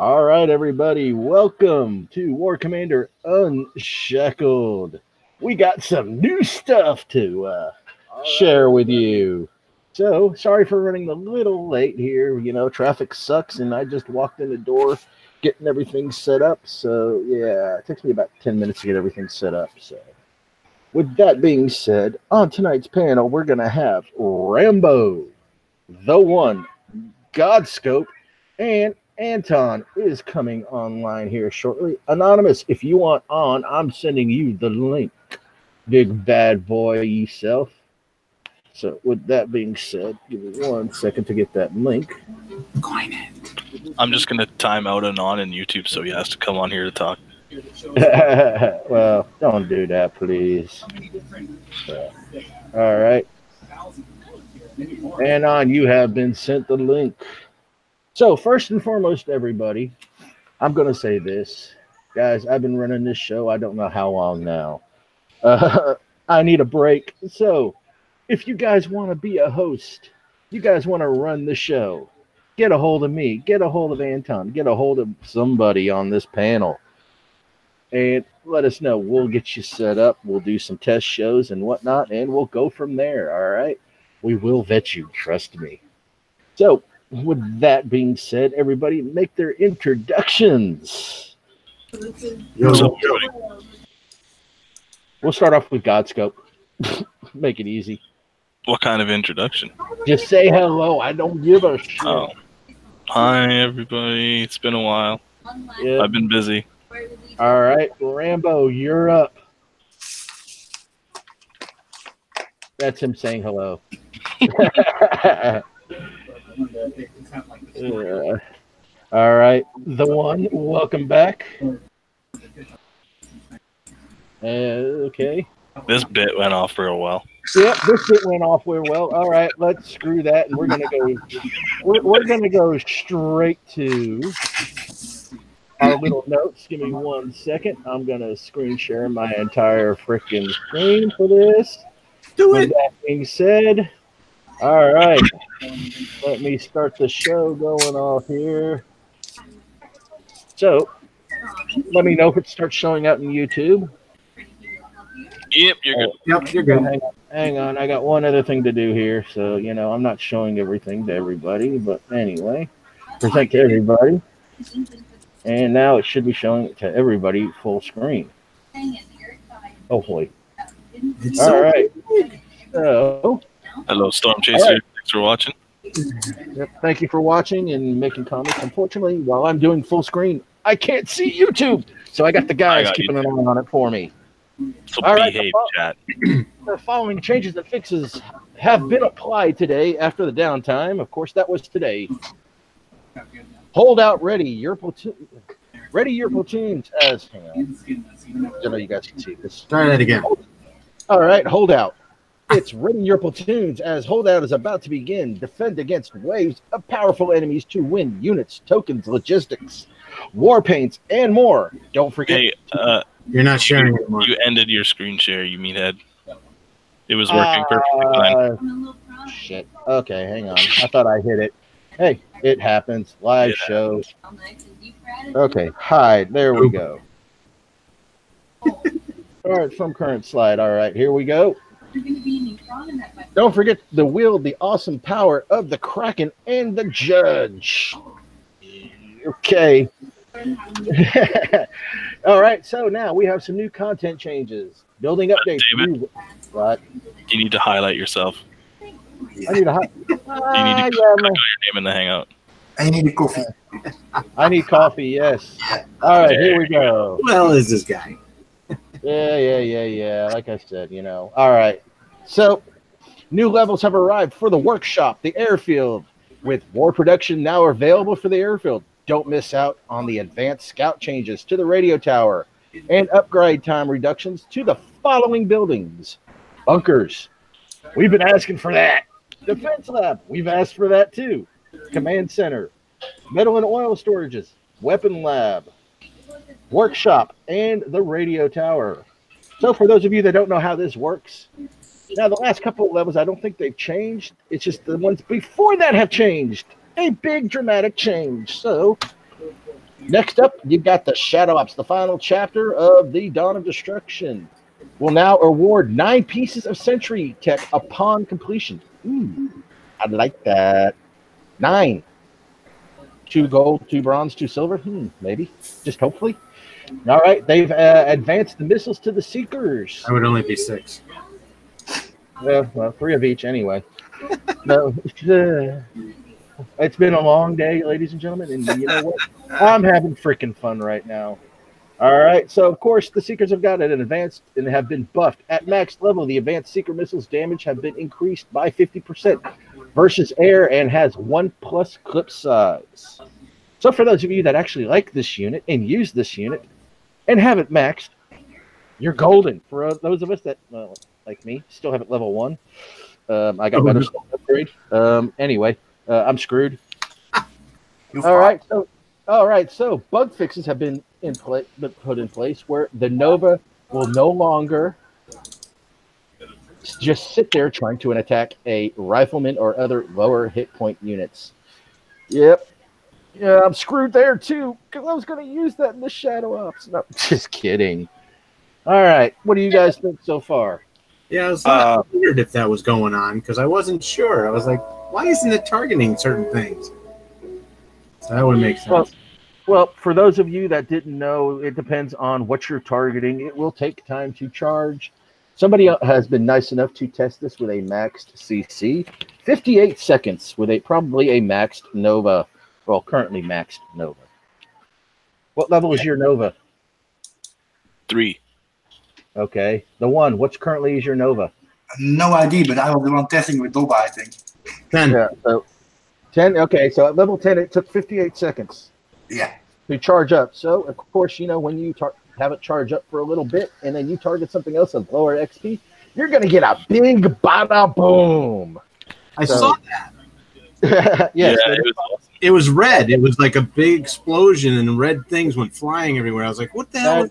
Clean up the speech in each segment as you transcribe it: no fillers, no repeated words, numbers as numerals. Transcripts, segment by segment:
All right, everybody, welcome to War Commander Unshackled. We got some new stuff to share with you. So, sorry for running a little late here. You know, traffic sucks, and I just walked in the door getting everything set up. So, yeah, it takes me about 10 minutes to get everything set up. So, with that being said, on tonight's panel, we're going to have Rambo, The One, Godscope, and Anton is coming online here shortly. Anonymous, if you want on, I'm sending you the link. Big bad boy yourself. So with that being said, give me 1 second to get that link. I'm just going to time out Anon in YouTube so he has to come on here to talk. Well, don't do that, please. All right. Anon, you have been sent the link. So first and foremost, everybody, I'm going to say this. Guys, I've been running this show, I don't know how long now. I need a break. So if you guys want to be a host, you guys want to run the show, get a hold of me, get a hold of Anton, get a hold of somebody on this panel, and let us know. We'll get you set up. We'll do some test shows and whatnot, and we'll go from there, all right? We will vet you, trust me. So with that being said, everybody make their introductions. We'll start off with Godscope. Make it easy. What kind of introduction? Just say hello. I don't give a shit. Oh. Hi, everybody. It's been a while. Yep. I've been busy. All right, Rambo, you're up. That's him saying hello. All right, The One, welcome back. Okay. This bit went off real well. Yep, this bit went off real well. All right, let's screw that, and we're gonna go. We're gonna go straight to our little notes. Give me 1 second. I'm gonna screen share my entire freaking screen for this. With that being said, all right, let me start the show going off here. So, let me know if it starts showing up in YouTube. Yep, you're good. Yep, you're good. Hang on, I got one other thing to do here. So, you know, I'm not showing everything to everybody, but anyway, present to everybody. And now it should be showing it to everybody full screen. Hopefully. All right. So, hello, Storm Chaser. Right. Thanks for watching. Yep, thank you for watching and making comments. Unfortunately, while I'm doing full screen, I can't see YouTube. So I got the guys keeping an eye on it for me. So all right, behave, chat. The following changes and fixes have been applied today after the downtime. Of course, that was today. Hold out ready. Your platoon. Ready your platoons as. Hang on. I know you guys can see this. Try that again. All right, hold out. It's ready your platoons as holdout is about to begin. Defend against waves of powerful enemies to win units, tokens, logistics, war paints, and more. Don't forget. Hey, you're not sharing anymore. You ended your screen share, you meathead. It was working perfectly fine. Shit. Okay, hang on. I thought I hit it. Hey, it happens. Live shows. Okay, hide. There we go. All right, from current slide. All right, here we go. Don't forget to wield the awesome power of the Kraken and the Judge. Okay. All right, so now we have some new content changes. Building updates. David, what? You need to highlight yourself. I need to highlight. You need to click out your name in the Hangout. I need coffee. I need coffee, yes. All right, here we go. Who the hell is this guy? Yeah. Like I said, you know. All right. So, new levels have arrived for the workshop, the airfield, with war production now available for the airfield. Don't miss out on the advanced scout changes to the radio tower and upgrade time reductions to the following buildings. Bunkers. We've been asking for that. Defense lab. We've asked for that too. Command center. Metal and oil storages. Weapon lab. Workshop and the radio tower. So for those of you that don't know how this works, now the last couple of levels, I don't think they've changed. It's just the ones before that have changed. A big dramatic change. So Next up, you've got the Shadow Ops, the final chapter of the Dawn of Destruction. Will now award 9 pieces of Sentry Tech upon completion. Ooh, I like that. 9. 2 gold, 2 bronze, 2 silver. Maybe. Just hopefully. All right, they've advanced the missiles to the Seekers. I would only be 6. Well, 3 of each anyway. No, it's been a long day, ladies and gentlemen, and you know what? I'm having freaking fun right now. All right, so of course the Seekers have got an advanced and have been buffed at max level. The advanced Seeker missiles damage have been increased by 50% versus air and has 1+ clip size. So for those of you that actually like this unit and use this unit and have it maxed, you're golden. For those of us that, like me, still have it level 1, I got better stuff upgrade. Anyway, I'm screwed. All right, so bug fixes have been put in place where the Nova will no longer just sit there trying to attack a rifleman or other lower hit point units. Yep. Yeah, I'm screwed there too because I was going to use that in the Shadow Ops. No, just kidding. All right, what do you guys think so far? Yeah, I wondered if that was going on because I wasn't sure. I was like, why isn't it targeting certain things? So that would make sense. Well, for those of you that didn't know, it depends on what you're targeting. It will take time to charge. Somebody has been nice enough to test this with a maxed CC. 58 seconds with probably a maxed Nova. Well, currently maxed Nova. What level is your Nova? 3. Okay. The one, what's currently is your Nova? No idea, but I was the one testing with Nova, I think. 10. Yeah, so 10. Okay, so at level 10, it took 58 seconds. Yeah. To charge up. So, of course, you know, when you have it charge up for a little bit and then you target something else of lower XP, you're going to get a big bada boom. I saw that. Yes, it was red. It was like a big explosion and red things went flying everywhere. I was like, what the hell?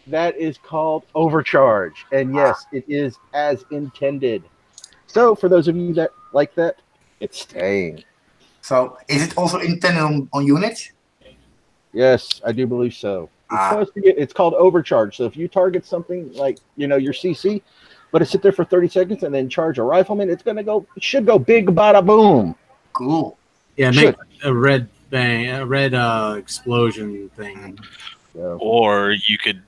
That is called overcharge. And yes, it is as intended. So, for those of you that like that, it's staying. So, is it also intended on units? Yes, I do believe so. It's called overcharge. So if you target something like, you know, your CC, let it sit there for 30 seconds and then charge a rifleman, it should go big bada boom. Cool. Yeah, make a red bang, a red explosion thing. So, or you could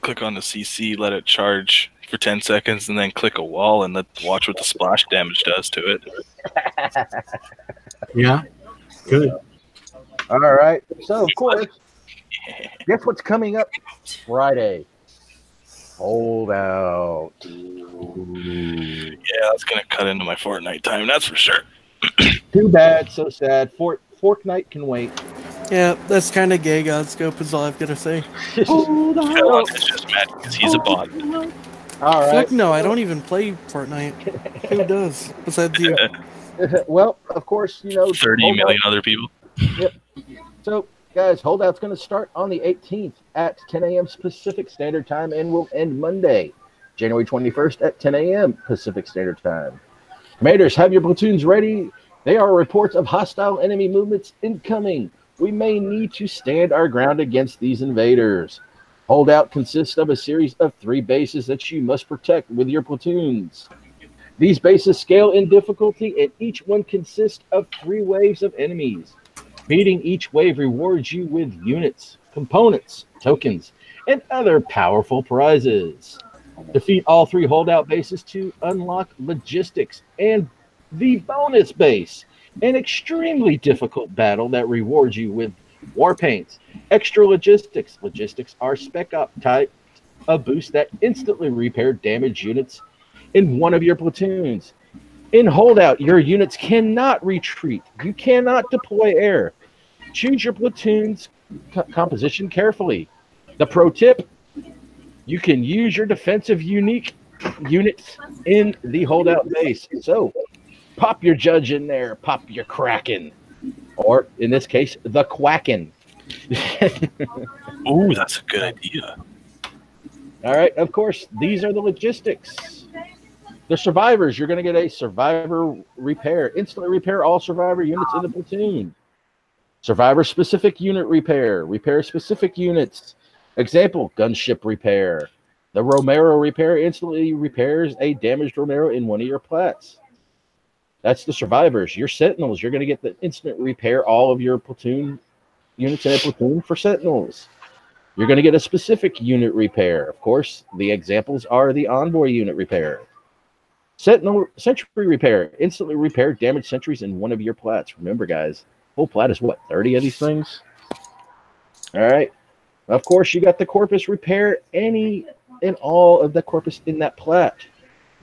click on the CC, let it charge for 10 seconds, and then click a wall and watch what the splash damage does to it. Yeah, good. All right. So, of course, guess what's coming up Friday? Holdout. Yeah, that's going to cut into my Fortnite time, that's for sure. Too bad, so sad. Fortnite can wait. Yeah, that's kind of gay, Godscope, is all I've got to say. It's just mad because he's a bot. All right. Fuck no, I don't even play Fortnite. Who does? Besides you. Well, of course, you know. 30 million other people. Yep. So, guys, Holdout's going to start on the 18th at 10 a.m. Pacific Standard Time and will end Monday, January 21st at 10 a.m. Pacific Standard Time. Commanders, have your platoons ready. There are reports of hostile enemy movements incoming. We may need to stand our ground against these invaders. Holdout consists of a series of 3 bases that you must protect with your platoons. These bases scale in difficulty, and each one consists of 3 waves of enemies. Beating each wave rewards you with units, components, tokens, and other powerful prizes. Defeat all 3 holdout bases to unlock logistics and the bonus base, an extremely difficult battle that rewards you with war paints, extra logistics. Logistics are spec op type, a boost that instantly repair damaged units in one of your platoons. In Holdout, your units cannot retreat. You cannot deploy air. Choose your platoon's composition carefully. The pro tip, you can use your defensive unique units in the Holdout base. So, pop your Judge in there, pop your Kraken. Or, in this case, the Quacken. Ooh, that's a good idea. All right, of course, these are the logistics. The survivors, you're going to get a survivor repair. Instantly repair all survivor units in the platoon. Survivor-specific unit repair. Repair specific units. Example, gunship repair. The Romero repair instantly repairs a damaged Romero in one of your plats. That's the survivors. Your sentinels, you're going to get the instant repair all of your platoon units in a platoon for sentinels. You're going to get a specific unit repair. Of course, the examples are the envoy unit repair. Sentinel sentry repair. Instantly repair damaged sentries in one of your plats. Remember, guys, full plat is what, 30 of these things? All right. Of course, you got the corpus repair any and all of the corpus in that plat.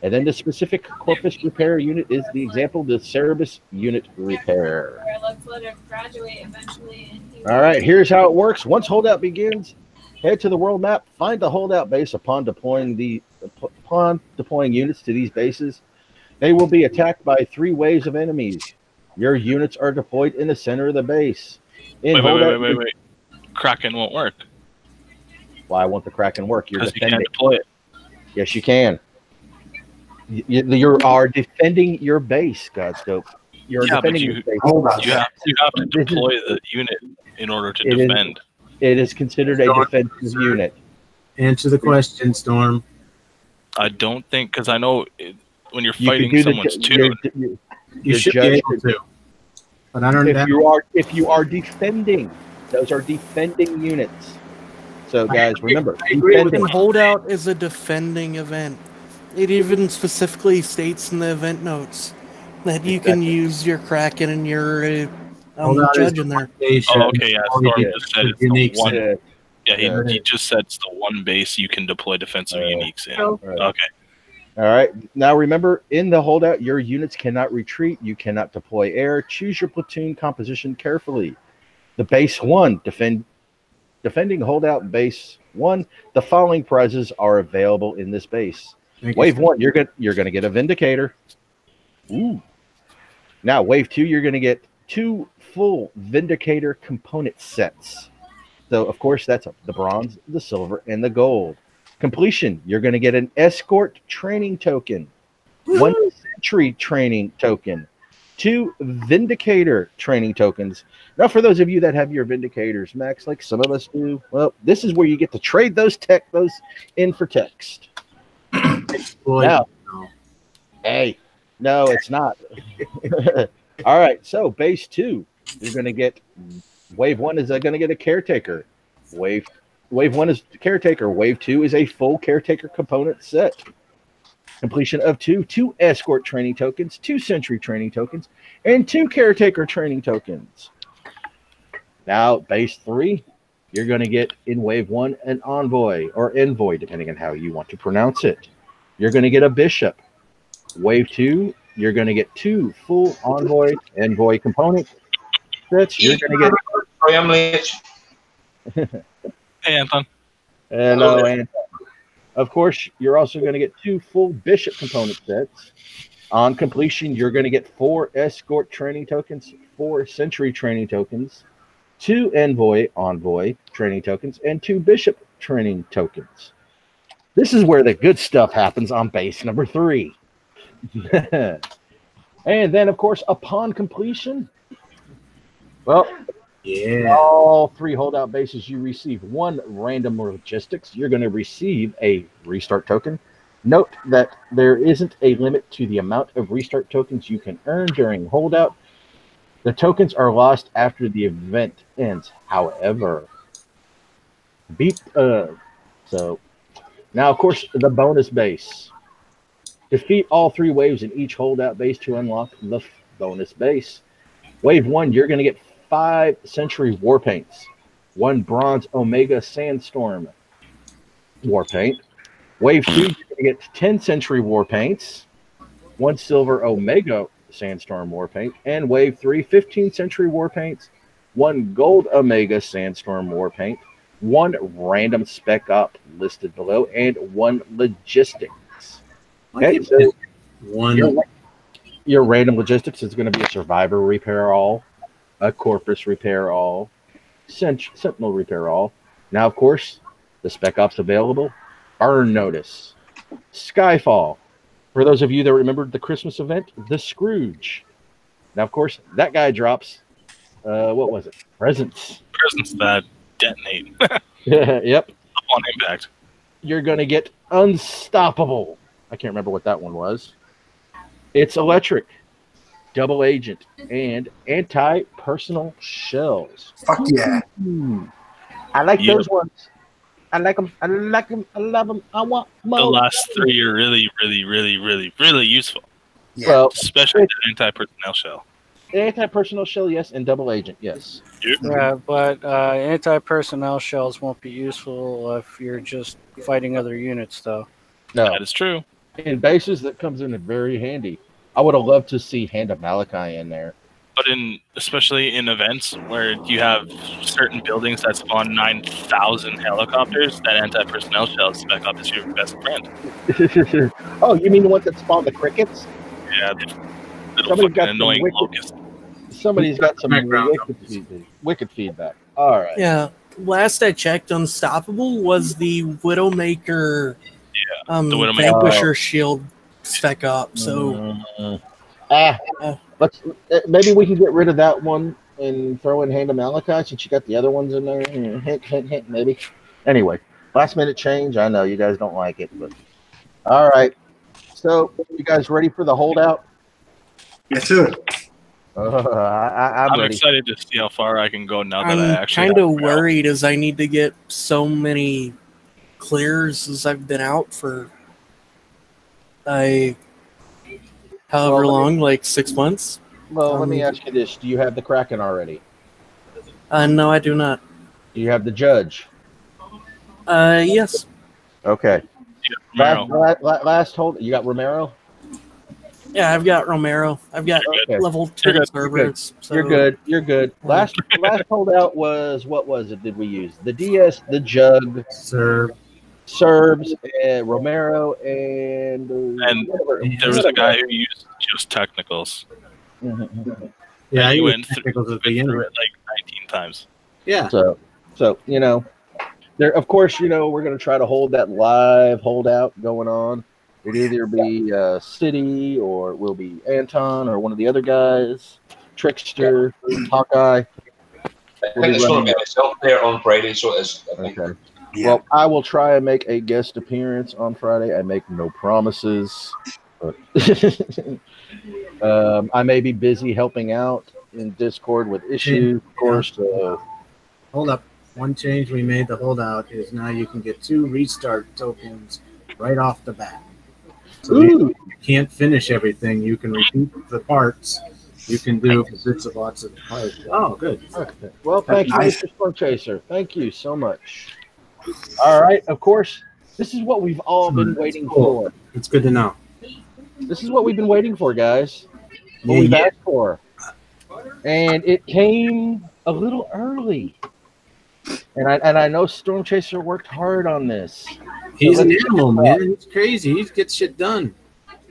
And then the specific corpus repair unit is the example, the Cerebus unit repair. Let's let him graduate eventually. All right, here's how it works. Once holdout begins, head to the world map, find the holdout base upon deploying units to these bases. They will be attacked by 3 waves of enemies. Your units are deployed in the center of the base. Wait. Kraken won't work. Why won't the Kraken work? You're Because you defending. can't deploy it. Yes, you can. You are defending your base, Godscope. You're defending your base. Hold on. You have to deploy the unit in order to defend. It is considered a defensive unit. Answer the question, Storm. I don't think, because I know when you're fighting someone's tune. You should be able to. But I don't know. If you are defending, those are defending units. So, guys, remember, And holdout is a defending event. It even specifically states in the event notes that you can use your Kraken and your judge in there. Oh, okay, yeah. Storm just said it's the one. Yeah, He just said it's the one base you can deploy defensive uniques in. Okay. All right. Now, remember, in the holdout, your units cannot retreat. You cannot deploy air. Choose your platoon composition carefully. The base 1, defending holdout base 1. The following prizes are available in this base. Wave 1, you're gonna get a Vindicator. Ooh. Now, wave 2, you're gonna get 2 full Vindicator component sets. So, of course, that's the bronze, the silver, and the gold. Completion, you're gonna get an escort training token, 1 sentry training token, 2 Vindicator training tokens. Now, for those of you that have your Vindicators, Max, like some of us do, well, this is where you get to trade those in for text. Now, hey, no, it's not. All right, so base 2, you're going to get wave 1 is going to get a caretaker. Wave 1 is caretaker. Wave 2 is a full caretaker component set. Completion of 2 escort training tokens, 2 sentry training tokens, and 2 caretaker training tokens. Now, base 3, you're going to get in wave 1 an envoy or envoy, depending on how you want to pronounce it. You're going to get a bishop. Wave 2, you're going to get 2 full envoy component sets. You're going to get. Hey, Anton. Hello, Anton. Of course, you're also going to get 2 full bishop component sets. On completion, you're going to get 4 escort training tokens, 4 sentry training tokens, 2 envoy training tokens, and 2 bishop training tokens. This is where the good stuff happens on base number 3. And then, of course, upon completion, well, all 3 holdout bases, you receive 1 random logistics. You're going to receive a restart token. Note that there isn't a limit to the amount of restart tokens you can earn during holdout. The tokens are lost after the event ends. However, so now, of course, the bonus base. Defeat all 3 waves in each holdout base to unlock the bonus base. Wave 1, you're going to get 5 Century Warpaints, 1 Bronze Omega Sandstorm Warpaint. Wave 2, you're going to get 10 Century Warpaints, 1 Silver Omega Sandstorm Warpaint, and Wave 3, 15 Century Warpaints, 1 Gold Omega Sandstorm Warpaint, 1 random spec op listed below, and 1 logistics. Okay, so your random logistics is going to be a survivor repair all, a corpus repair all, sentinel repair all. Now, of course, the spec ops available: Burn Notice, Skyfall. For those of you that remember the Christmas event, the Scrooge. Now, of course, that guy drops What was it? Presence. Presence that detonate Yep. upon impact. You're going to get Unstoppable. I can't remember what that one was. It's electric, double agent, and anti-personal shells. Fuck yeah. I like Yep. those ones. I like them. I like them. I love them. I want more. The last three are really, really, really, really, really useful, Yeah. Well, especially the anti-personnel shell. anti-personal shell, yes, and double agent, yes. Yeah, but anti-personnel shells won't be useful if you're just fighting other units, though. No, That is true. in bases that comes in very handy. I would have loved to see Hand of Malachi in there. But especially in events where you have certain buildings that spawn 9,000 helicopters, that anti-personnel shell spec up is your best friend. Oh, you mean the ones that spawn the crickets? Yeah, the little Somebody's fucking got some annoying wicked- locust. Somebody's got some Background wicked feedback. All right. Yeah. Last I checked, Unstoppable was the Widowmaker, the Widowmaker. Vanquisher shield spec up. So Let's maybe we can get rid of that one and throw in Hand of Malachi since you got the other ones in there. Hint, hint, hint, maybe. Anyway, last minute change. I know you guys don't like it, but all right. So, you guys ready for the holdout? Yes, sir. I'm I'm ready. excited to see how far I can go now that I I'm actually kind of have- worried as I need to get so many clears as I've been out for however long, like 6 months. Well, let me ask you this: do you have the Kraken already? No, I do not. Do you have the Judge? Yes. Okay. Romero. Last hold. You got Romero. Yeah, I've got Romero. I've got Okay. level 2 good. servers. So You're good. You're good. Last holdout was what was it? Did we use the DS, the Jug, Sir, Serbs, and Romero, and whatever. There was a guy who used just technicals. yeah, he he went went through technicals at the through beginning. it like 19 times. Yeah, So there. Of course, we're going to try to hold that live holdout going on. It'd either be City or it will be Anton or one of the other guys, Trickster, Hawkeye. I think it's going to be myself there on Friday, so it is. I think. Okay. Yeah. Well, I will try and make a guest appearance on Friday. I make no promises. But I may be busy helping out in Discord with issues, of course. hold up. One change we made to holdout is now you can get 2 restart tokens right off the bat. So Ooh. you can't finish everything. You can repeat the parts. You can do bits of lots of parts. Oh, good. Okay. Well, thank you, Nice. Mr. Storm Chaser. Thank you so much. All right. Of course, this is what we've all been waiting for. It's good to know. This is what we've been waiting for, guys. What Yeah, we've yeah. asked for. And it came a little early. And I know Storm Chaser worked hard on this. He's an animal, man. He's crazy. He gets shit done.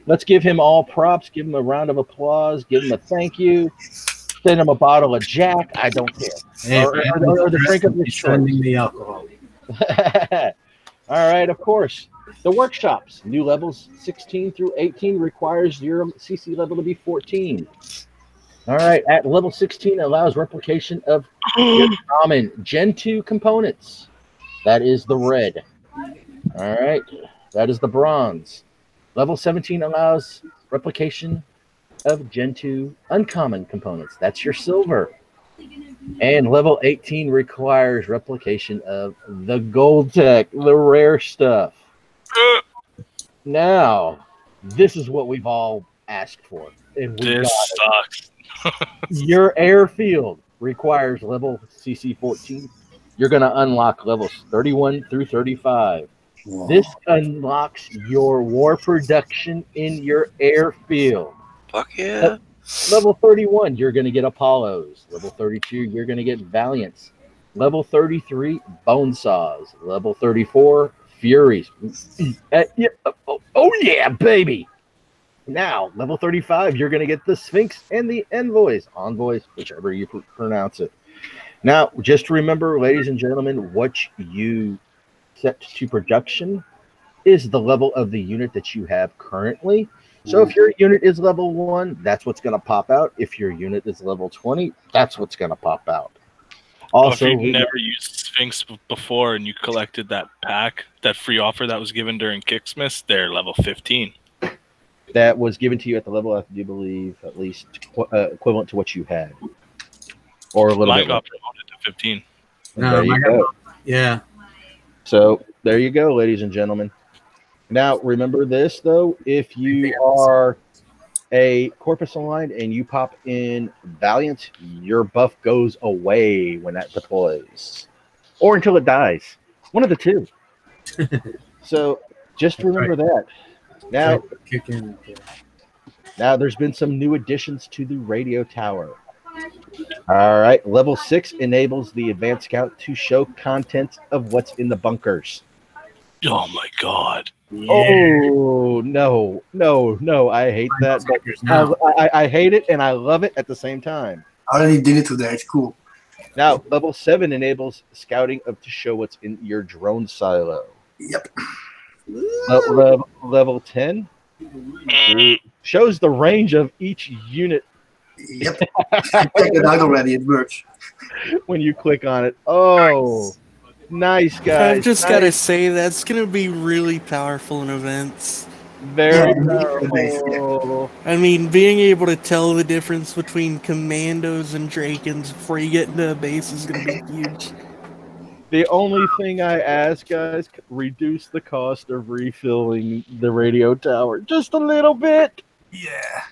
Let's give him all props. Give him a round of applause. Give him a thank you. Send him a bottle of Jack. I don't care. Hey, Or the drink of his he's choice. sending the alcohol. All right, of course. The workshops, new levels 16 through 18 requires your CC level to be 14. All right, at level 16 allows replication of your common Gen 2 components. That is the red. All right, that is the bronze. Level 17 allows replication of Gen 2 uncommon components. That's your silver. And level 18 requires replication of the gold tech, the rare stuff. Now, this is what we've all asked for. And we This got it. sucks. Your airfield requires level CC 14. You're going to unlock levels 31 through 35. This unlocks your war production in your airfield. Fuck yeah. Level 31, you're going to get Apollos. Level 32, you're going to get Valiants. Level 33, Bone Saws. Level 34, Furies. Oh, yeah, baby. Now, level 35, you're going to get the Sphinx and the Envoys. Envoys, whichever you pronounce it. Now, just remember, ladies and gentlemen, what you set to production is the level of the unit that you have currently. So if your unit is level 1, that's what's going to pop out. If your unit is level 20, that's what's going to pop out. Also, if you never used Sphinx before and you collected that pack, that free offer that was given during Kicksmith, they're level 15. That was given to you at the level, I do believe, at least equivalent to what you had. Or a little Mine bit. got promoted to 15. There you go. Yeah. So there you go, ladies and gentlemen. Now, remember this, though. If you are a Corpus aligned and you pop in Valiant, your buff goes away when that deploys. Or until it dies. One of the two. So just remember that. Now, there's been some new additions to the radio tower. All right. Level 6 enables the Advanced Scout to show contents of what's in the bunkers. Oh, my God. Yeah. Oh, no. I hate that. But I hate it and I love it at the same time. I already did it today. It's cool. Now, level 7 enables scouting to show what's in your drone silo. Yep. Level 10 shows the range of each unit. Yep. Check it out already. It works. When you click on it. Oh, nice, guys. I've just got to say, that's going to be really powerful in events. Very powerful. I mean, being able to tell the difference between commandos and Drakens before you get into a base is going to be huge. The only thing I ask, guys, reduce the cost of refilling the radio tower just a little bit. Yeah.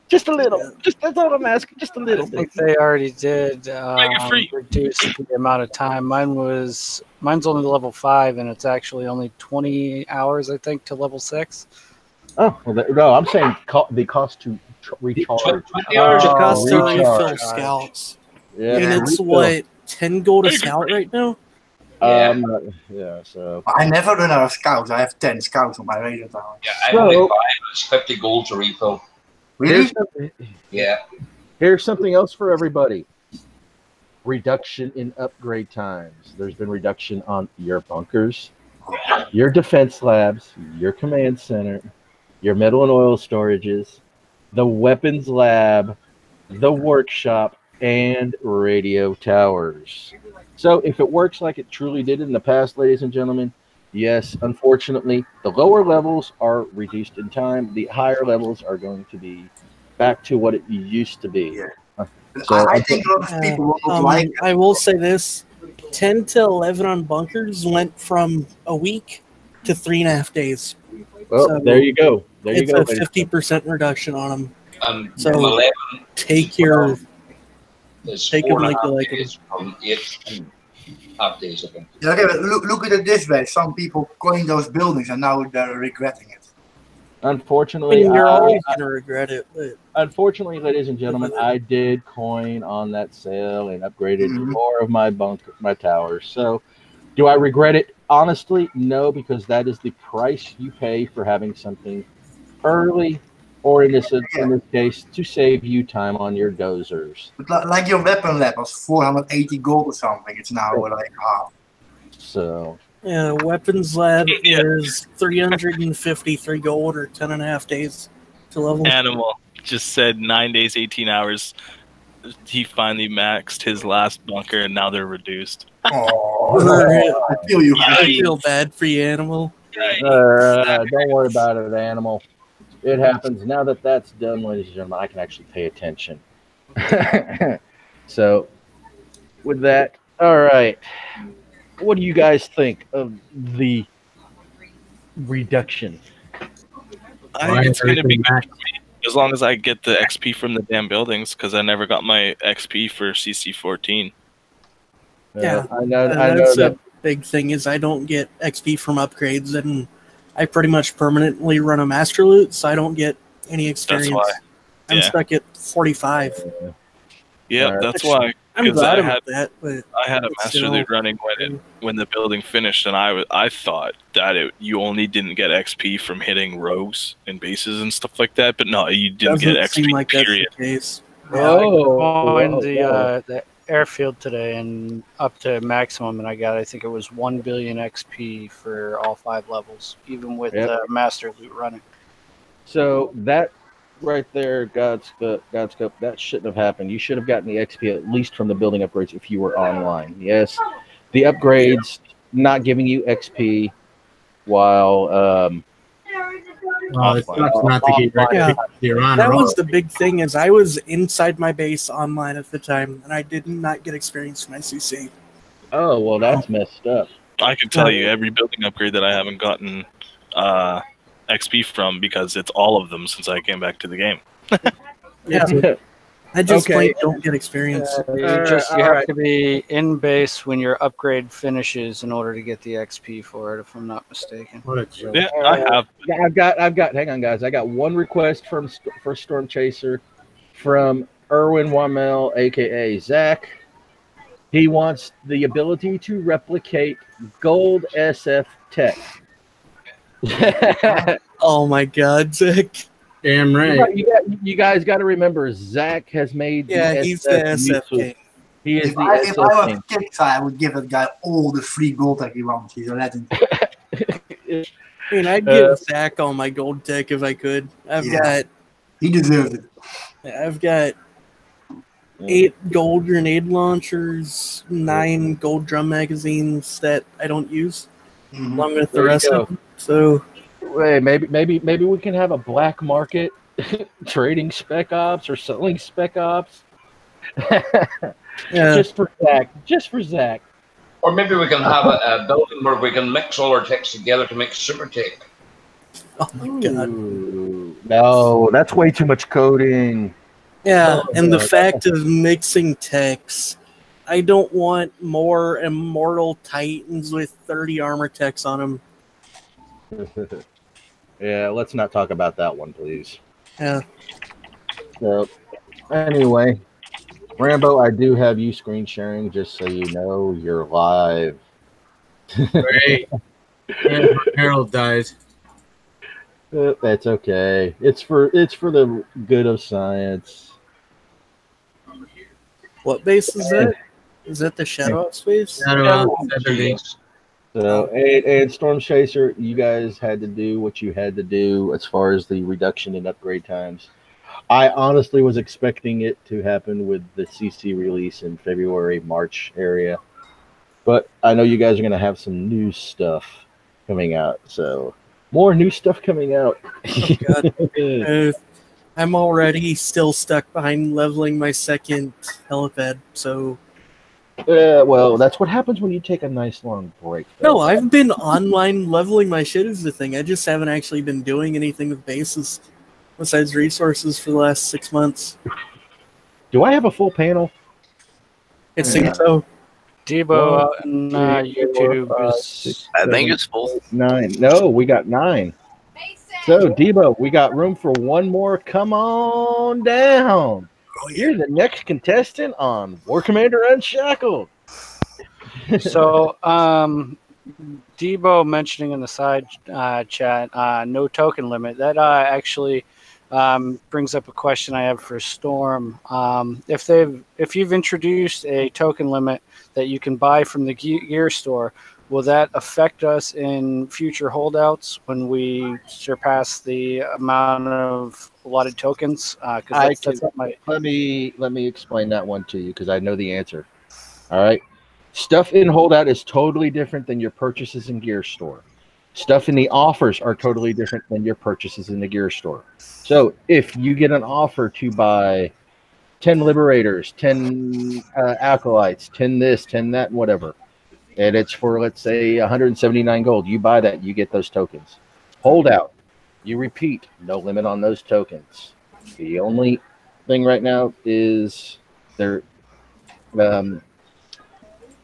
Just a little. Just that's all I'm asking. Just a little I bit. think they already did free. reduce the amount of time. Mine's only level 5, and it's actually only 20 hours, I think, to level 6. Oh, well, no, I'm saying the cost to recharge. 20 hours The cost to recharge. refill scouts. Yeah, And it's refill. what, 10 gold a scout right now? Yeah. So I never run out of scouts. I have 10 scouts on my radio tower. Yeah, I only buy 50 gold to refill. Really? Yeah. Here's something else for everybody. Reduction in upgrade times. There's been reduction on your bunkers, your defense labs, your command center, your metal and oil storages, the weapons lab, the workshop, and radio towers. So if it works like it truly did in the past, ladies and gentlemen, yes, unfortunately, the lower levels are reduced in time. The higher levels are going to be back to what it used to be. Yeah. So I think a lot of people will not like it. I will say this, 10 to 11 on bunkers went from a week to 3.5 days. Well, So there you go. There you It's go. a 50% reduction on them. So, From 11, Take your... there's Take 'em like you like 'em. days, from 8.5 days of them. Yeah, okay, but look at it this way. Some people coined those buildings and now they're regretting it. I Unfortunately, mean, you're always going to regret it, but... unfortunately, ladies and gentlemen, I did coin on that sale and upgraded more of my towers. So, do I regret it? Honestly, no, because that is the price you pay for having something early, or in this case, to save you time on your dozers. But like your weapon lab was 480 gold or something. It's now like half. So, Yeah, weapons lab is 353 gold or 10.5 days to level. Animal just said 9 days, 18 hours. He finally maxed his last bunker, and now they're reduced. Oh, I feel you. I feel bad for you, Animal. don't worry about it, Animal. It happens. Now that that's done, ladies and gentlemen, I can actually pay attention. So, with that, all right. What do you guys think of the reduction? I think it's going to be good for me, as long as I get the XP from the damn buildings, because I never got my XP for CC14. Yeah, I know that's that. a big thing is I don't get XP from upgrades, and I pretty much permanently run a master loot, so I don't get any experience. That's why. I'm stuck at 45. Yeah, that's why. I'm 'Cause glad I about had- that, but I had a it's master still- loot running when the building finished, and I thought that you only didn't get XP from hitting rogues and bases and stuff like that, but no, you didn't doesn't get XP. seem like period. that's the case. In the airfield today and up to maximum, and I got, I think it was 1 billion XP for all 5 levels, even with Yep. master loot running. So that right there, Godscope, that shouldn't have happened. You should have gotten the XP at least from the building upgrades if you were online. Yes, the upgrades not giving you XP while Well, it sucks not to get Yeah. your honor. That was the big thing is I was inside my base online at the time, and I did not get experience from my CC. Oh, well, that's messed up. I can tell you every building upgrade that I haven't gotten XP from because it's all of them since I came back to the game. Yeah. I just Okay. plain don't get experience. You have to be in base when your upgrade finishes in order to get the XP for it, if I'm not mistaken. What a joke. Yeah, I have. I've got. Hang on, guys. I got one request for Storm Chaser from Erwin Wamel, aka Zach. He wants the ability to replicate gold SF tech. Oh my god, Zach. Damn right. You guys got to remember, Zach has made. Yeah, he's the SF king. He is If the I SF was king. Kixeye, I would give that guy all the free gold that he wants. He's a legend. I mean, I'd give Zach all my gold tech if I could. He deserves it. I've got 8 gold grenade launchers, 9 gold drum magazines that I don't use, Mhm. along with the There you rest go. of them. So Wait, maybe we can have a black market trading spec ops or selling spec ops. yeah, Just for Zach. Just for Zach. Or maybe we can have a building where we can mix all our techs together to make super tech. oh my god, Ooh, no, that's way too much coding. yeah. And the God. fact of mixing techs, I don't want more immortal titans with 30 armor techs on them. Yeah, let's not talk about that one, please. Yeah. So, anyway, Rambo, I do have you screen sharing, just so you know you're live. Great. Harold dies. That's okay. It's for the good of science. What base is that? Is that the Shadow Out space? I don't know. 70. So, and Storm Chaser, you guys had to do what you had to do as far as the reduction in upgrade times. I honestly was expecting it to happen with the CC release in February, March area. But I know you guys are going to have some new stuff coming out. So, more new stuff coming out. Oh, God. I'm already still stuck behind leveling my second helipad, so... Well, that's what happens when you take a nice long break. No, I've been online leveling my shit is the thing. I just haven't actually been doing anything with bases besides resources for the last 6 months. Do I have a full panel? It seems so. Debo out in YouTube is... I think it's full. 9. No, we got 9. So, Debo, we got room for one more. Come on down. You're the next contestant on War Commander Unshackled. So, Debo mentioning in the side chat, no token limit. That actually brings up a question I have for Storm. If you've introduced a token limit that you can buy from the gear store, will that affect us in future holdouts when we surpass the amount of allotted tokens? Let me explain that one to you because I know the answer. All right. Stuff in holdout is totally different than your purchases in gear store. Stuff in the offers are totally different than your purchases in the gear store. So if you get an offer to buy 10 Liberators, 10 Acolytes, 10 this, 10 that, whatever, and it's for, let's say, 179 gold, you buy that, you get those tokens. Holdout, you repeat, no limit on those tokens. The only thing right now is there. I'm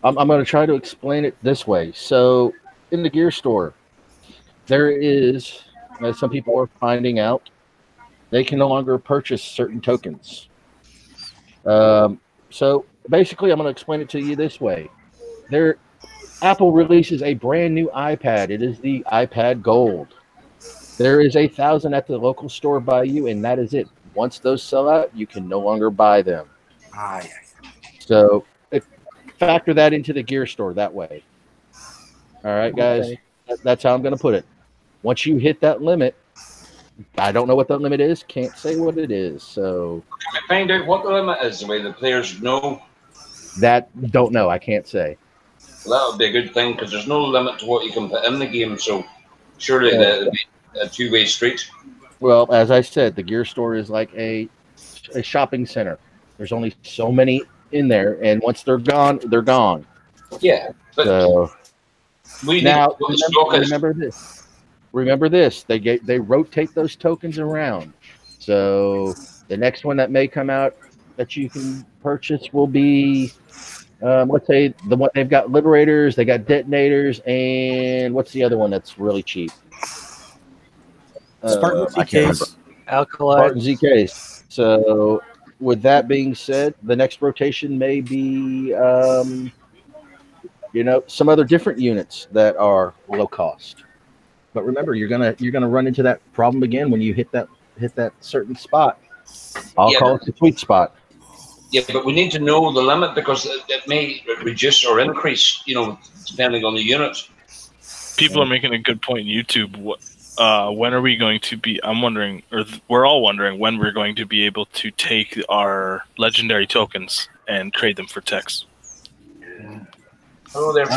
going to try to explain it this way. So in the gear store, there is, as some people are finding out, they can no longer purchase certain tokens. So basically, I'm going to explain it to you this way. Apple releases a brand new iPad. It is the iPad Gold. There is 1,000 at the local store by you, and that is it. Once those sell out, you can no longer buy them. So factor that into the gear store that way. All right, guys. Okay. That's how I'm going to put it. Once you hit that limit, I don't know what that limit is. Can't say what it is. So Can we find out what the limit is, the way the players know? that don't know. I can't say. Well, that would be a good thing because there's no limit to what you can put in the game. So surely Yeah. that'd be a two-way street. Well, as I said, the gear store is like a shopping center. There's only so many in there, and once they're gone, they're gone. Yeah, but So we now need what the stock is. remember this. Remember this. They rotate those tokens around. So the next one that may come out that you can purchase will be, let's say the one they've got liberators, they got detonators, and what's the other one that's really cheap? Spartan I can't remember. ZKs. Alkali. Spartan ZKs. So with that being said, the next rotation may be, some other different units that are low cost. But remember, you're gonna run into that problem again when you hit that certain spot. I'll call it the sweet spot. Yeah, but we need to know the limit because it may reduce or increase, depending on the unit. People are making a good point in YouTube. When are we going to be? I'm wondering, or we're all wondering, when we're going to be able to take our legendary tokens and trade them for techs. Oh, they're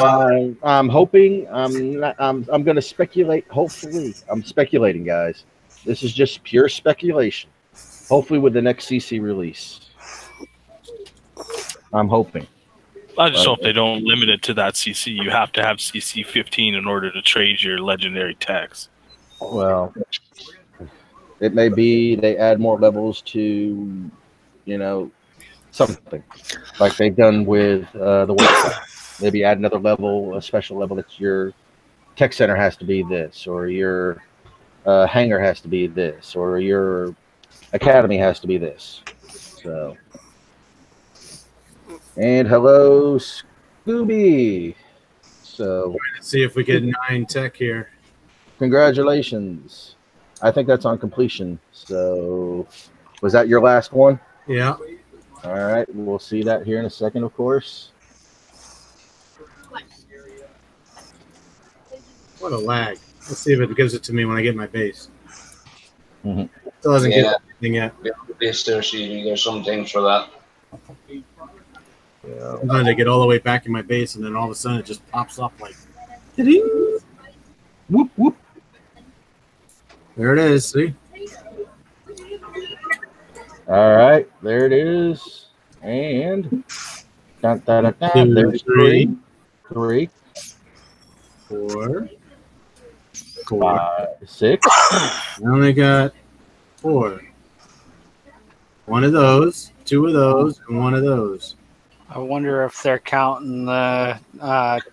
I'm hoping. I'm going to speculate. Hopefully, I'm speculating, guys. This is just pure speculation. Hopefully, with the next CC release, I'm hoping. I just hope they don't limit it to that CC. You have to have CC 15 in order to trade your legendary techs. Well, it may be they add more levels to, something like they've done with the website. Maybe add another level, a special level that your tech center has to be this, or your hangar has to be this, or your academy has to be this. So, and hello, Scooby. So, Let's see if we get 9 tech here. congratulations. I think that's on completion. So, was that your last one? Yeah. All right, we'll see that here in a second, of course. What a lag. Let's see if it gives it to me when I get my base. Mhm. Still hasn't given anything yet. base there, so there's some things for that. Yeah. Sometimes I get all the way back in my base, and then all of a sudden it just pops up like, ding. Whoop, whoop. There it is. See? All right, there it is. And there's three, 4, 5, 6. I only got 4. One of those, 2 of those, and 1 of those. I wonder if they're counting the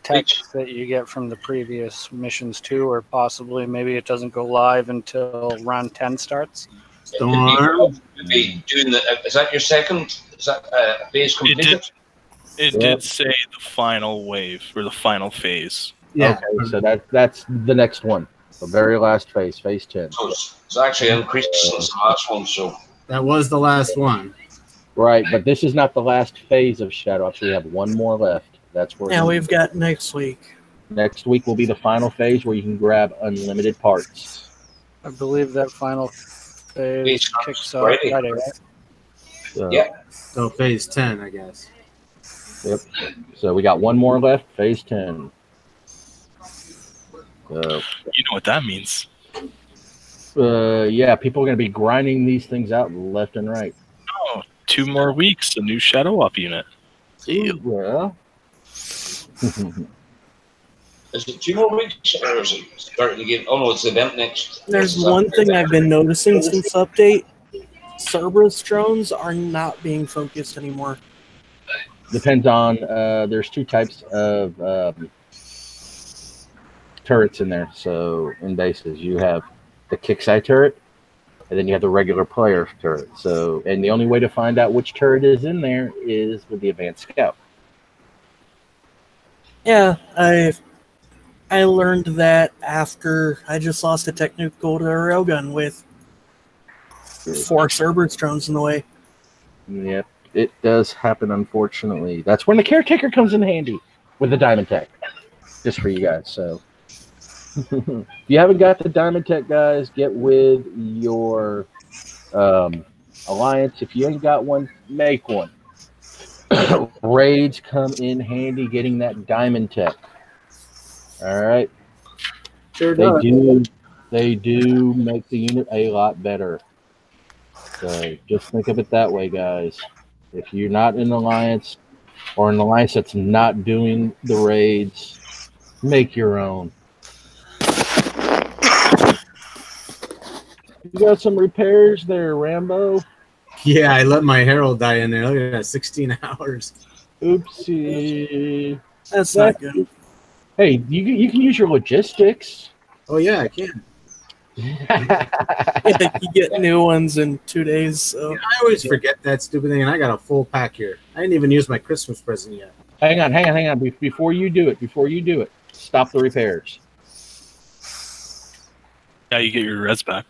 text that you get from the previous missions too, or possibly maybe it doesn't go live until round 10 starts. Storm. Is that your second? Is that base completed? It did say the final wave or the final phase. Yeah. Okay, so that's the next one, the very last phase, phase 10. So it's actually increased since the last one. So That was the last one. Right, but this is not the last phase of Shadow Ops. We have one more left. That's where. Now we've got next week. Next week will be the final phase where you can grab unlimited parts. I believe that final phase kicks off Friday. Friday, right? So, Yeah. So phase 10, I guess. Yep. So we got one more left, phase 10. You know what that means. Yeah, people are going to be grinding these things out left and right. Oh, 2 more weeks, a new Shadow Op unit. Well. is it 2 more weeks, or is it starting again? Oh no, it's the event next. There's one thing I've been noticing since update. Cerberus drones are not being focused anymore. Depends on, there's 2 types of turrets in there. So in bases, you have the Kixeye turret, and then you have the regular player turret. So, and the only way to find out which turret is in there is with the advanced scout. Yeah, I learned that after I just lost a technical to a railgun with 4 Cerberus drones in the way. Yep, it does happen, unfortunately. That's when the caretaker comes in handy with the diamond tech, just for you guys. So, If you haven't got the Diamond Tech, guys, get with your alliance. If you ain't got one, make one. Raids come in handy getting that Diamond Tech. All right. Sure does. They do make the unit a lot better. So just think of it that way, guys. If you're not in an alliance or an alliance that's not doing the raids, make your own. You got some repairs there, Rambo? Yeah, I let my Herald die in there. Look at that, 16 hours. Oopsie. That's not good. Hey, you can use your logistics. Oh, yeah, I can. Yeah, you get new ones in 2 days. So. Yeah, I always forget that stupid thing, and I got a full pack here. I didn't even use my Christmas present yet. Hang on. Before you do it, stop the repairs. Yeah, you get your res back.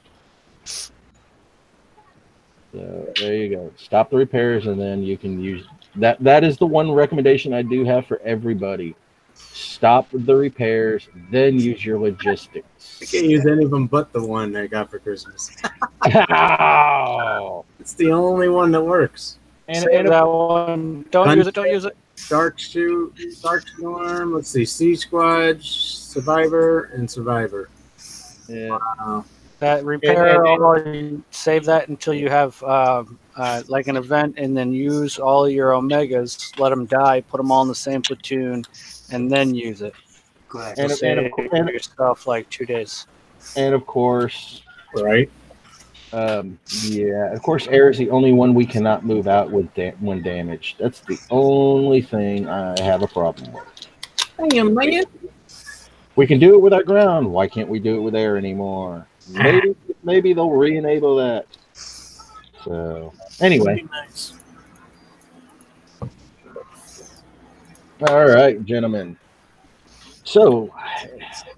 So there you go. Stop the repairs, and then you can use that. That is the one recommendation I do have for everybody. Stop the repairs, then use your logistics. I can't use any of them but the one I got for Christmas. Ow. It's the only one that works. And that one, don't use it. Dark Storm, let's see, Siege Squad, Survivor, and Survivor. Yeah. That repair, save that until you have like an event, and then use all your Omegas, let them die, put them all in the same platoon, and then use it. Correct. And yourself like 2 days. And of course, right? Yeah, of course, air is the only one we cannot move out with when damaged. That's the only thing I have a problem with. Damn, man. We can do it with our ground. Why can't we do it with air anymore? Maybe they'll re-enable that. So anyway. Nice. All right, gentlemen. So,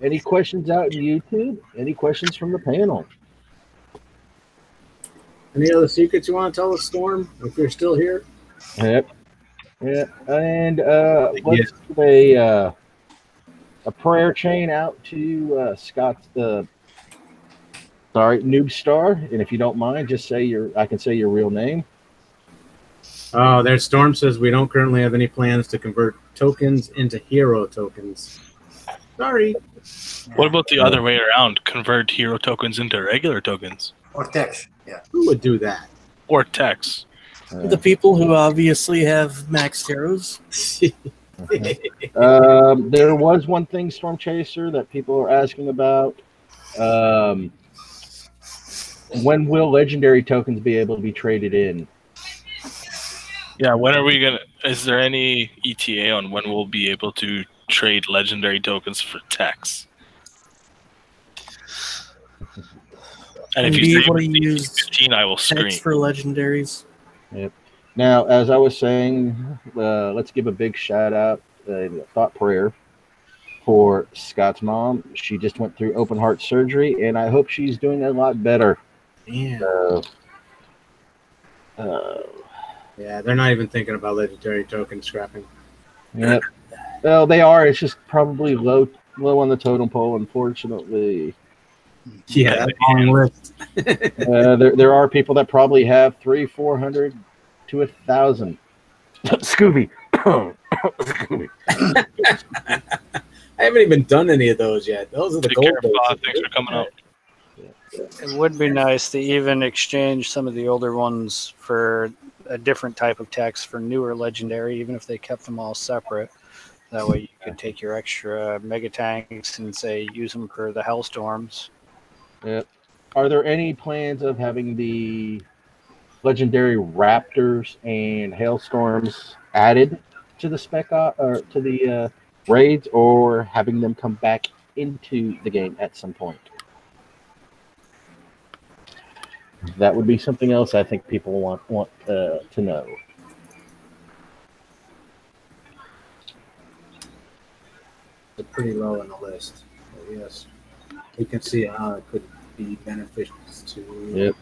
any questions out in YouTube? Any questions from the panel? Any other secrets you want to tell us, Storm, if you're still here? Yep. Yeah. And let's give a prayer chain out to Scott's Noob Star. And if you don't mind, just say I can say your real name. Oh, there's Storm says we don't currently have any plans to convert tokens into hero tokens. Sorry. What about the other way around? Convert hero tokens into regular tokens? Or text, yeah. Who would do that? Or text? The people who obviously have max heroes. There was one thing, Storm Chaser, that people are asking about. When will legendary tokens be able to be traded in? Yeah, when are we gonna? Is there any ETA on when we'll be able to trade legendary tokens for techs? And if you say use 15, I will scream for legendaries. Yep. Now, as I was saying, let's give a big shout out, thought prayer for Scott's mom. She just went through open heart surgery, and I hope she's doing a lot better. Yeah. Yeah, they're not even thinking about legendary token scrapping. Yep. Well, they are. It's just probably low on the totem pole, unfortunately. Yeah, long list. There are people that probably have 300, 400 to 1,000. Scooby. Scooby. I haven't even done any of those yet. Those are the gold. Thanks for coming out. It would be nice to even exchange some of the older ones for a different type of text for newer legendary, even if they kept them all separate. That way you could take your extra mega tanks and say use them for the Hellstorms. Yep. Are there any plans of having the legendary Raptors and Hailstorms added to the or to the raids, or having them come back into the game at some point? That would be something else I think people want to know. It's pretty low on the list. But yes, you can see how it could be beneficial to. Yep.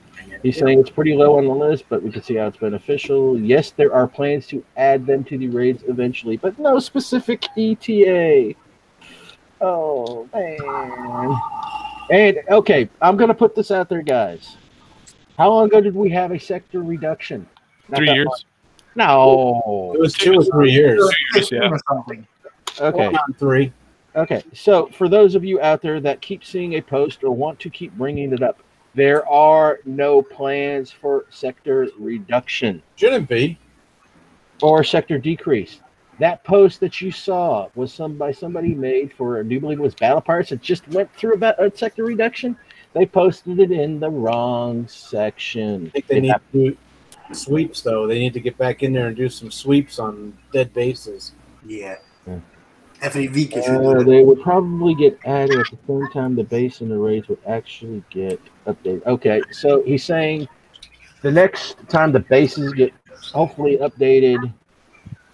He's saying it's pretty low on the list, but we can see how it's beneficial. Yes, there are plans to add them to the raids eventually, but no specific ETA. Oh man. And okay, I'm gonna put this out there, guys. How long ago did we have a sector reduction? Not 3 that years. long. No. It was 2 or 3 years. 15 yeah. or something. Okay. Going on 3. Okay. So for those of you out there that keep seeing a post or want to keep bringing it up, there are no plans for sector reduction Shouldn't be. or sector decrease. That post that you saw was somebody made for, I do believe it was Battle Pirates. It just went through about a sector reduction. They posted it in the wrong section. I think they need to do sweeps, though. They need to get back in there and do some sweeps on dead bases. Yeah. Yeah. Every week you should do it. They would probably get added at the same time the base and the raids would actually get updated. Okay, so he's saying the next time the bases get hopefully updated,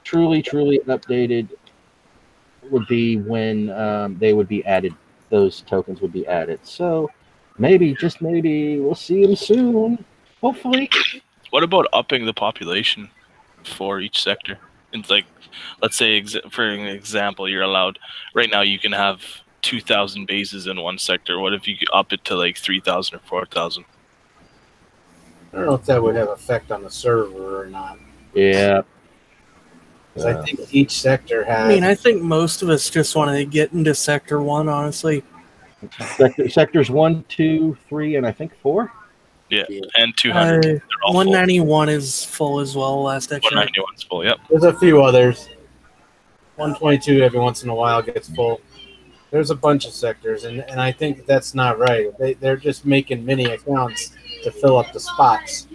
truly updated, would be when they would be added. Those tokens would be added. So maybe, just maybe, we'll see them soon. Hopefully. What about upping the population for each sector? It's like, let's say, for an example, you're allowed, right now you can have 2,000 bases in one sector. What if you could up it to like 3,000 or 4,000? I don't know if that would have effect on the server or not. Yeah. 'Cause I think each sector has. I mean, I think most of us just want to get into Sector 1, honestly. Sectors 1, 2, 3, and I think 4. Yeah, and 200. They're all 191 is full as well, last I checked. 191's full, yep. There's a few others. 122 every once in a while gets full. There's a bunch of sectors, and I think that's not right. They're just making mini accounts to fill up the spots.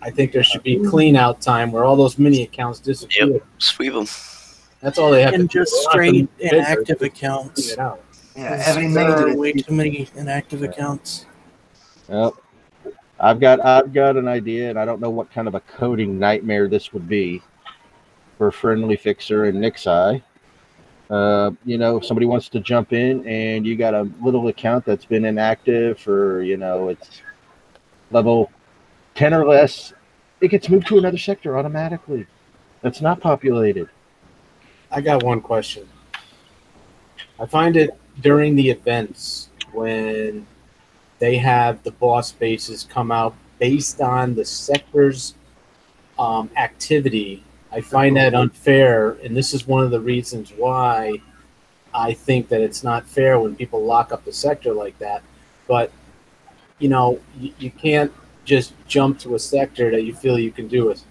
I think there should be clean out time where all those mini accounts disappear. Yep, sweep them. That's all they have And to do. just They don't have to straight be bigger, inactive just accounts. clean it out. Yeah, every There are major. way too many inactive accounts. Yep. I've got an idea, and I don't know what kind of a coding nightmare this would be for Friendly Fixer and Kixeye. If somebody wants to jump in and you got a little account that's been inactive for, it's level 10 or less, it gets moved to another sector automatically. That's not populated. I got one question. I find it during the events when they have the boss bases come out based on the sector's activity. I find that unfair, and this is one of the reasons why I think that it's not fair when people lock up the sector like that. But, you can't just jump to a sector that you feel you can do it.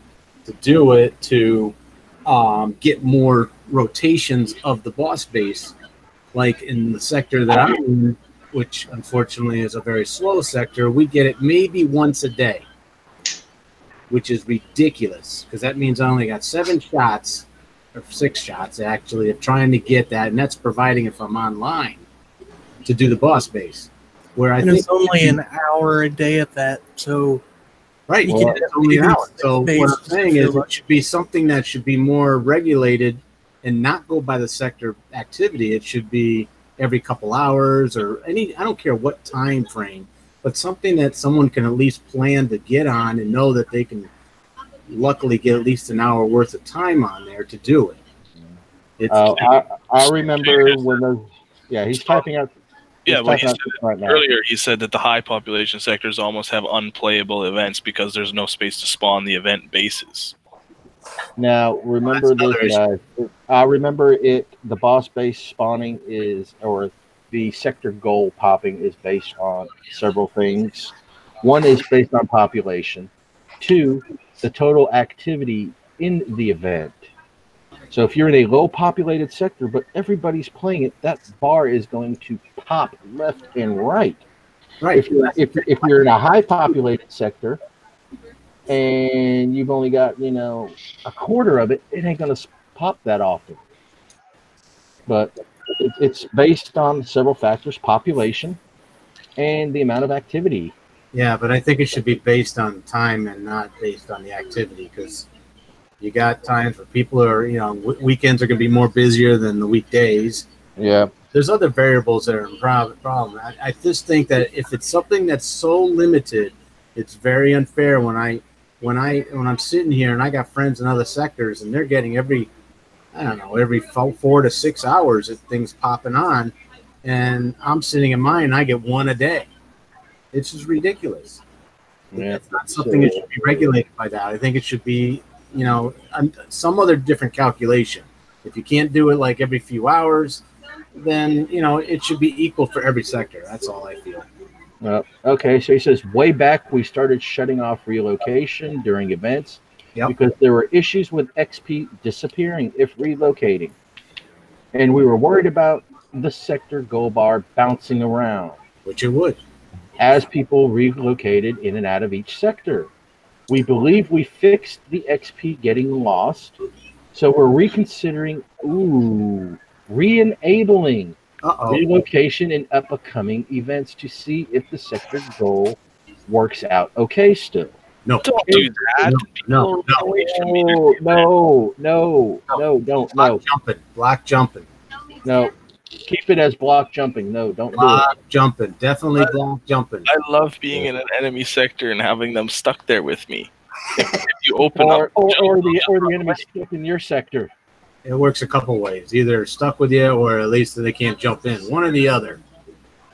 To do it, to get more rotations of the boss base, like in the sector that I'm in, which unfortunately is a very slow sector, we get it maybe once a day, which is ridiculous because that means I only got 7 shots, or 6 shots actually, of trying to get that, and that's providing if I'm online to do the boss base. Where I And think it's only an hour a day at that, so right, you well, can it's only an hour. So what I'm bases saying is fill it should be something that should be more regulated and not go by the sector activity. It should be every couple hours or I don't care what time frame, but something that someone can at least plan to get on and know that they can luckily get at least an hour worth of time on there to do it. I remember when those, he's typing out. Yeah, when he said right now. earlier, he said that the high population sectors almost have unplayable events because there's no space to spawn the event bases. Now, remember this, guys. I remember it. The boss base spawning or the sector goal popping is based on several things. One is based on population. 2, the total activity in the event. So if you're in a low populated sector, but everybody's playing it, that bar is going to pop left and right. Right. If you're in a high populated sector and you've only got, a quarter of it, it ain't going to pop that often. But it's based on several factors, population and the amount of activity. Yeah, but I think it should be based on time and not based on the activity because you got times where people are, weekends are going to be more busier than the weekdays. Yeah. There's other variables that are a problem. I just think that if it's something that's so limited, it's very unfair when I'm sitting here and I got friends in other sectors and they're getting every I don't know, every 4 to 6 hours, things popping on, and I'm sitting in mine, and I get one a day. It's just ridiculous. Yeah. It's not something that should be regulated by that. I think it should be, some other different calculation. If you can't do it like every few hours, then it should be equal for every sector. That's all I feel. Okay, so he says, way back we started shutting off relocation during events Yep. because there were issues with XP disappearing if relocating. And we were worried about the sector goal bar bouncing around Which it would. as people relocated in and out of each sector. We believe we fixed the XP getting lost, so we're reconsidering, re-enabling relocation in upcoming events to see if the sector goal works out okay still. No. Don't do that. No. Block jumping. No. Keep it as block jumping. No, don't do it. Block jumping. Definitely block jumping. I love being in an enemy sector and having them stuck there with me. If you open up, Or the enemy stuck in your sector. It works a couple ways. Either stuck with you or at least they can't jump in. One or the other.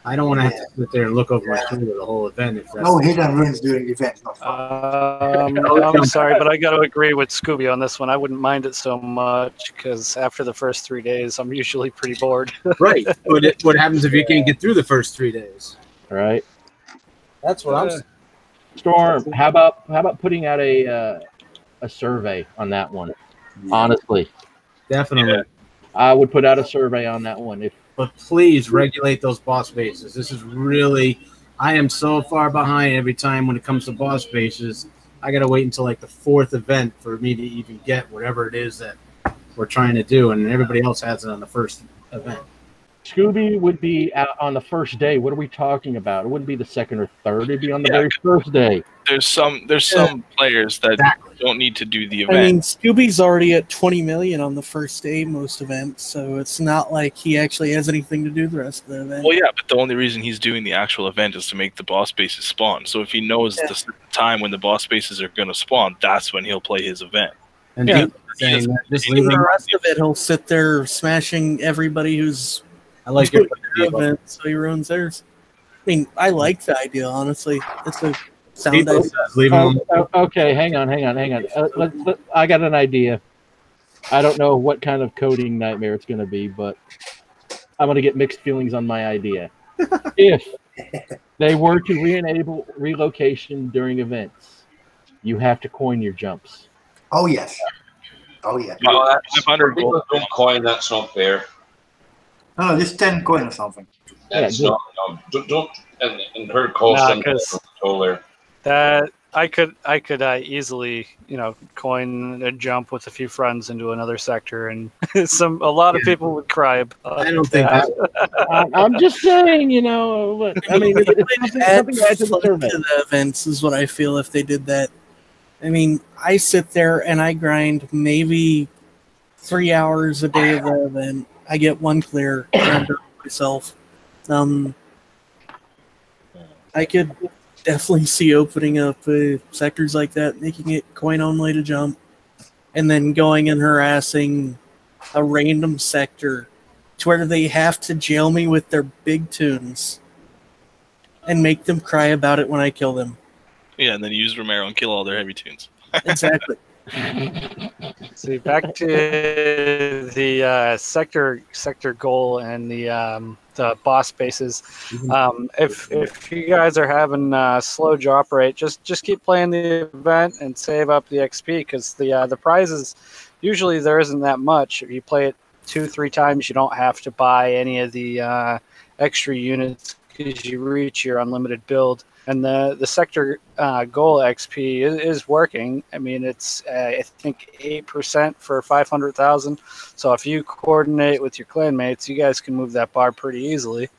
I don't want to have to sit there and look over my shoulder the whole event. If that's No hit and runs during the event. Not fun. I'm sorry, but I got to agree with Scooby on this one. I wouldn't mind it so much because after the first 3 days, I'm usually pretty bored. right. What happens if you can't get through the first 3 days? Right. That's what I'm saying. Storm, how about putting out a survey on that one? Honestly, Definitely. I would put out a survey on that one. But please regulate those boss bases. This is really, I am so far behind every time when it comes to boss bases. I got to wait until like the 4th event for me to even get whatever it is that we're trying to do, and everybody else has it on the first event. Scooby would be out on the first day. What are we talking about? It wouldn't be the second or third. It'd be on the very first day. There's some players that don't need to do the event. I mean, Scooby's already at 20 million on the first day most events, so it's not like he actually has anything to do the rest of the event. Well, yeah, but the only reason he's doing the actual event is to make the boss bases spawn. So if he knows the time when the boss bases are going to spawn, that's when he'll play his event. And Yeah. saying that, just And leave the him. rest of it, he'll sit there smashing everybody who's I like your their event, so he ruins theirs. I mean, I like the idea, honestly. It's a sound idea. Leave him. Okay, hang on. I got an idea. I don't know what kind of coding nightmare it's going to be, but I'm going to get mixed feelings on my idea. If they were to re-enable relocation during events, you have to coin your jumps. Oh yes. Oh yeah. Well, that's, 500 people gold. don't coin. That's not fair. No, just 10 coin or something. That's Yeah, not. No, don't incur cost Nah, on 'cause- the controller. That I could easily, coin a jump with a few friends into another sector, and a lot of people would cry about I don't think that. I'm just saying, I mean, it's something to add to the Fun survey. to the events is what I feel if they did that. I mean, I sit there and I grind maybe 3 hours a day of the event. I get one clear and I'm done with myself. I could definitely see opening up sectors like that, making it coin only to jump, and then going and harassing a random sector to where they have to jail me with their big tunes and make them cry about it when I kill them. Yeah, and then use Romero and kill all their heavy tunes. Exactly. See, back to the sector goal and the boss bases. If you guys are having slow drop rate, just keep playing the event and save up the XP, because the prizes usually there isn't that much. If you play it 2-3 times, you don't have to buy any of the extra units because you reach your unlimited build. And the sector goal XP is working. I mean, it's I think 8% for 500,000. So if you coordinate with your clanmates, you guys can move that bar pretty easily.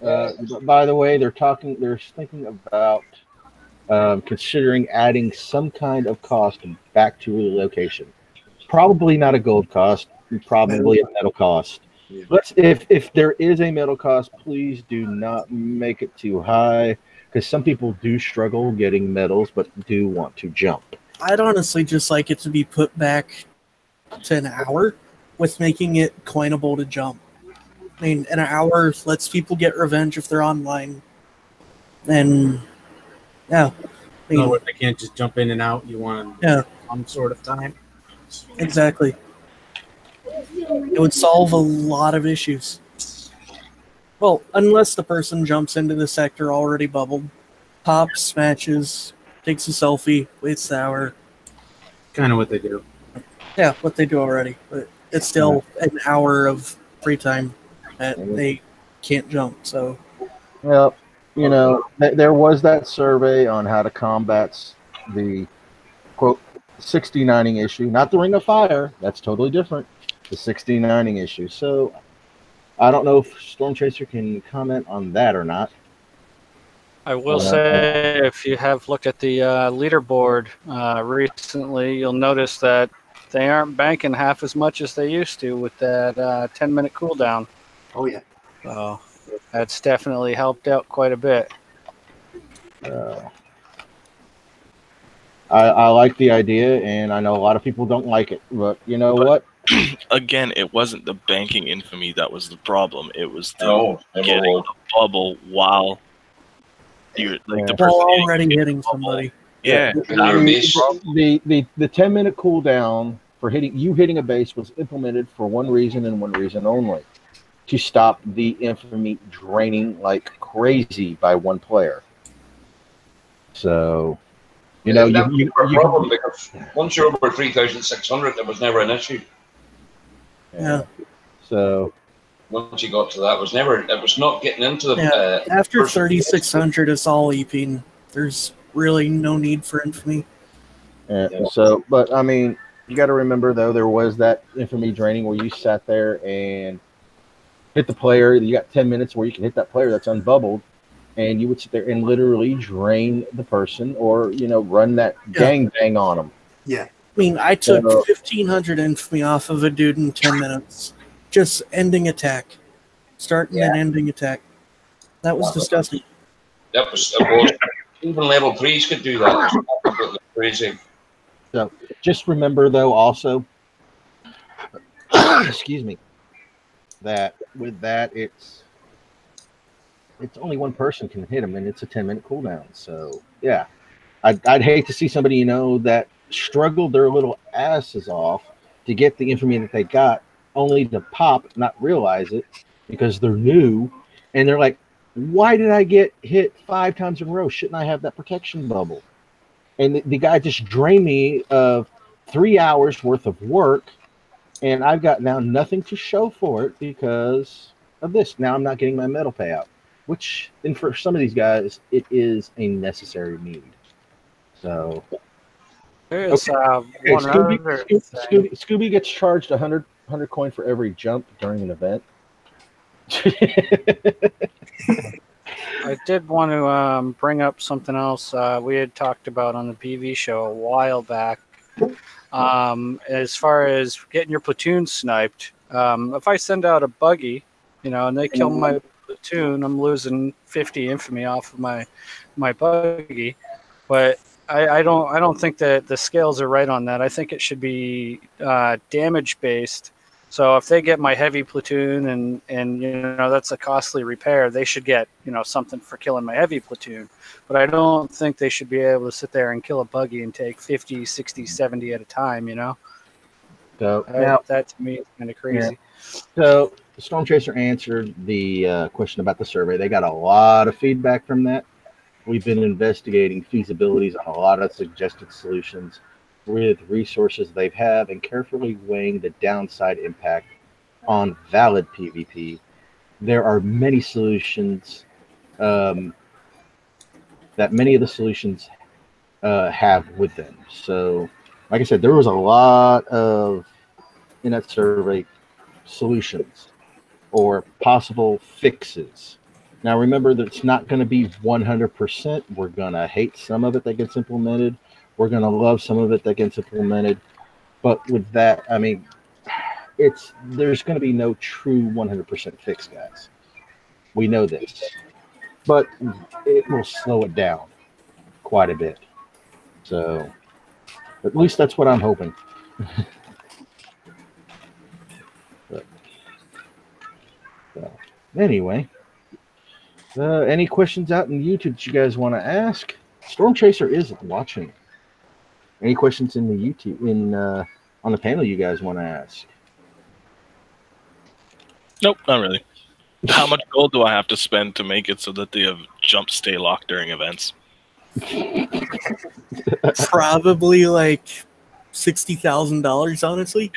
By the way, they're thinking about considering adding some kind of cost back to relocation. Probably not a gold cost, probably a metal cost. If there is a metal cost, please do not make it too high, because some people do struggle getting medals but do want to jump. I'd honestly just like it to be put back to an hour with making it coinable to jump. I mean, an hour lets people get revenge if they're online. And, yeah. I mean, No, they can't just jump in and out. You want some sort of time. Exactly. It would solve a lot of issues. Well, unless the person jumps into the sector already bubbled, pops, smashes, takes a selfie, waits the hour. Kind of what they do. Yeah, what they do already. But it's still an hour of free time that they can't jump, so... Well, you know, there was that survey on how to combat the, quote, 69ing issue. Not the Ring of Fire. That's totally different. The 69ing issue. So, I don't know if Storm Chaser can comment on that or not. I will say, if you have looked at the leaderboard recently, you'll notice that they aren't banking half as much as they used to with that 10-minute cooldown. Oh, yeah. So that's definitely helped out quite a bit. I like the idea, and I know a lot of people don't like it, but you know what? Again, it wasn't the banking infamy that was the problem. It was the No, getting the bubble while you're like the While person already hitting somebody. Yeah. The 10-minute cooldown for hitting a base was implemented for one reason and one reason only: to stop the infamy draining like crazy by one player. So, you know, you problem because once you're over 3,600, it was never an issue. Yeah. So once you got to that, it was not getting into the. After 3,600, it's all EPing. There's really no need for infamy. So, but I mean, you got to remember though, there was that infamy draining where you sat there and hit the player. You got 10 minutes where you can hit that player that's unbubbled, and you would sit there and literally drain the person, or run that gangbang on them. Yeah. I mean, I took 1,500 infamy off of a dude in 10 minutes. Just ending attack. Starting and ending attack. That was disgusting. That was even level 3s could do that. It's absolutely crazy. So just remember though also, excuse me, that with that it's only one person can hit him, and it's a 10-minute cooldown. So yeah, I'd hate to see somebody that struggled their little asses off to get the infamy that they got, only to pop, not realize it because they're new, and they're like, why did I get hit 5 times in a row? Shouldn't I have that protection bubble? And the guy just drained me of 3 hours worth of work, and I've got now nothing to show for it because of this. Now I'm not getting my medal payout, which, and for some of these guys, it is a necessary need. So there's Scooby gets charged 100 coin for every jump during an event. I did want to bring up something else we had talked about on the PV show a while back. As far as getting your platoon sniped, if I send out a buggy, and they kill my platoon, I'm losing 50 infamy off of my buggy. But I don't think that the scales are right on that. I think it should be damage based. So if they get my heavy platoon and that's a costly repair, they should get something for killing my heavy platoon. But I don't think they should be able to sit there and kill a buggy and take 50, 60, 70 at a time. So that to me is kind of crazy. Yeah. So Storm Chaser answered the question about the survey. They got a lot of feedback from that. We've been investigating feasibilities on a lot of suggested solutions with resources they have and carefully weighing the downside impact on valid PvP. There are many solutions that many of the solutions have with them. So, like I said, there was a lot of, in that survey, solutions or possible fixes. Now, remember that it's not going to be 100%. We're going to hate some of it that gets implemented. We're going to love some of it that gets implemented. But with that, I mean, there's going to be no true 100% fix, guys. We know this. But it will slow it down quite a bit. So, at least that's what I'm hoping. But, so, anyway, any questions out in YouTube that you guys want to ask? Storm Chaser is watching. Any questions in the YouTube on the panel you guys want to ask? Nope, not really. How much gold do I have to spend to make it so that the jumps stay locked during events? Probably like $60,000, honestly.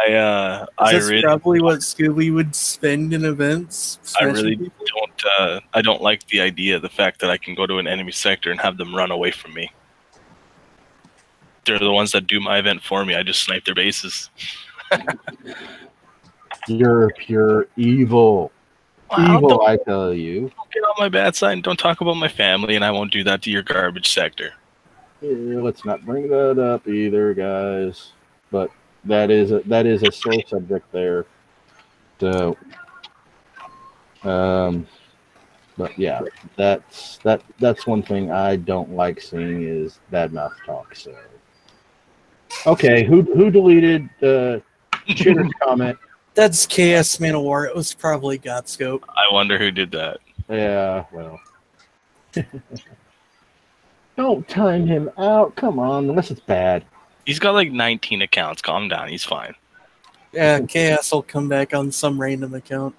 That's really, probably what Scooby would spend in events. I really don't. I don't like the idea, the fact that I can go to an enemy sector and have them run away from me. They're the ones that do my event for me. I just snipe their bases. You're pure evil. Evil, I tell you. Don't get on my bad side and don't talk about my family, and I won't do that to your garbage sector. Yeah, let's not bring that up either, guys. But that is a sore subject there. So, but yeah, that's one thing I don't like seeing is bad mouth talk. So, okay, who deleted Chitter's comment? That's KS Man of War. It was probably Godscope. I wonder who did that. Yeah, well. Don't time him out. Come on, unless it's bad. He's got like 19 accounts. Calm down. He's fine. Yeah, KS will come back on some random account.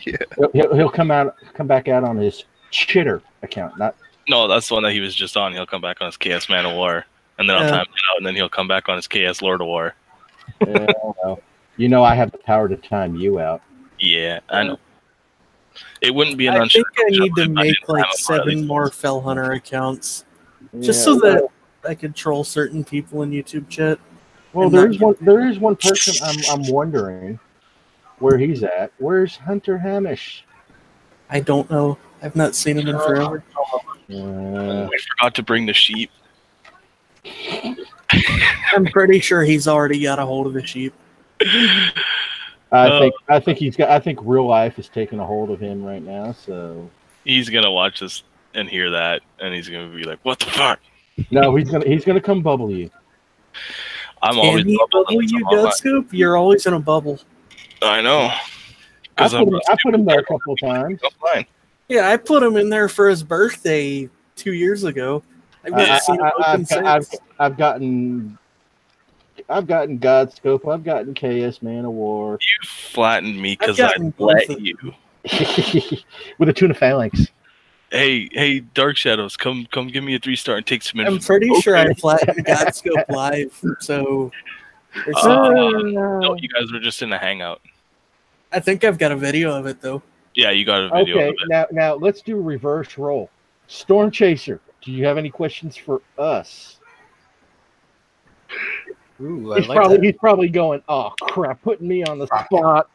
Yeah. He'll come back out on his Chitter account. No, that's the one that he was just on. He'll come back on his KS Man of War, and then I'll time it out, and then he'll come back on his KS Lord of War. Yeah, well, you know I have the power to time you out. Yeah, I know. It wouldn't be an I think I need to make like 7 more Fell Hunter accounts, just so that I can troll certain people in YouTube chat. Well, there is one person I'm wondering where he's at. Where's Hunter Hamish? I don't know. I've not seen him in forever. I forgot to bring the sheep. I'm pretty sure he's already got a hold of the sheep. I think real life is taking a hold of him right now. So he's gonna watch this and hear that, and he's gonna be like, "What the fuck?" No, he's gonna come bubble you. I'm always bubble you, Godscoop. You're always in a bubble. I know. I put him there a couple of times. Fine. Yeah, I put him in there for his birthday 2 years ago. I've gotten Godscope. I've gotten KS Man of War. You flattened me because I let you. With a tuna phalanx. Hey, Dark Shadows, come give me a 3-star and take some I'm pretty sure I flattened Godscope live, so... No, you guys were just in a hangout. I think I've got a video of it, though. Yeah, you got a video of it. Okay, now let's do a reverse roll. Storm Chaser, do you have any questions for us? Ooh, He's probably going, oh, crap, putting me on the spot.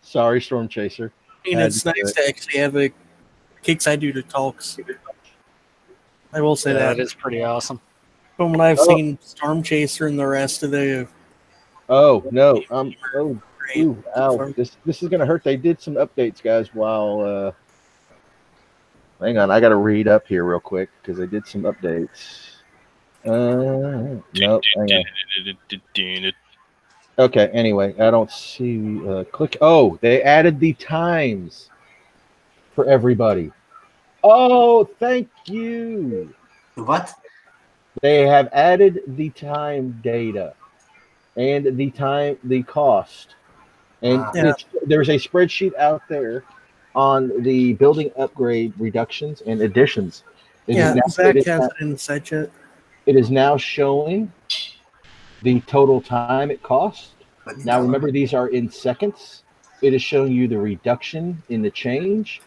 Sorry, Storm Chaser. It's nice to actually have a Kixeye dude who talks. I will say that. That is pretty awesome. From what I've seen, Storm Chaser and the rest of the... Oh, no. Ow. This is going to hurt. They did some updates, guys, while... hang on, I got to read up here real quick, because they did some updates. Nope, hang on. Okay, anyway, I don't see... click. Oh, they added the times for everybody. Oh, thank you. What? They have added the time data and the cost. And there's a spreadsheet out there on the building upgrade reductions and additions. Zach has it in the side chat. It is now showing the total time it costs. Now remember, these are in seconds. It is showing you the reduction in the change,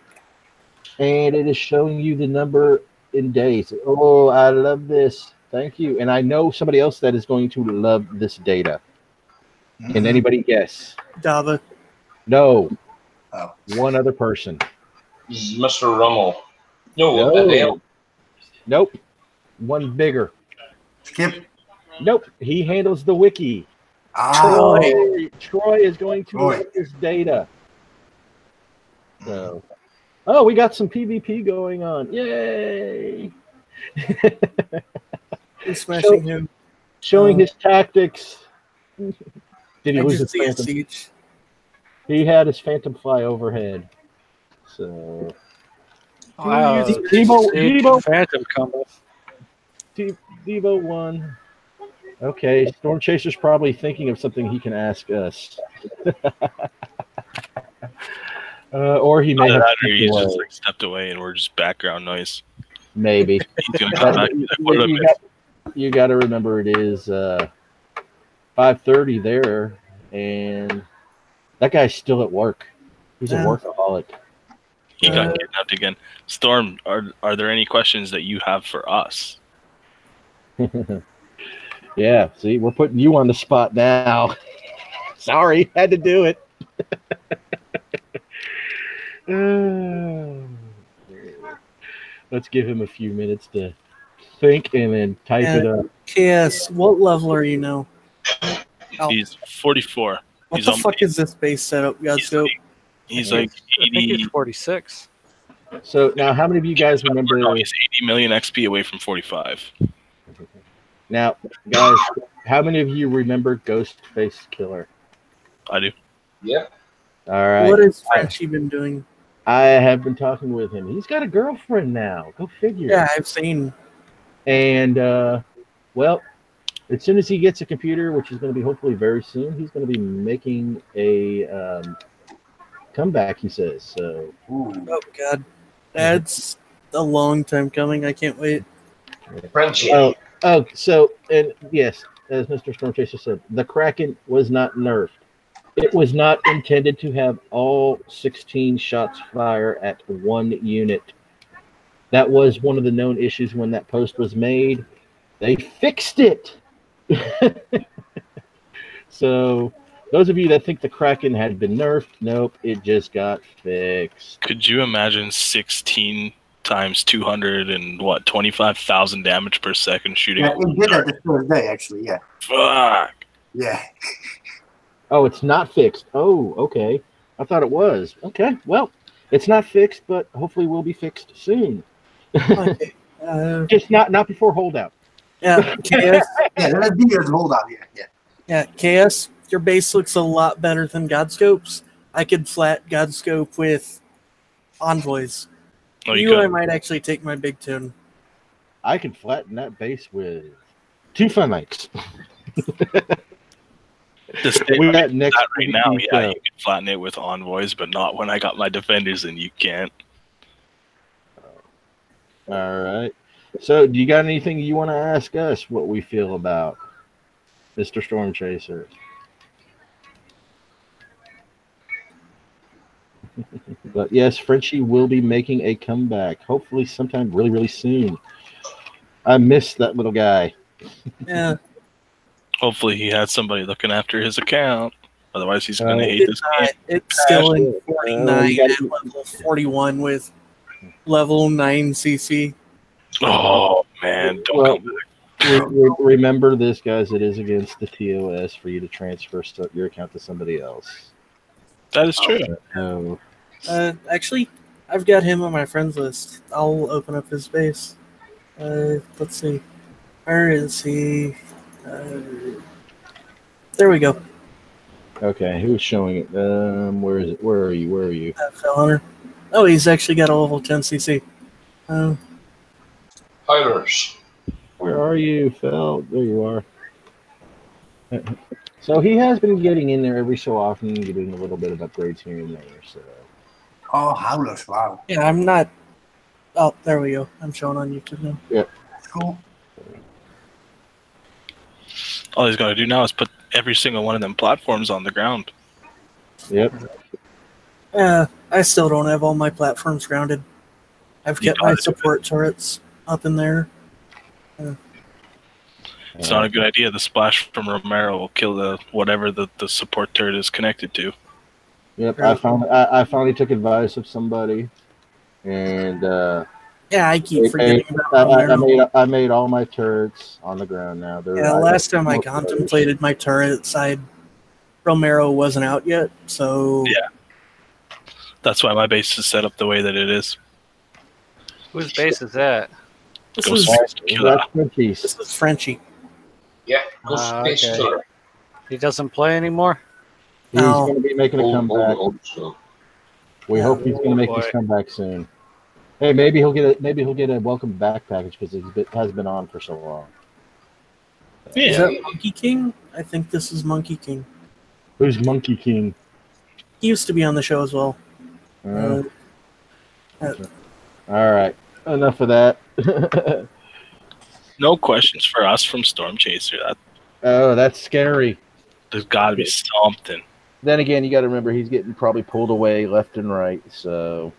and it is showing you the number in days. Oh, I love this. Thank you. And I know somebody else that is going to love this data. Can anybody guess? Dava. No. Oh. One other person. Mr. Rummel. No. Nope. One bigger. Skip. Nope. He handles the wiki. Oh. Troy is going to love this data. So, we got some PvP going on. Yay! He's smashing him. Showing his tactics. Did he I lose just his see a phantom? siege. He had his phantom fly overhead. So Wow. Debo Phantom combo. Debo won. Okay, Storm Chaser's probably thinking of something he can ask us. Or he may Either have that or stepped he's away. just like stepped away and we're just background noise. Maybe. He's gonna come back. What did I miss? You got to remember it is 5:30 there, and that guy's still at work. He's a Yeah. workaholic. He got kidnapped again. Storm, are there any questions that you have for us? Yeah, see, we're putting you on the spot now. Sorry, had to do it. Let's give him a few minutes to think and then type it up. KS, what level are you now? Oh. He's 44. What He's the on- fuck is this base setup? He's like I think 80. he's 46. So now, how many of you guys remember? No, he's 80 million XP away from 45. Now, guys, how many of you remember Ghostface Killer? I do. Yeah. All right. What has Frenchie been doing? I have been talking with him. He's got a girlfriend now. Go figure. Yeah, I've seen. And, well, as soon as he gets a computer, which is going to be hopefully very soon, he's going to be making a comeback, he says. So, Oh, God. That's a long time coming. I can't wait. Frenchie. Oh, so, and yes, as Mr. Storm Chaser said, the Kraken was not nerfed. It was not intended to have all 16 shots fire at one unit. That was one of the known issues when that post was made. They fixed it. So, those of you that think the Kraken had been nerfed, nope, it just got fixed. Could you imagine 16 times 200 and what, 25,000 damage per second shooting? Yeah, it did that the first day, actually. Yeah. Fuck. Yeah. Oh, it's not fixed. Oh, okay. I thought it was. Okay, well, it's not fixed, but hopefully will be fixed soon. Okay. Just not before holdout. Yeah, KS. Yeah, that'd be your holdout. Yeah. Yeah, KS. Your base looks a lot better than Godscope's. I could flat Godscope with envoys. Oh, I might actually take my big tune. I can flatten that base with 2 fun mics. We got next that right now, week, yeah, you can flatten it with envoys, but not when I got my defenders and you can't. All right. So, do you got anything you want to ask us what we feel about Mr. Storm Chaser? But yes, Frenchie will be making a comeback, hopefully sometime really, really soon. I miss that little guy. Yeah. Hopefully he had somebody looking after his account. Otherwise he's going to hate this game. It's still in 49 you gotta- at level 41 with level 9 CC. Oh, man. Don't Well, come back. remember this, guys. It is against the TOS for you to transfer your account to somebody else. That is true. So, Actually, I've got him on my friends list. I'll open up his base. Let's see. Where is he? There we go. okay, who's showing it? Where is it? Where are you? Fell Hunter. Oh, he's actually got a level 10 CC. Howlers. Where are you, Phil? There you are. So he has been getting in there every so often, getting a little bit of upgrades here and there. So Oh, howlers! Wow. Yeah, I'm not. Oh, there we go. I'm showing on YouTube now. That's cool. All he's got to do now is put every single one of them platforms on the ground. yep. I still don't have all my platforms grounded. I've You kept my gotta do it. support turrets up in there. It's not a good idea. The splash from Romero will kill whatever the support turret is connected to. Yep. I finally took advice of somebody, and Yeah, I keep forgetting about Romero. I made all my turrets on the ground now. Last time I contemplated my turret side, Romero wasn't out yet, so Yeah. That's why my base is set up the way that it is. Whose base is that? this Go is Space Killer. That's Frenchie's. Frenchie. Yeah. Go Ah, Space okay. Killer. He doesn't play anymore? He's No. going to be making a comeback. So. We hope he's going to make boy. his comeback soon. Hey, maybe he'll get a welcome back package because he has been on for so long. Is Yeah. that Monkey King? I think this is Monkey King. Who's Monkey King? He used to be on the show as well. Oh. All right. Enough of that. No questions for us from Storm Chaser. Oh, that's scary. There's got to be something. Then again, you got to remember he's getting probably pulled away left and right. So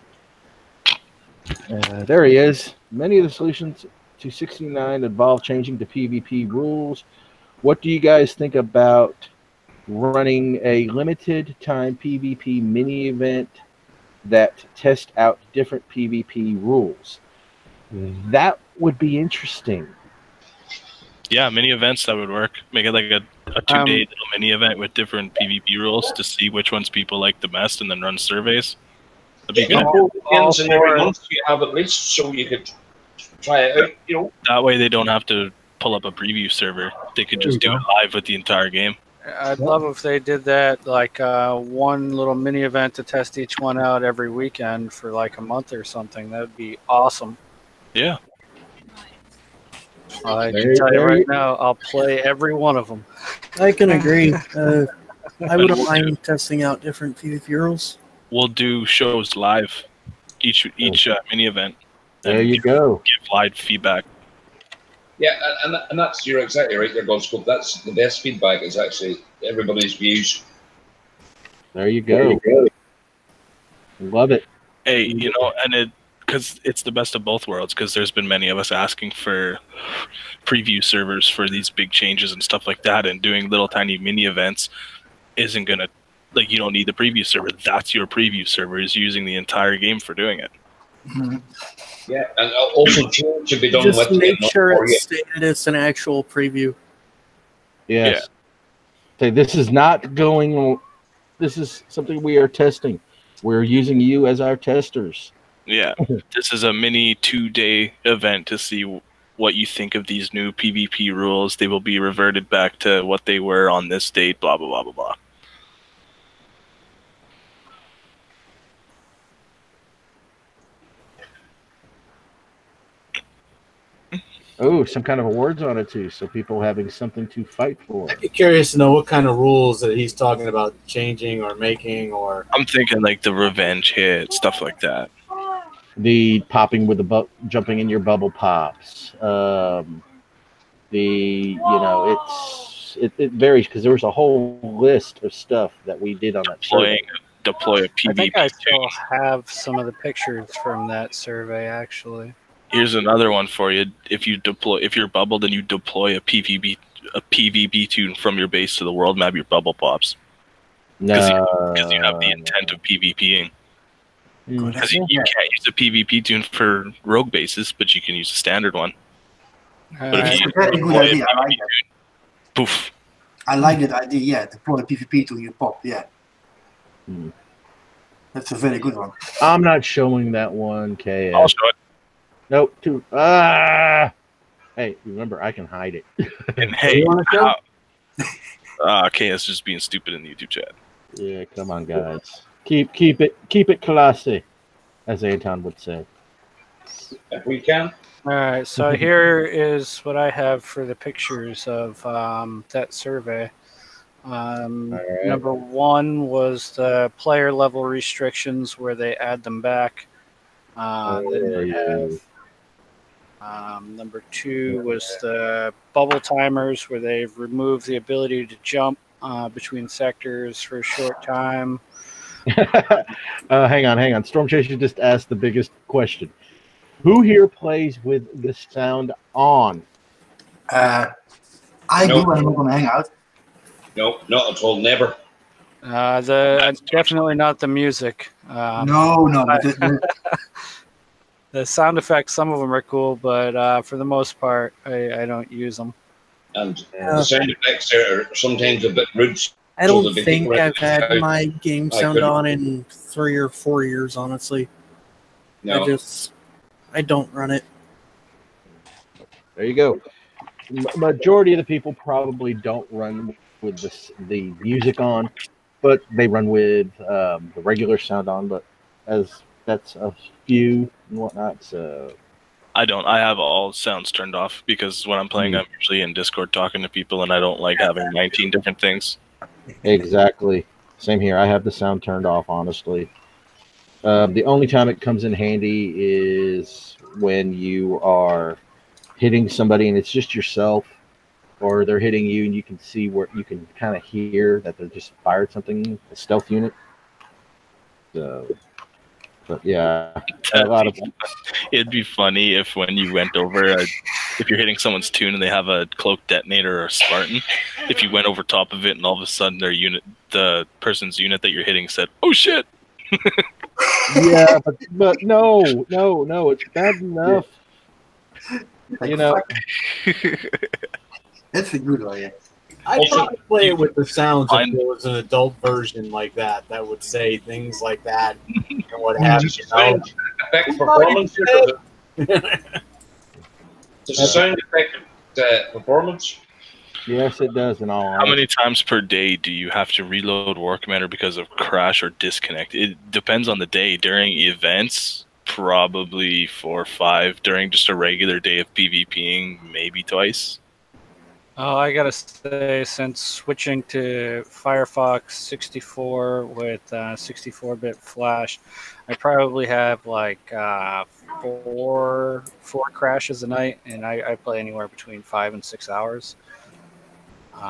there he is. Many of the solutions to 69 involve changing the PvP rules. What do you guys think about running a limited time PvP mini event that test out different PvP rules? That would be interesting. Yeah, mini events that would work. Make it like a 2-day little mini event with different PvP rules to see which ones people like the best, and then run surveys. That'd be good. Weekends and every month you have at least, so you could try it out. You know, That way they don't have to pull up a preview server. They could just do it live with the entire game. I'd love if they did that, like one little mini event to test each one out every weekend for like a month or something. That would be awesome. Yeah. I can tell you right now, I'll play every one of them. I can agree. I wouldn't mind testing out different PvP rules. We'll do shows live, each mini event. There you go. Give live feedback. yeah, and that's, you're exactly right there, Godscope. That's the best feedback, is actually everybody's views. There you go. Love it. Hey, and because it's the best of both worlds, because there's been many of us asking for preview servers for these big changes and stuff like that, and doing little tiny mini events isn't going to, like, you don't need the preview server. That's your preview server, is using the entire game for doing it. Mhm. Yeah, and also change should be done Just with make it, sure not for you. it's stated it's an actual preview. Yes. Say, this is not going on. This is something we are testing. We're using you as our testers. Yeah, this is a mini 2-day event to see what you think of these new PvP rules. They will be reverted back to what they were on this date, blah, blah, blah, blah, blah. Oh, some kind of awards on it too, so people having something to fight for. I'd be curious to know what kind of rules that he's talking about changing or making, or I'm thinking like the revenge hit, stuff like that. The popping with the jumping in your bubble pops. It varies because there was a whole list of stuff that we did on that survey. Deploy a PvP. I think I still have some of the pictures from that survey, actually. Here's another one for you. If you're bubbled and you deploy a PvP tune from your base to the world map, your bubble pops. Because you have the intent of PvPing. Because you can't use a PvP tune for rogue bases, but you can use a standard one. But if you Very good deploy a idea. I like PvP that. tune, poof. I like that idea. Yeah, deploy PvP to you pop. Yeah, that's a very good one. I'm not showing that one, KS. I'll show it. Nope. Hey, remember, I can hide it. And hey, you want to show? KS just being stupid in the YouTube chat. Yeah, come on, guys. Keep it classy, as Anton would say. If we can. All right, so here is what I have for the pictures of that survey. Number one was the player level restrictions, where they add them back. Number two was the bubble timers, where they've removed the ability to jump between sectors for a short time. Hang on. Storm Chaser just asked the biggest question. Who here plays with the sound on? I Nope. do when I'm not on Hangout. No, not at all. Never. Definitely not the music. No. The sound effects, some of them are cool, but for the most part, I don't use them. And the sound effects are sometimes a bit rude. I So don't the big think red I've had out. my game I sound couldn't. on in 3 or 4 years, honestly. No. I don't run it. There you go. majority of the people probably don't run with the music on, but they run with the regular sound on. But as that's a few and whatnot, so I don't. I have all sounds turned off because when I'm playing, I'm usually in Discord talking to people, and I don't like having 19 different things. exactly. Same here. I have the sound turned off, honestly. The only time it comes in handy is when you are hitting somebody and it's just yourself, or they're hitting you and you can see where you can kind of hear that they just fired something, a stealth unit. So, but yeah, a lot of It'd be funny if when you went over, if you're hitting someone's tune and they have a cloak detonator or a Spartan, if you went over top of it and all of a sudden their unit, the person's unit that you're hitting said, "Oh shit." yeah, but no, it's bad enough. Like, You know, that's a good one. Yeah. I'd probably play it with the sounds if I'm- there was an adult version like that that would say things like that and what have you. know? Affect performance? Does the sound affect performance? yes, it does. In all How honesty. many times per day do you have to reload War Commander because of crash or disconnect? It depends on the day. During events, probably 4 or 5. During just a regular day of PvPing, maybe twice. Oh, I gotta say, since switching to Firefox 64 with 64-bit Flash, I probably have like four crashes a night, and I play anywhere between 5 and 6 hours.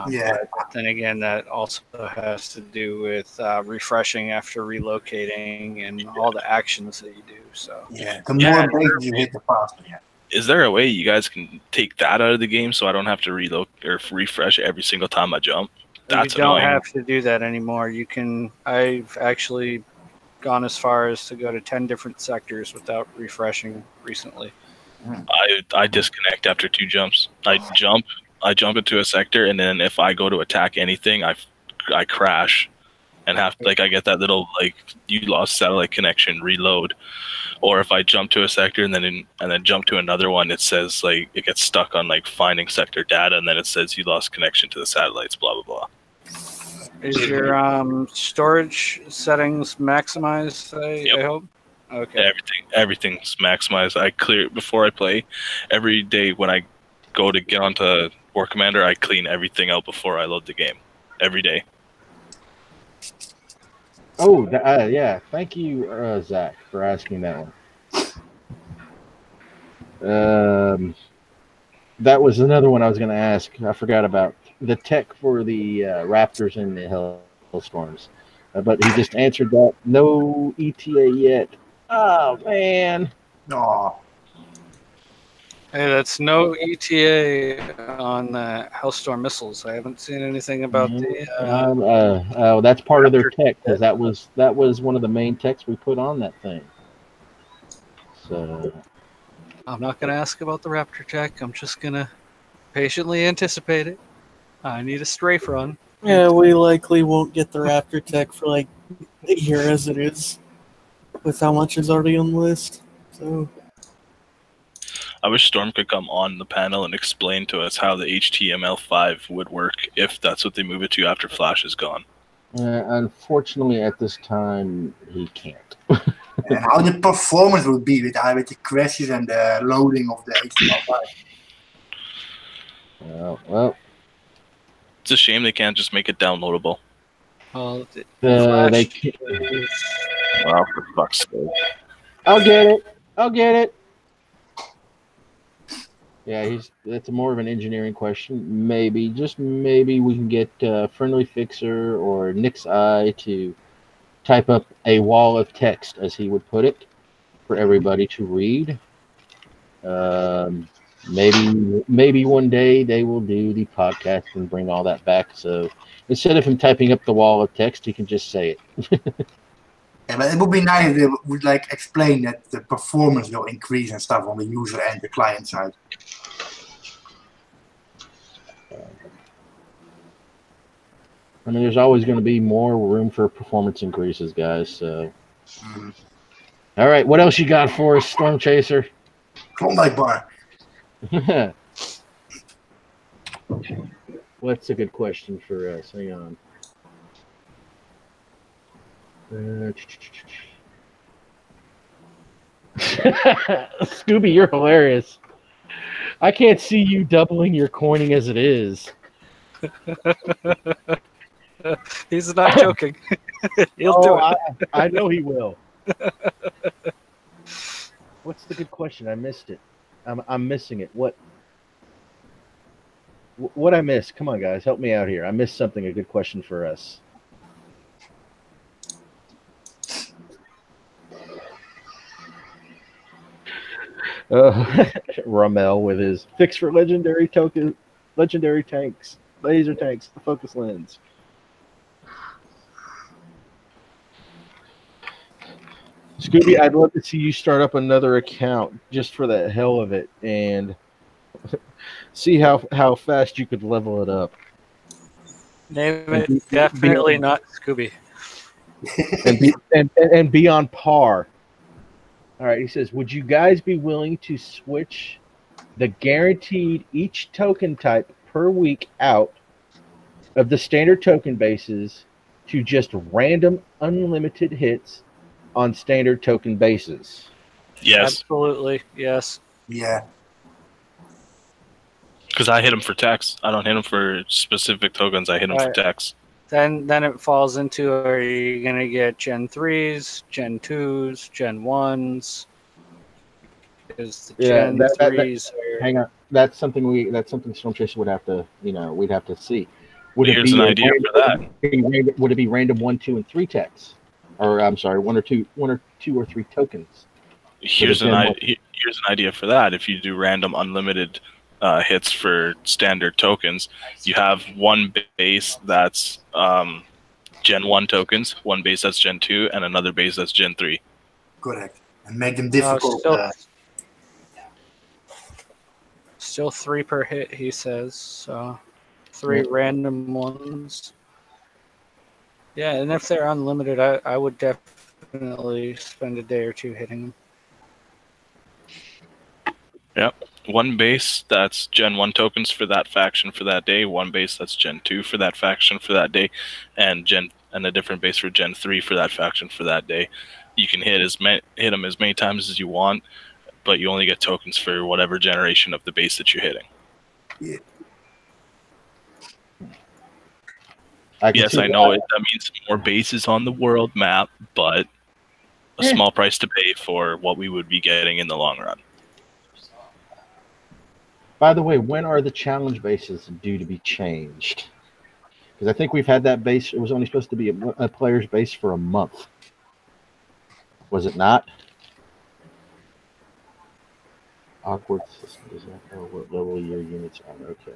Yeah. But then again, that also has to do with refreshing after relocating and all the actions that you do. So Yeah. The more bases you hit, the faster. Yeah. Is there a way you guys can take that out of the game so I don't have to reload or refresh every single time I jump? That's you don't annoying. have to do that anymore. You can. I've actually gone as far as to go to 10 different sectors without refreshing recently. I disconnect after 2 jumps. I jump into a sector, and then if I go to attack anything, I crash, and have like I get that little like you lost satellite connection, reload. Or if I jump to a sector and then jump to another one, it says like it gets stuck on like finding sector data, and then it says you lost connection to the satellites. Blah blah blah. Is your storage settings maximized? I hope. Okay. Everything's maximized. I clear it before I play. Every day when I go to get onto War Commander, I clean everything out before I load the game. Every day. Oh, yeah. Thank you, Zach, for asking that one. That was another one I was going to ask. I forgot about the tech for the Raptors and the Hellstorms. But he just answered that. No ETA yet. Oh, man. No. Hey, that's no ETA on the Hellstorm missiles. I haven't seen anything about the. That's part of their tech, because that was one of the main techs we put on that thing. So I'm not going to ask about the Raptor tech. I'm just going to patiently anticipate it. I need a strafe run. Yeah, we likely won't get the Raptor tech for like a year as it is, with how much is already on the list. So I wish Storm could come on the panel and explain to us how the HTML5 would work if that's what they move it to after Flash is gone. unfortunately, at this time, he can't. And how the performance would be with the crashes and the loading of the HTML5. Well, It's a shame they can't just make it downloadable. Well, they. Wow, for fuck's sake. I'll get it. Yeah, that's more of an engineering question. Maybe, just maybe, we can get Friendly Fixer or Kixeye to type up a wall of text, as he would put it, for everybody to read. Maybe one day they will do the podcast and bring all that back. So instead of him typing up the wall of text, he can just say it. Yeah, but it would be nice if they would like explain that the performance will increase and stuff on the user and the client side. I mean, there's always going to be more room for performance increases, guys. So, all right, what else you got for us, Storm Chaser? Klondike bar. What's a good question for us? Hang on. Scooby, you're hilarious. I can't see you doubling your coining as it is. He's not joking. He'll do it. I know he will. What's the good question? I missed it. I'm missing it. What I missed? Come on, guys, help me out here. I missed something. A good question for us. Ramel with his fix for legendary token, legendary tanks, laser tanks, the focus lens. Scooby, I'd love to see you start up another account just for the hell of it and see how fast you could level it up. Name it. Definitely not Scooby. And be on par. All right, he says, would you guys be willing to switch the guaranteed each token type per week out of the standard token bases to just random unlimited hits on standard token bases? Yes. Absolutely. Yes. Yeah. Because I hit them for text. I don't hit them for specific tokens. I hit them for text. Then it falls into, are you going to get Gen 3s, Gen 2s, Gen 1s? Is the Gen 3s... hang on. That's something Storm Chaser would have to, we'd have to see. Here's an idea for that. Would it be random 1, 2, and 3 texts? Or I'm sorry, one or two or three tokens? Here's an idea for that. If you do random unlimited hits for standard tokens, you have one base that's Gen 1 tokens, one base that's Gen 2, and another base that's Gen 3. Correct. And make them difficult. Still 3 per hit, he says. So 3 random ones. Yeah, and if they're unlimited, I would definitely spend a day or 2 hitting them. Yep. One base that's Gen 1 tokens for that faction for that day, one base that's Gen 2 for that faction for that day, and a different base for Gen 3 for that faction for that day. You can hit them as many times as you want, but you only get tokens for whatever generation of the base that you're hitting. Yeah. Yes, I know that means more bases on the world map, but a small price to pay for what we would be getting in the long run. By the way, when are the challenge bases due to be changed? Because I think we've had that base. It was only supposed to be a player's base for a month. Was it not? Awkward system does not know what level your units are. Okay.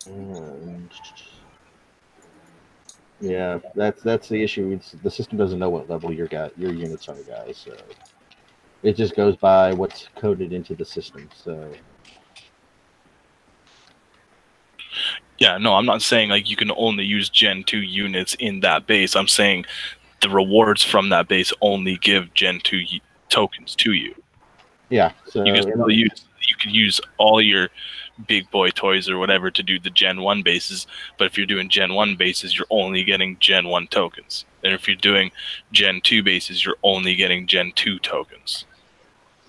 And yeah, that's the issue. The system doesn't know what level your units are, guys. So it just goes by what's coded into the system. So yeah, no, I'm not saying like you can only use Gen 2 units in that base. I'm saying the rewards from that base only give Gen 2 tokens to you. Yeah, so you can use all your big boy toys or whatever to do the Gen 1 bases, but if you're doing Gen 1 bases, you're only getting Gen 1 tokens. And if you're doing Gen 2 bases, you're only getting Gen 2 tokens.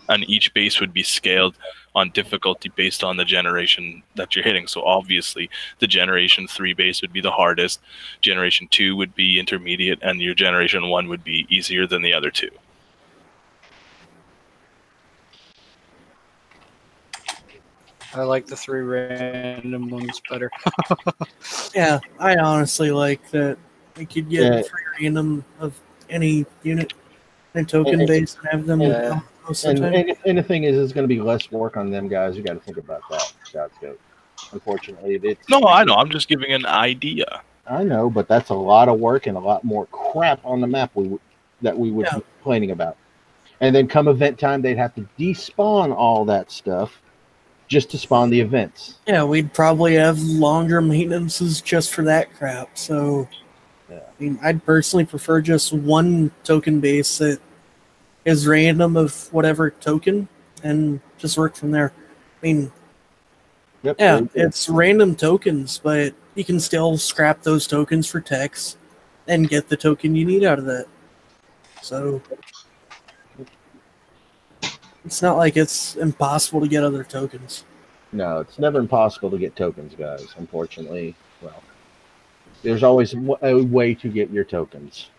And each base would be scaled on difficulty based on the generation that you're hitting. So obviously, the Generation 3 base would be the hardest, Generation 2 would be intermediate, and your Generation 1 would be easier than the other two. I like the 3 random ones better. Yeah, I honestly like that. We could get 3 random of any unit and token base and have them. Most of the time. And the thing is, it's going to be less work on them guys. You got to think about that. Scout. Unfortunately, no, I know. I'm just giving an idea. I know, but that's a lot of work and a lot more crap on the map that we would be complaining about. And then come event time, they'd have to despawn all that stuff just to spawn the events. Yeah, we'd probably have longer maintenances just for that crap. So, I mean, I'd personally prefer just one token base that is random of whatever token and just work from there. I mean, Yep. Yeah, it's random tokens, but you can still scrap those tokens for techs and get the token you need out of that. So it's not like it's impossible to get other tokens. No, it's never impossible to get tokens, guys. Unfortunately, well, there's always a way to get your tokens.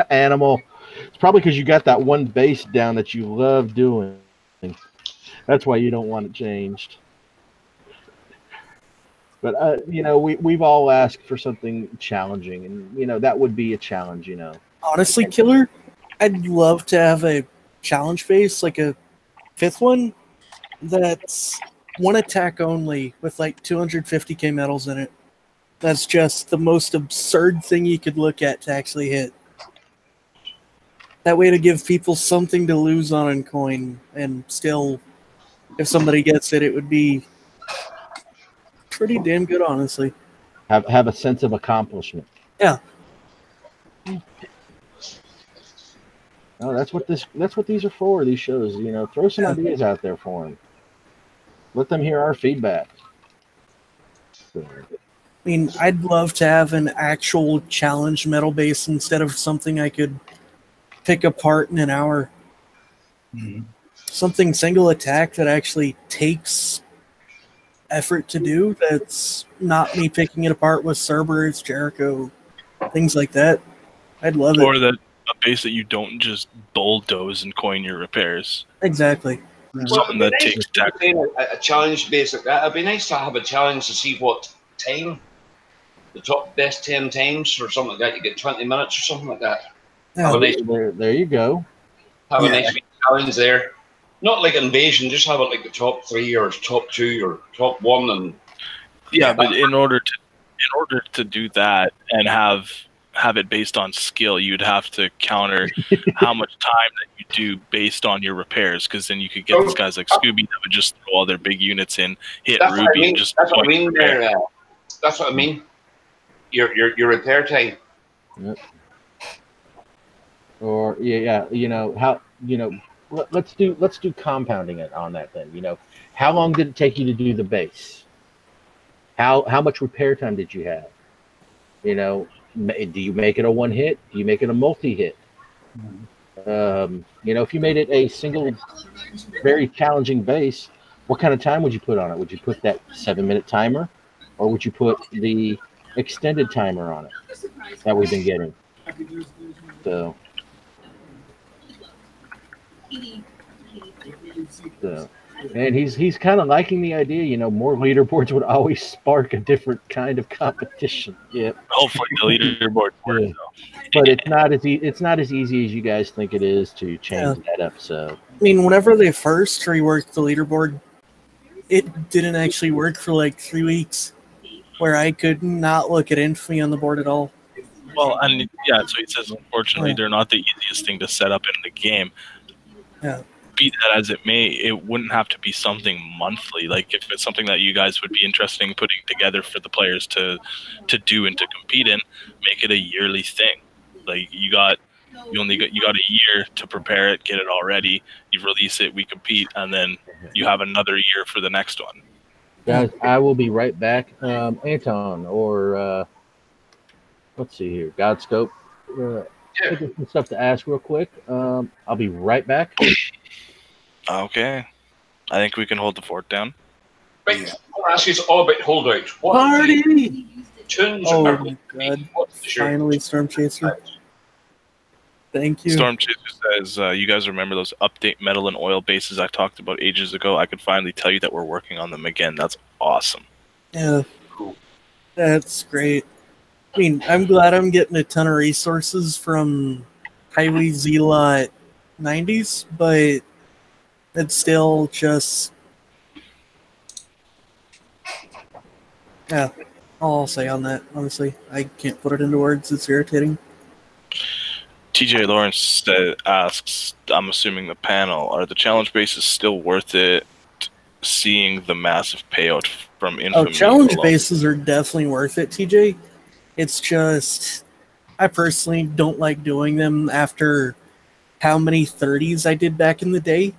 Animal. It's probably because you got that one base down that you love doing. That's why you don't want it changed. But you know, we've all asked for something challenging, and you know that would be a challenge. You know, Honestly, Killer, I'd love to have a challenge base, like a 5th one, that's one attack only with like 250k medals in it. That's just the most absurd thing you could look at to actually hit. That way to give people something to lose on in coin, and still, if somebody gets it, it would be pretty damn good, honestly. have a sense of accomplishment. Yeah. Oh, that's what these are for. These shows, you know, throw some ideas out there for them. Let them hear our feedback. I mean, I'd love to have an actual challenge medal base instead of something I could pick apart in an hour. Mhm. Something single attack that actually takes effort to do. That's not me picking it apart with Cerberus, Jericho, things like that. I'd love it. Or a base that you don't just bulldoze and coin your repairs. Exactly. Something that it'd be takes nice tech. to do a challenge basic. It'd be nice to have a challenge to see what time, the top best 10 times or something like that. You get 20 minutes or something like that. Yeah. Have a nice, There you go. have a Yeah. nice challenge there. Not like invasion, just have it like the top 3 or top 2 or top 1 and Yeah, but in order to do that and have it based on skill, you'd have to counter how much time that you do based on your repairs, because then you could get these guys like Scooby that would just throw all their big units in, hit that's Ruby, what I mean. and just That's what I point mean repair. there. That's what I mean. Your repair time. Yep. Or yeah, you know how, you know, let's do compounding it on that then. You know, how long did it take you to do the base? How much repair time did you have? You know, do you make it a one hit? Do you make it a multi-hit? You know, if you made it a single, very challenging base, what kind of time would you put on it? Would you put that 7-minute timer, or would you put the extended timer on it that we've been getting? So and he's kind of liking the idea. You know, more leaderboards would always spark a different kind of competition. Yep. Hopefully the leaderboard works. Yeah. But it's not as easy as you guys think it is to change that up. So I mean, whenever they first reworked the leaderboard, it didn't actually work for like 3 weeks, where I could not look at Infamy on the board at all. Well, and yeah, so he says, unfortunately, they're not the easiest thing to set up in the game. Yeah. Be that as it may, it wouldn't have to be something monthly. Like if it's something that you guys would be interested in putting together for the players to do and to compete in, make it a yearly thing. Like you got a year to prepare it, get it all ready. You release it, we compete, and then you have another year for the next one. guys, I will be right back. Anton or let's see here, Godscope. I got some stuff to ask real quick. I'll be right back. Okay. I think we can hold the fort down. Right, I want to ask you all about holdout. What Party! tunes Oh are my god. what's your Finally, Storm Chaser. Thank you. Storm Chaser says, you guys remember those update metal and oil bases I talked about ages ago? I could finally tell you that we're working on them again. That's awesome. Yeah. That's great. I mean, I'm glad I'm getting a ton of resources from Highway Z-Lot 90s, but it's still just... Yeah, all I'll say on that, honestly. I can't put it into words. It's irritating. TJ Lawrence asks, I'm assuming the panel, are the challenge bases still worth it, seeing the massive payout from Infamy? Oh, challenge alone? bases are definitely worth it, TJ. It's just, I personally don't like doing them after how many 30s I did back in the day.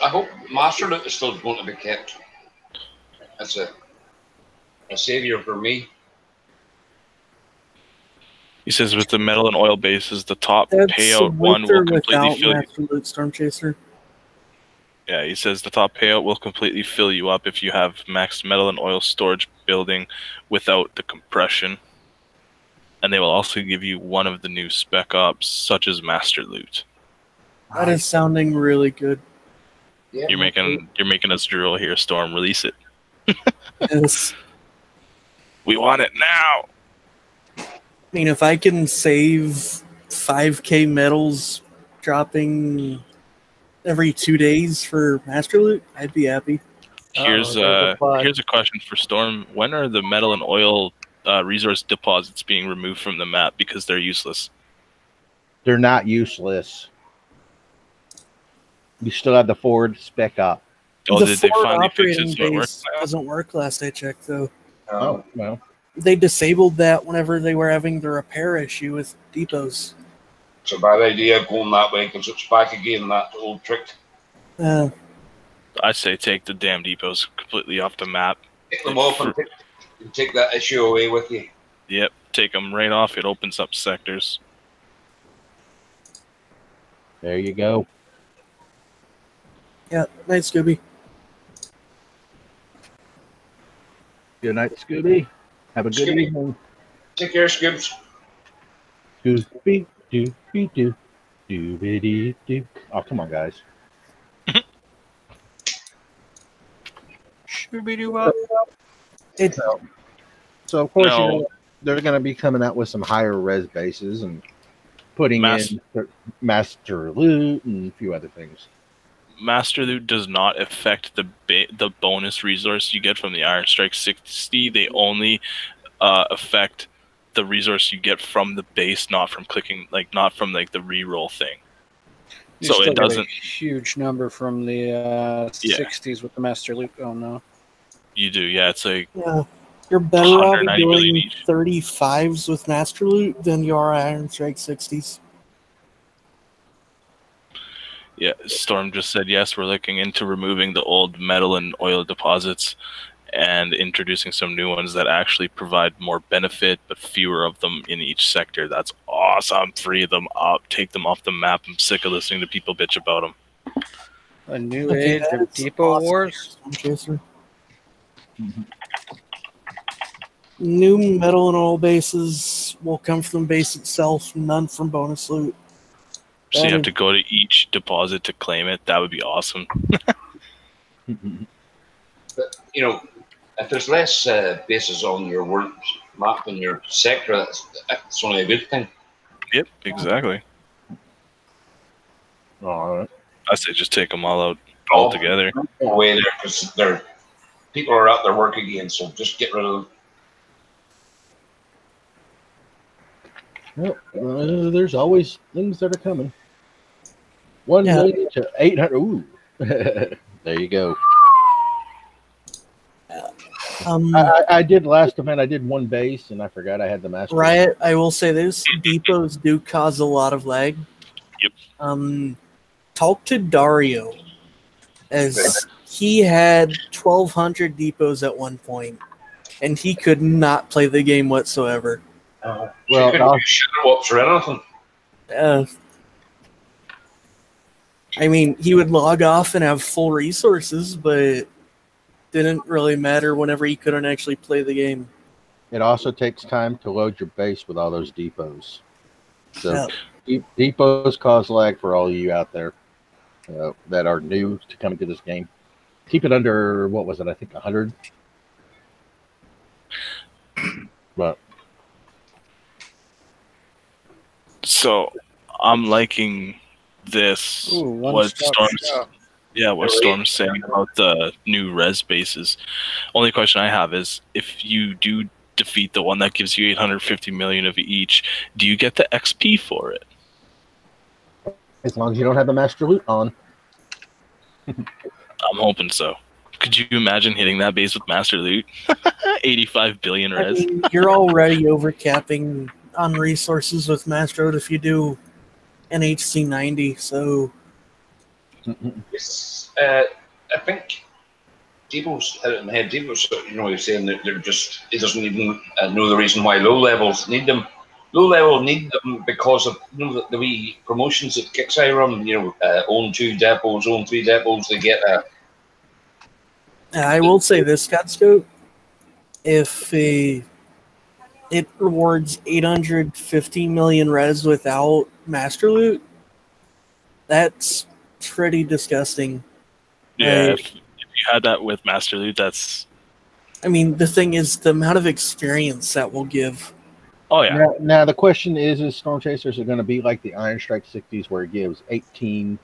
I hope Master Loot is still going to be kept as a savior for me. He says with the metal and oil bases, the top That's payout with one or will completely without fill you. Master Loot Storm Chaser. Yeah, he says the top payout will completely fill you up if you have max metal and oil storage building without the compression. And they will also give you one of the new spec ops, such as Master Loot. That is sounding really good. Yeah, You're making us drool here, Storm. Release it. Yes. We want it now. I mean, if I can save 5k metals dropping every 2 days for Master Loot, I'd be happy. Here's a question for Storm. When are the metal and oil resource deposits being removed from the map because they're useless? They're not useless. You still have the forward spec op. Oh, The did they forward finally fix it operating so it base works? doesn't work last I checked, though. Oh, well. They disabled that whenever they were having the repair issue with depots. it's a bad idea going that way because it's back again, that old trick. Uh, I say take the damn depots completely off the map. Take them off and take that issue away with you. Yep, take them right off. It opens up sectors. There you go. yeah, nice, Scooby. Good night, Scooby. Have a good Scooby. evening. Take care, Scoobs. Scooby, doo, doo, doo, doo. Oh, come on, guys. So of course, you know, they're going to be coming out with some higher res bases and putting in Master Loot and a few other things. Master Loot does not affect the bonus resource you get from the Iron Strike 60. They only affect the resource you get from the base, not from clicking, not from the reroll thing. You So still it get a doesn't. huge number from the 60s with the Master Loot. Oh no. You do, yeah. It's like Yeah, you're better off 190 million doing each. 35s with Master Loot than you are Iron Strike 60s. Yeah, Storm just said yes. We're looking into removing the old metal and oil deposits and introducing some new ones that actually provide more benefit, but fewer of them in each sector. That's awesome. Free them up. Take them off the map. I'm sick of listening to people bitch about them. A new Okay, age that of is Depot awesome. Wars. Chaser. New metal and oil bases will come from the base itself, none from bonus loot. So you have to go to each deposit to claim it. That would be awesome. But, you know, if there's less bases on your world map and your sector, that's only a good thing. Yep, exactly. All right. I say just take them all out altogether. Away there because people are at their work again, so just get rid of them. Well, there's always things that are coming. 1 million to 800. Ooh. There you go. I did last event. I did one base, and I forgot I had the master. Riot, I will say this: depots do cause a lot of lag. Yep. Talk to Dario, as he had 1,200 depots at one point, and he could not play the game whatsoever. Well, Whoops or anything. I mean, he would log off and have full resources, but didn't really matter whenever he couldn't actually play the game. it also takes time to load your base with all those depots. So depots cause lag for all you out there that are new to coming to this game. Keep it under, what was it? I think 100. But So I'm liking this. What Storm's saying about the new res bases. Only question I have is, if you do defeat the one that gives you 850 million of each, do you get the XP for it? as long as you don't have the master loot on. I'm hoping so. Could you imagine hitting that base with Master Loot? 85 billion I res. mean, you're already overcapping on resources with Master Road if you do an HC90, so Yes, I think Debo's hit it in the head. Debo's, he's saying that they're just, he doesn't even know the reason why low levels need them. Low level need them because of the wee promotions that Kixeye run. Own 2 depots, own 3 depots. They get I will say this, Scott Scope, if it rewards 850 million res without Master Loot, that's pretty disgusting. Yeah, if you had that with Master Loot, that's... I mean, the thing is the amount of experience that will give. Oh, yeah. Now the question is Storm Chasers are going to be like the Iron Strike 60s where it gives 18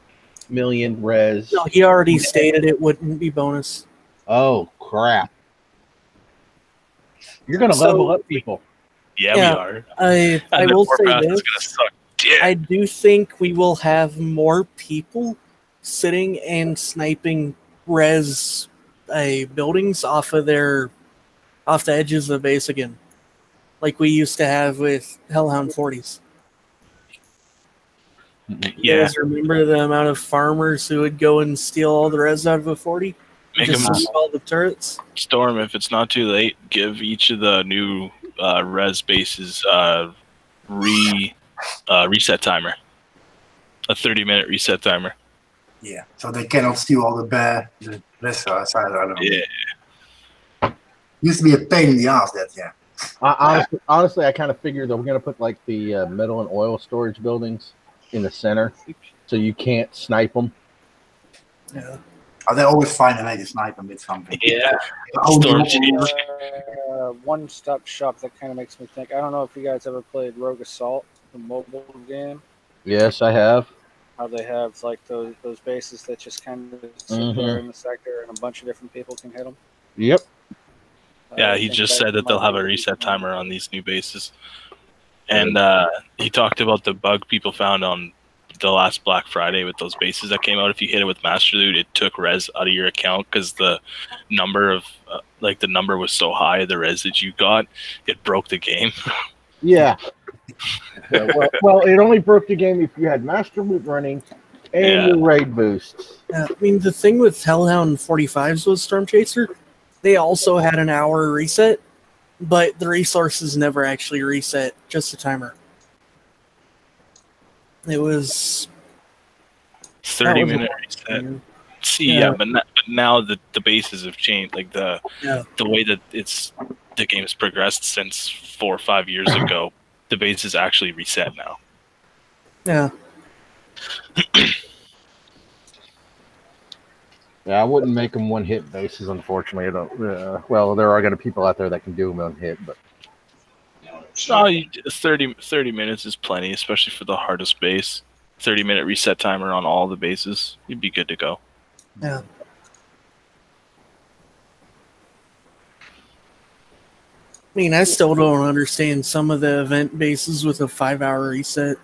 million res? No, he already stated it wouldn't be bonus. Oh, crap. You're going to level up people. Yeah, we are. I And the will Warpath say is this. gonna suck dick. I do think we will have more people sitting and sniping res buildings off the edges of the base again, like we used to have with Hellhound 40s. Yeah. You guys remember the amount of farmers who would go and steal all the res out of a 40? Make Just them leave all the turrets? Storm, if it's not too late, give each of the new res bases reset timer. A 30-minute reset timer. Yeah, so they cannot steal all the rest side. I don't know. Yeah. Used to be a pain in the ass, that, yeah. Honestly, I kind of figured that we're going to put like the metal and oil storage buildings in the center so you can't snipe them. Yeah. Oh, they always find a way to snipe them with something. Yeah. Oh, Storm no. One-stop shop that kind of makes me think. I don't know if you guys ever played Rogue Assault, the mobile game. Yes, I have. How they have like those bases that just kind of sit there in the sector, and a bunch of different people can hit them. Yep. Yeah, I he think just said that they'll might have be a reset decent. timer on these new bases. And he talked about the bug people found on the last Black Friday with those bases that came out. If you hit it with Master Loot, it took res out of your account because the number of the number was so high, the res that you got, it broke the game. Yeah. Yeah, well, it only broke the game if you had Master Loot running and your raid boosts. I mean, the thing with Hellhound 45s was Storm Chaser, they also had an hour reset, but the resources never actually reset, just a timer. It was 30-minute reset. See, but now the bases have changed. Like the way that the game's progressed since 4 or 5 years ago, the base is actually reset now. Yeah. Yeah, I wouldn't make them one-hit bases, unfortunately. I don't. Well, there are going to be people out there that can do them one-hit, but No, 30 minutes is plenty, especially for the hardest base. 30-minute reset timer on all the bases. You'd be good to go. Yeah. I mean, I still don't understand some of the event bases with a 5-hour reset.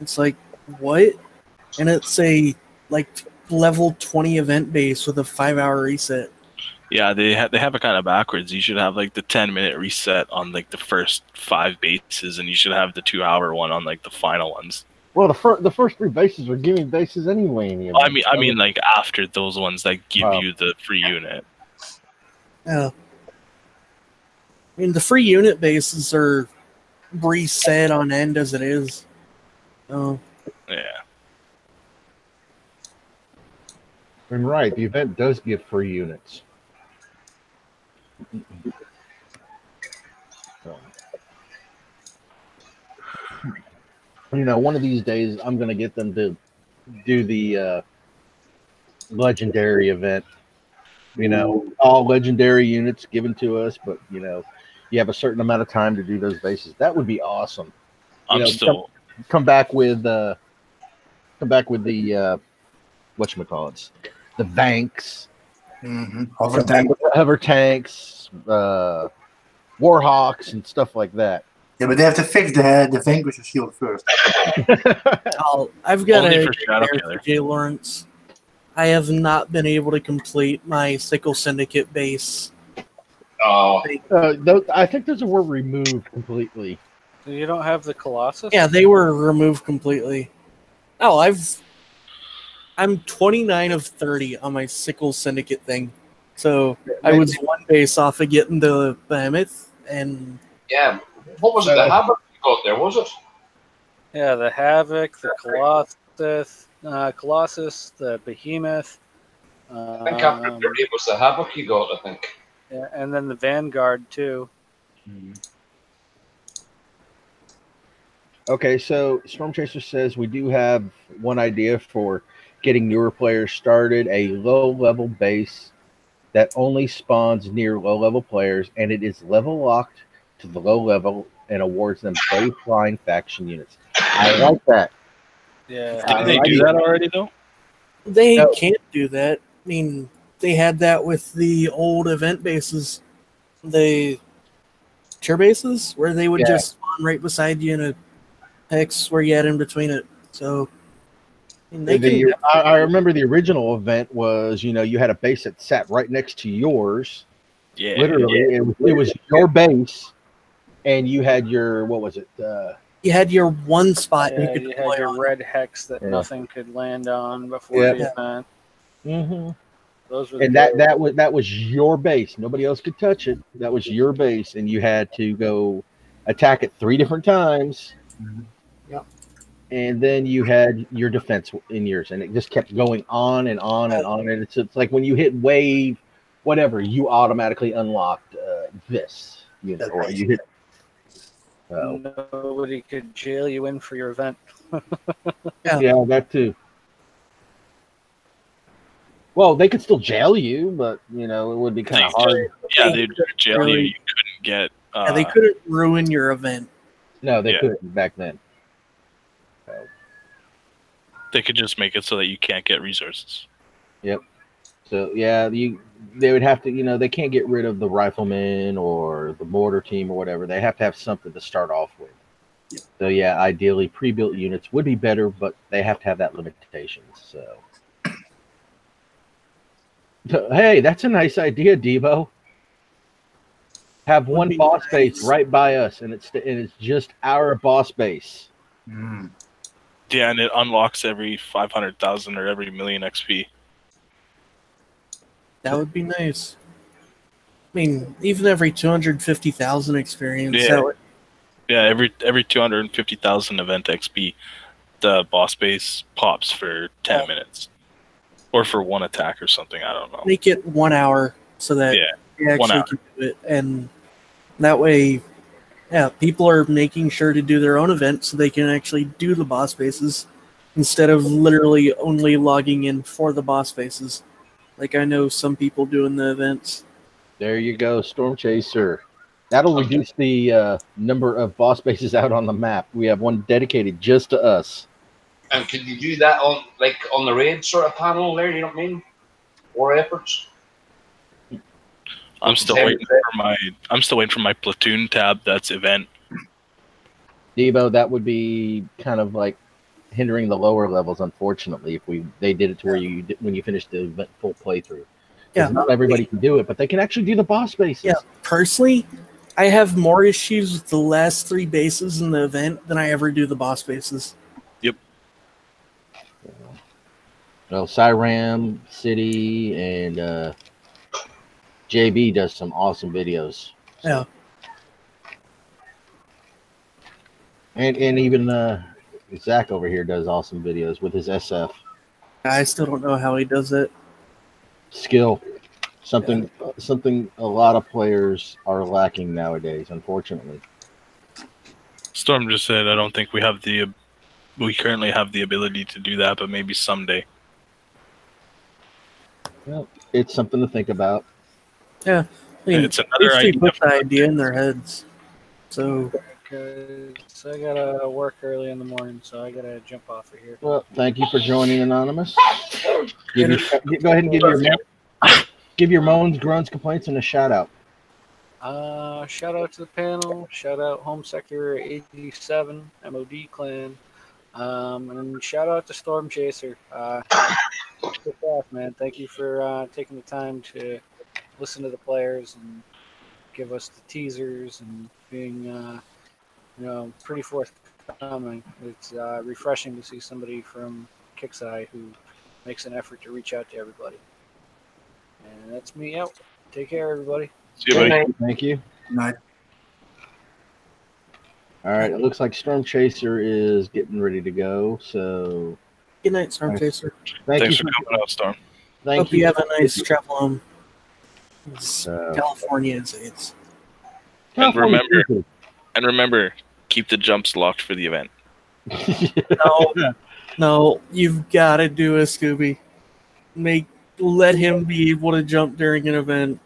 It's like, what? And it's a level 20 event base with a 5-hour reset. Yeah, they have it kind of backwards. You should have like the 10-minute reset on like the first 5 bases, and you should have the 2-hour one on like the final ones. well, the first 3 bases are giving bases anyway. In the I event. mean, like after those ones that give you the free unit. Yeah. I mean, the free unit bases are reset on end as it is. Oh. Yeah. And right, the event does give free units. So, one of these days I'm going to get them to do the legendary event. All legendary units given to us, but you have a certain amount of time to do those bases. That would be awesome. Come back with the whatchamacallits, the banks, hover tanks, warhawks, and stuff like that. Yeah, but they have to fix the Vanquisher shield first. I've got Only a for Shadow for Killer. Jay Lawrence. I have not been able to complete my Sickle Syndicate base. Oh, I think those were removed completely. You don't have the Colossus? Yeah, they were removed completely. Oh, I'm 29 of 30 on my Sickle Syndicate thing. So I was one base off of getting the Behemoth, and yeah. What was it? The Havoc you got there, was it? Yeah, the Havoc, the Colossus, the Behemoth. I think after 30 it was the Havoc you got, I think. Yeah, and then the Vanguard, too. Okay, so Storm Chaser says we do have one idea for getting newer players started, a low-level base that only spawns near low-level players, and it is level locked to the low level and awards them flying faction units. I like that. Yeah. Didn't they do that already, though? they can't do that. I mean, they had that with the old event bases, the tier bases, where they would just spawn right beside you in a hex where you had in between it. So I mean, I remember the original event was, you had a base that sat right next to yours. Yeah. Literally, it was your base, and you had your, what was it? you had your one spot you Yeah, could you deploy had your on. red hex that nothing could land on before the event. Mm-hmm. Those were And that was your base. Nobody else could touch it. That was your base, and you had to go attack it 3 different times. Yep. And then you had your defense in yours, and it just kept going on and on and on. And it's like when you hit wave, whatever, you automatically unlocked this unit, or you hit. Nobody could jail you in for your event. Yeah, that too. Well, they could still jail you, but it would be kind of hard. Yeah, they'd jail you. You couldn't get. They couldn't ruin your event. No, they couldn't back then. They could just make it so that you can't get resources. Yep. So yeah, they would have to. They can't get rid of the riflemen or the mortar team or whatever. They have to have something to start off with. Yep. So yeah, ideally pre-built units would be better, but they have to have that limitation. So hey, that's a nice idea, Devo. Have one boss base right by us, and it's just our boss base. Mm. Yeah, and it unlocks every 500,000 or every million XP. That would be nice. I mean, even every 250,000 experience. Yeah, every 250,000 event XP, the boss base pops for 10 minutes. Or for one attack or something, I don't know. Make it 1 hour so that you actually can do it. And that way, people are making sure to do their own event so they can actually do the boss bases instead of literally only logging in for the boss bases. Like I know some people doing the events. There you go, Storm Chaser. That'll reduce the number of boss bases out on the map. We have one dedicated just to us. And could you do that on the raid sort of panel there? You know what I mean? War efforts. I'm still waiting for my platoon tab. That's event. Devo, that would be kind of like hindering the lower levels. Unfortunately, if they did it to where when you finish the event full playthrough. Yeah, not everybody can do it, but they can actually do the boss bases. Yeah, personally, I have more issues with the last 3 bases in the event than I ever do the boss bases. Yep. Well, Cyram City and JB does some awesome videos. So. Yeah. And even Zach over here does awesome videos with his SF. I still don't know how he does it. Skill. Something a lot of players are lacking nowadays, unfortunately. Storm just said, I don't think we currently have the ability to do that, but maybe someday. Well, it's something to think about. Yeah. I mean, it's another idea. Put the idea in their heads. So I gotta work early in the morning, so I gotta jump off of here. Well, thank you for joining, Anonymous. Go ahead and give your moans, groans, complaints, and a shout out. Shout out to the panel. Shout out Home Sector 87 MOD Clan. And shout out to Storm Chaser. Good stuff, man. Thank you for taking the time to listen to the players and give us the teasers and being, pretty forthcoming. It's refreshing to see somebody from Kixeye who makes an effort to reach out to everybody. And that's me out. Take care, everybody. See you, buddy. Thank you. Night. All right, it looks like Storm Chaser is getting ready to go. So Good night, Storm Chaser. thank Thanks you for coming out, Storm. Thank Hope you have a nice travel home. It's Uh, California is it's And remember, keep the jumps locked for the event. no, you've got to do a Scooby. Let him be able to jump during an event.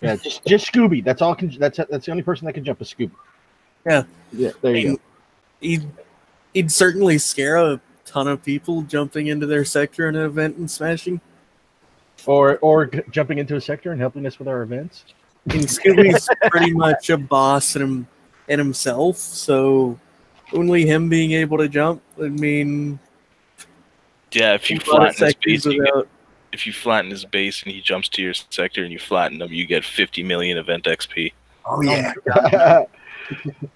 Yeah, just Scooby. That's all. That's the only person that can jump is Scooby. Yeah. Yeah, there you go. He'd certainly scare a ton of people jumping into their sector in an event and smashing. Or jumping into a sector and helping us with our events. And Scooby's pretty much a boss in himself, so only him being able to jump would mean. Yeah, if you flatten his base, and he jumps to your sector and you flatten him, you get 50 million event XP. Oh yeah.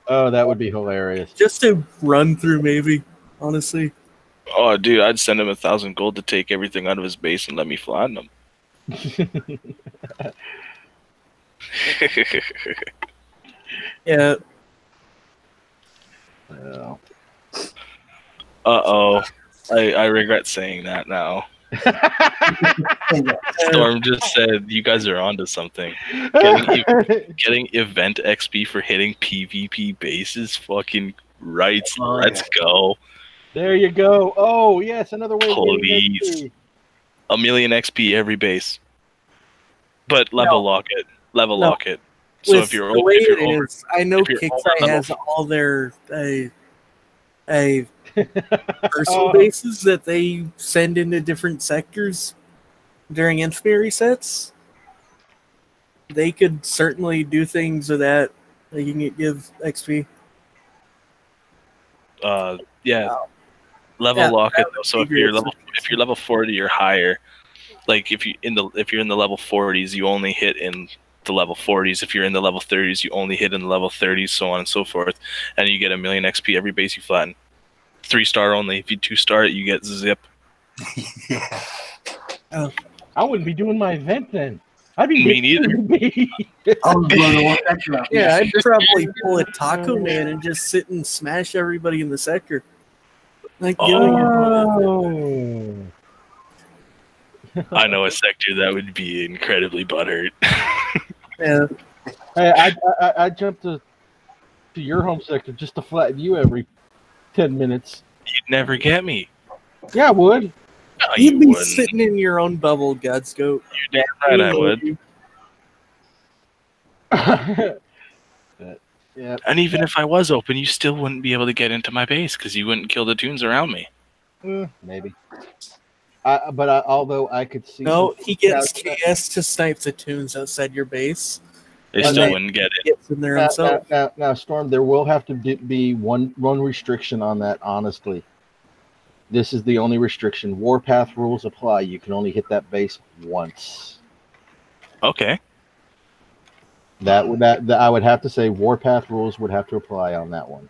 Oh, that would be hilarious. Just to run through, maybe, honestly. Oh, dude, I'd send him 1,000 gold to take everything out of his base and let me flatten him. Yeah. Well. Uh-oh. I regret saying that now. Storm just said you guys are onto something. Getting event XP for hitting PvP bases, fucking rights. Let's go. There you go. Oh yes, another way. Please. 1 million XP every base. But level lock it. Lock it. So With if you're the over, way if you're it over, is, I know if you're Kixeye over has level- all their personal bases that they send into different sectors during infamy resets. They could certainly do things with that. They can give XP. yeah. Level Yeah, lock that it though. would So be if you're great. level 40 or higher, like if you're in the level 40s, you only hit in the level 40s. If you're in the level 30s, you only hit in the level 30s, so on and so forth. And you get 1 million XP every base you flatten. 3-star only. If you 2-star it, you get zip. Yeah. I wouldn't be doing my event then. I'd be Me neither. I was going to watch that crap. Yeah, I'd probably pull a Taco Man and just sit and smash everybody in the sector. Like doing it. I know a sector that would be incredibly butthurt. Yeah. Hey, I jumped to your home sector just to flatten you every 10 minutes. You'd never get me. Yeah, I would. No, You'd you be wouldn't. sitting in your own bubble, Godscope. You're damn right I would. Yeah. And even if I was open, you still wouldn't be able to get into my base because you wouldn't kill the tunes around me. Maybe. Although I could see. No, he gets KS to snipe the tunes outside your base. They And still then wouldn't get it. Gets in there himself. Now, Storm, there will have to be one restriction on that, honestly. This is the only restriction. Warpath rules apply. You can only hit that base once. Okay. I would have to say Warpath rules would have to apply on that one.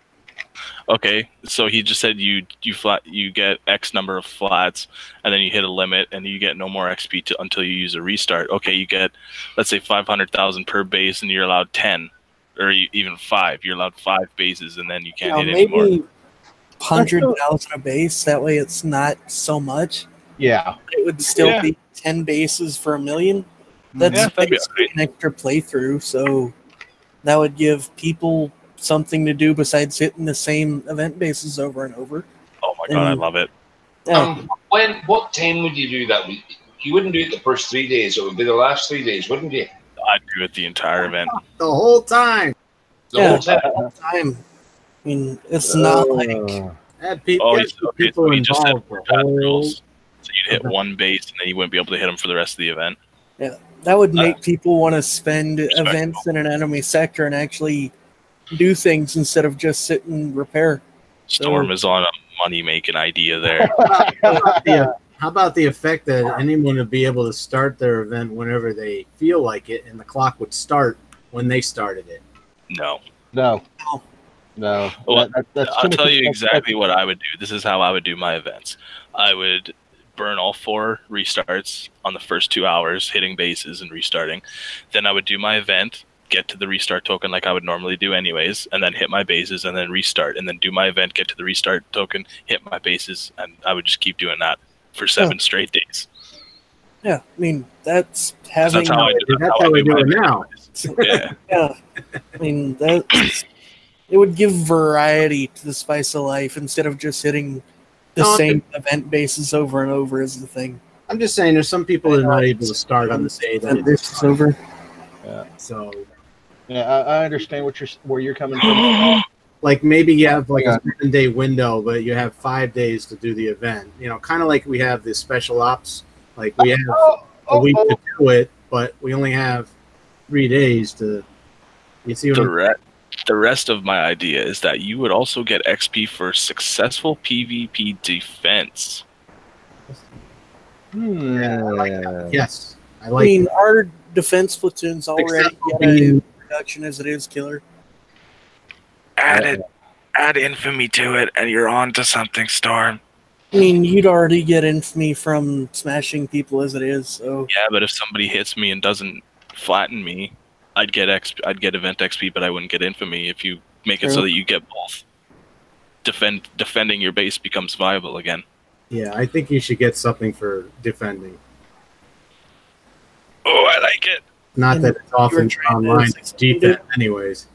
Okay. So he just said you get X number of flats, and then you hit a limit, and you get no more XP until you use a restart. Okay, you get, let's say, 500,000 per base, and you're allowed 10, or even 5. You're allowed 5 bases, and then you can't hit anymore. Maybe 100,000 a base. That way, it's not so much. Yeah. It would still be 10 bases for 1 million. That's that'd be basically an extra playthrough. So that would give people something to do besides hitting the same event bases over and over. Oh my god, I love it. Yeah. What time would you do that? You wouldn't do it the first 3 days. It would be the last 3 days, wouldn't you? I'd do it the entire event. The whole time. The whole time. All the time. I mean, it's not like People he just said involved. warpath rules. So you'd hit one base, and then you wouldn't be able to hit them for the rest of the event. that would make people want to spend events in an enemy sector and actually do things instead of just sit and repair. Storm is on a money-making idea there. Yeah. How about the effect that anyone would be able to start their event whenever they feel like it, and the clock would start when they started it? No. No. Well, That's I'll too much tell you of a- exactly what I would do. This is how I would do my events. I would burn all 4 restarts on the first 2 hours, hitting bases and restarting. Then I would do my event, get to the restart token like I would normally do anyways, and then hit my bases and then restart, and then do my event, get to the restart token, hit my bases, and I would just keep doing that for 7 straight days. Yeah, I mean that's having. That's how I do, That's how we do it my now. events. Yeah. Yeah, I mean that. It would give variety to the spice of life instead of just hitting the same event bases over and over is the thing. I'm just saying, there's some people that are not able to start on the day that This is over. Yeah. So, Yeah, I understand where you're coming from. like maybe you have like a 7-day window, but you have 5 days to do the event. You know, kind of like we have the special ops. Like we have a week to do it, but we only have 3 days to. You see what The rest of my idea is that you would also get XP for successful PvP defense. Yes, I I like. mean, our defense platoons already get a reduction as it is, killer. Add infamy to it, and you're on to something, Storm. I mean, you'd already get infamy from smashing people as it is. So Yeah, but if somebody hits me and doesn't flatten me, I'd get event XP, but I wouldn't get infamy. If you make it so that you get both, defending your base becomes viable again. Yeah, I think you should get something for defending. Oh, I like it. Not that it's often online. It's defense, anyways.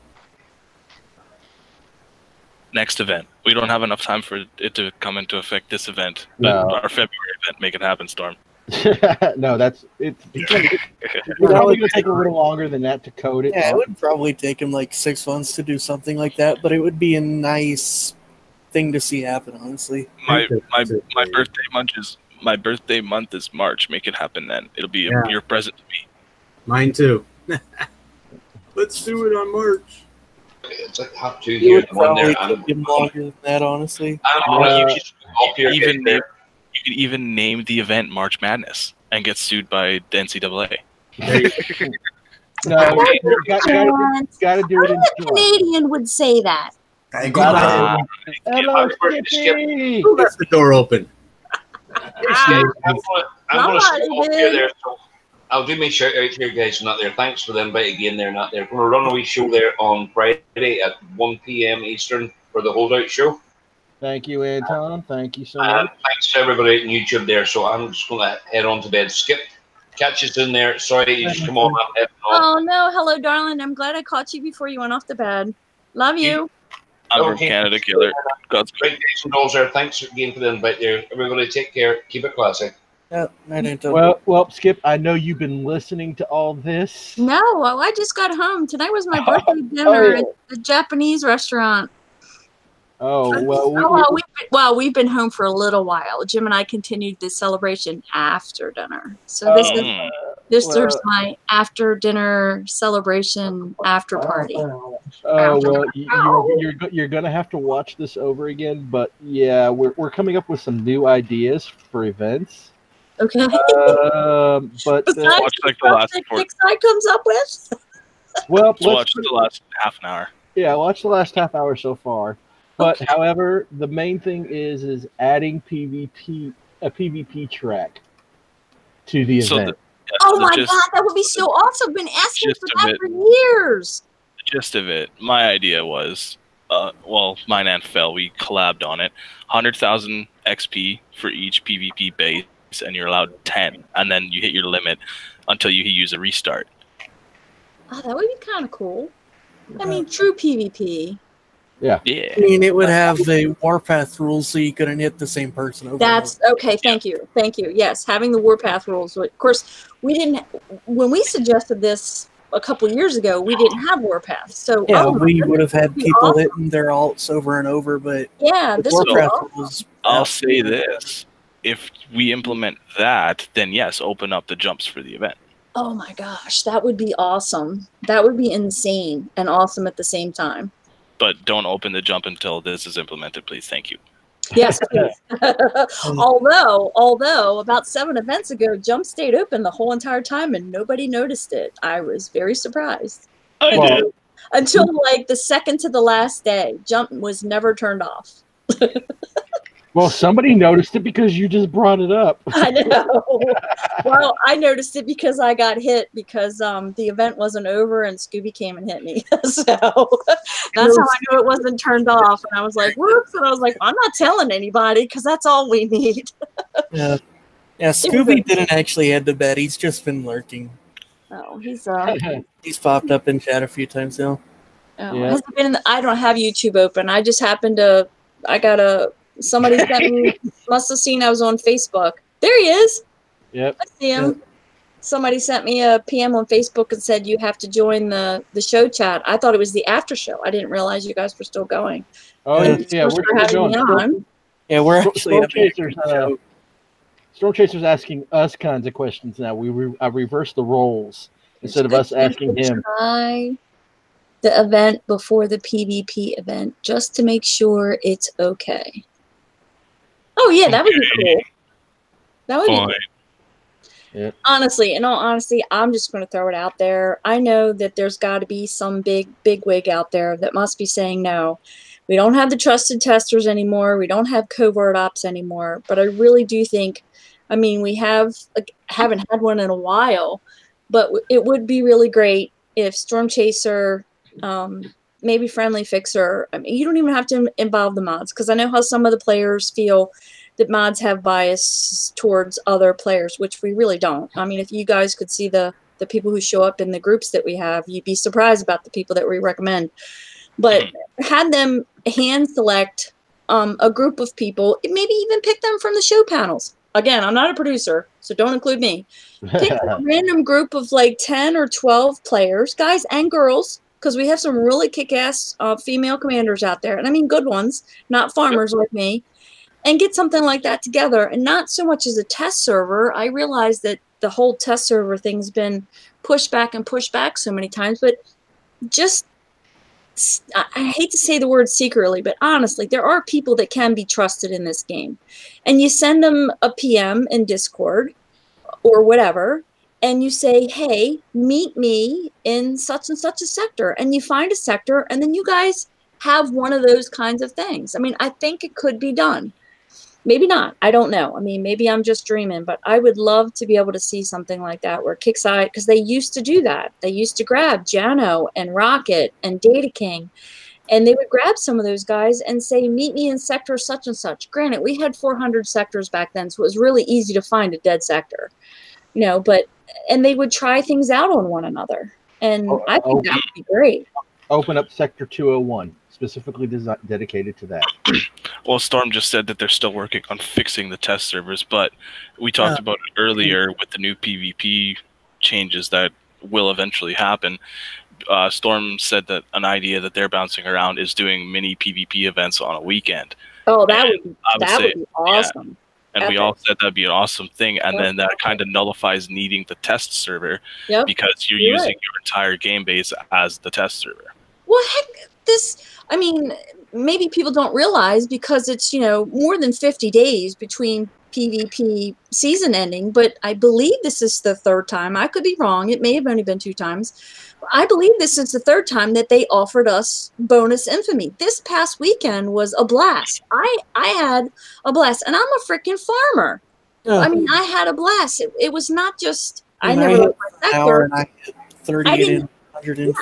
Next event. We don't have enough time for it to come into effect this event. But our February event, make it happen, Storm. No, it's probably going to take a little longer than that to code it. yeah, it would probably take him like 6 months to do something like that, but it would be a nice thing to see happen. Honestly, My birthday month is March. Make it happen then. It'll be a year present to me. Mine too. Let's do it on March. It's like half 2 it here would and 1 there. probably take him longer than that. Honestly, You could even name the event March Madness and get sued by the NCAA. No, you got to do it in A Canadian would say that. Hello, Who left the door open? I'm going to skip off there, so I'll do my shout out here, guys. Not there. Thanks for the invite again. They're not there. We're going to run a wee show there on Friday at 1 p.m. Eastern for the holdout show. Thank you, Anton. Thank you so much. Thanks to everybody on YouTube there. So I'm just going to head on to bed. Skip, catch us in there. Sorry, you just come on up. Oh no, hello, darling. I'm glad I caught you before you went off to bed. Love you. I'm from Canada, killer. God's great. There. Thanks again for the invite there. Everybody, take care. Keep it classic. Well, Skip, I know you've been listening to all this. No, well, I just got home. Tonight was my birthday dinner at the Japanese restaurant. Oh, well, we've been home for a little while. Jim and I continued the celebration after dinner. So this is my after dinner celebration after party. Oh well, you're gonna have to watch this over again. But yeah, we're coming up with some new ideas for events. Okay. But watch like the last Kixeye comes up with. Well, watch the last half an hour. Yeah, watch the last half hour so far. But however, the main thing is adding a PvP track to the event. Oh my god, that would be so awesome! I've been asking for that for years. The gist of it, my idea was, mine and Fel, we collabed on it. 100,000 XP for each PvP base, and you're allowed 10, and then you hit your limit until you use a restart. Oh, that would be kind of cool. I mean, true PvP. Yeah. I mean, it would have the warpath rules, so you couldn't hit the same person over. That's okay. Thank you. Yes, having the warpath rules. Of course, we didn't. When we suggested this a couple years ago, we didn't have warpath. So yeah, we would have had people hitting their alts over and over. But yeah, this warpath rules. I'll say this: if we implement that, then yes, open up the jumps for the event. Oh my gosh, that would be awesome. That would be insane and awesome at the same time. But don't open the jump until this is implemented, please. Thank you. Yes, please. although about 7 events ago, Jump stayed open the whole entire time and nobody noticed it. I was very surprised. Until like the second to the last day, Jump was never turned off. Well, somebody noticed it because you just brought it up. I know. Well, I noticed it because I got hit because the event wasn't over and Scooby came and hit me. So that's how I knew it wasn't turned off. And I was like, whoops. And I was like, I'm not telling anybody because that's all we need. Yeah. Yeah, Scooby didn't actually head to bed. He's just been lurking. Oh, he's popped up in chat a few times now. Oh, yeah. Has it been I don't have YouTube open. I just happened to somebody sent me, must have seen I was on Facebook. There he is. Yep. I see him. Yep. Somebody sent me a PM on Facebook and said you have to join the show chat. I thought it was the after show. I didn't realize you guys were still going. Oh yeah, we're still going. Yeah, we're actually Storm Chaser's asking us kinds of questions now. I reversed the roles instead of us asking him. Try the event before the PvP event just to make sure it's okay. Oh yeah, that would be cool. That would be cool. Yeah. Honestly, in all honesty, I'm just going to throw it out there. I know that there's got to be some big wig out there that must be saying no. We don't have the trusted testers anymore. We don't have covert ops anymore. But I really do think, I mean, we haven't had one in a while, but it would be really great if Storm Chaser, maybe Friendly Fixer. I mean, you don't even have to involve the mods because I know how some of the players feel that mods have bias towards other players, which we really don't. I mean, if you guys could see the people who show up in the groups that we have, you'd be surprised about the people that we recommend. But had them hand select a group of people, maybe even pick them from the show panels. Again, I'm not a producer, so don't include me. Pick a random group of like 10 or 12 players, guys and girls, because we have some really kick-ass female commanders out there. And I mean good ones, not farmers like me. And get something like that together. And not so much as a test server. I realize that the whole test server thing's been pushed back so many times. But just, I hate to say the word secretly, but honestly, there are people that can be trusted in this game. And you send them a PM in Discord or whatever, and you say, hey, meet me in such and such a sector. And you find a sector, and then you guys have one of those kinds of things. I mean, I think it could be done. Maybe not. I don't know. I mean, maybe I'm just dreaming, but I would love to be able to see something like that where Kixeye, because they used to do that. They used to grab Jano and Rocket and Data King, and they would grab some of those guys and say, meet me in sector such and such. Granted, we had 400 sectors back then, so it was really easy to find a dead sector, you know, and they would try things out on one another. And I think that would be great. Open up Sector 201. Specifically dedicated to that. Well, Storm just said that they're still working on fixing the test servers, but we talked about it earlier with the new PvP changes that will eventually happen. Storm said that an idea that they're bouncing around is doing mini PvP events on a weekend. Oh, that would be awesome. Yeah. And we all said that'd be an awesome thing, and then that kind of nullifies needing the test server because you're using your entire game base as the test server. Well, heck, I mean, maybe people don't realize because it's, you know, more than 50 days between PvP season ending, but I believe this is the 3rd time. I could be wrong. It may have only been 2 times. I believe this is the 3rd time that they offered us bonus infamy. This past weekend was a blast. I had a blast, and I'm a freaking farmer. I mean, I had a blast. It was not just, I never left my sector. And I hit 30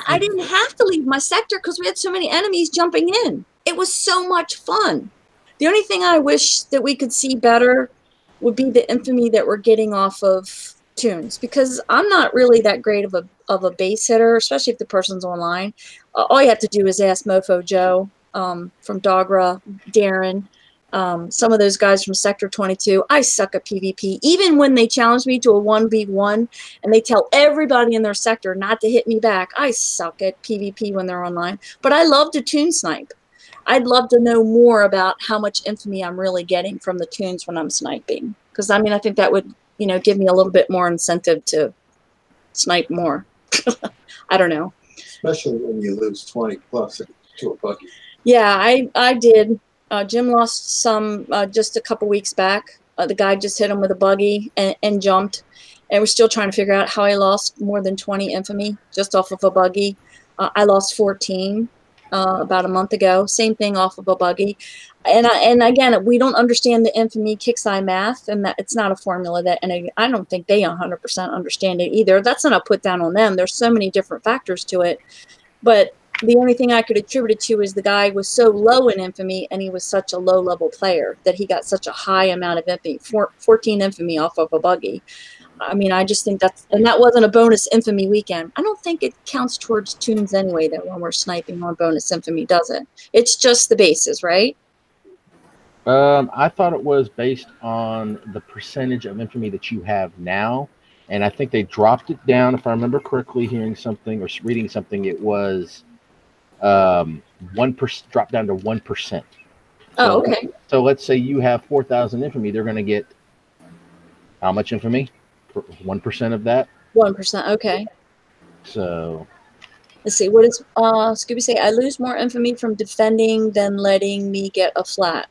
I didn't have to leave my sector because we had so many enemies jumping in. It was so much fun. The only thing I wish that we could see better would be the infamy that we're getting off of tunes, because I'm not really that great of a base hitter, especially if the person's online. All you have to do is ask Mofo Joe from Dogra, Darren, some of those guys from Sector 22. I suck at PvP. Even when they challenge me to a 1v1 and they tell everybody in their sector not to hit me back, I suck at PvP when they're online. But I love to tune snipe. I'd love to know more about how much infamy I'm really getting from the tunes when I'm sniping. Because, I mean, I think that would, you know, give me a little bit more incentive to snipe more. I don't know. Especially when you lose 20 plus to a buggy. Yeah, I did. Jim lost some just a couple weeks back. The guy just hit him with a buggy and jumped. And we're still trying to figure out how I lost more than 20 infamy just off of a buggy. I lost 14 about a month ago. Same thing off of a buggy. And again, we don't understand the infamy Kixeye math, and that it's not a formula that, and I don't think they 100% understand it either. That's not a put down on them. There's so many different factors to it. But the only thing I could attribute it to is the guy was so low in infamy, and he was such a low level player that he got such a high amount of infamy, 14 infamy off of a buggy. I mean, I just think and that wasn't a bonus infamy weekend. I don't think it counts towards tunes anyway, though, when we're sniping on bonus infamy, does it? It's just the bases, right? I thought it was based on the percentage of infamy that you have now, and I think they dropped it down. If I remember correctly, hearing something or reading something, it was 1%, dropped down to 1%. Oh, okay. So let's say you have 4,000 infamy, they're going to get how much infamy? 1% of that. 1%. Okay. So. Let's see. What does Scooby say? I lose more infamy from defending than letting me get a flat.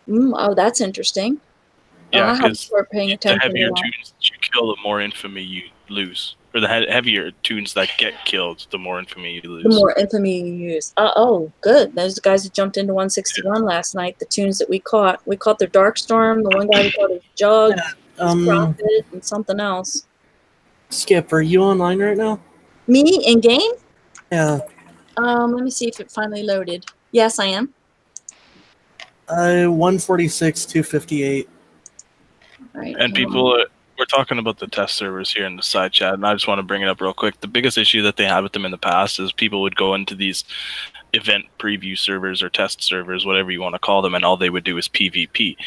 Oh, that's interesting. Yeah, because the heavier tunes that you kill, the more infamy you lose. Or the heavier tunes that get killed, the more infamy you lose. The more infamy you use. Oh, good. Those guys that jumped into 161 last night, the tunes that we caught their Darkstorm. The one guy we caught his Jug, his Prophet, and something else. Skip, are you online right now? Me in game? Yeah. Let me see if it finally loaded. Yes, I am. 146, 258. Right. And people, we're talking about the test servers here in the side chat, and I just want to bring it up real quick. The biggest issue that they had with them in the past is people would go into these event preview servers or test servers, whatever you want to call them, and all they would do is PvP.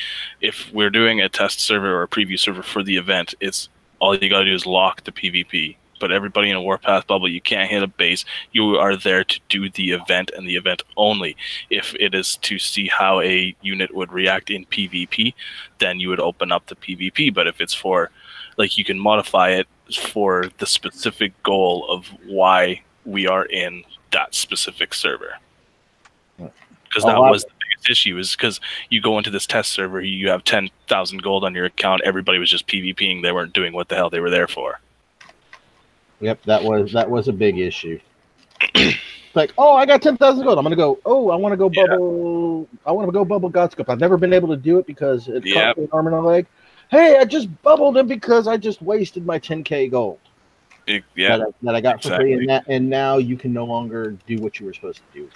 If we're doing a test server or a preview server for the event, it's all you got to do is lock the PvP. But everybody in a Warpath bubble, you can't hit a base. You are there to do the event and the event only. If it is to see how a unit would react in PvP, then you would open up the PvP. But if it's for, like, you can modify it for the specific goal of why we are in that specific server. Because that was the biggest issue, is because you go into this test server, you have 10,000 gold on your account, everybody was just PvPing, they weren't doing what the hell they were there for. Yep, that was a big issue. It's like, oh, I got 10,000 gold. I'm gonna go. Oh, I want to go bubble. I want to go bubble Godscope. I've never been able to do it because it cost me an arm and a leg. Hey, I just bubbled him because I just wasted my 10K gold. That I got for free, and now you can no longer do what you were supposed to do.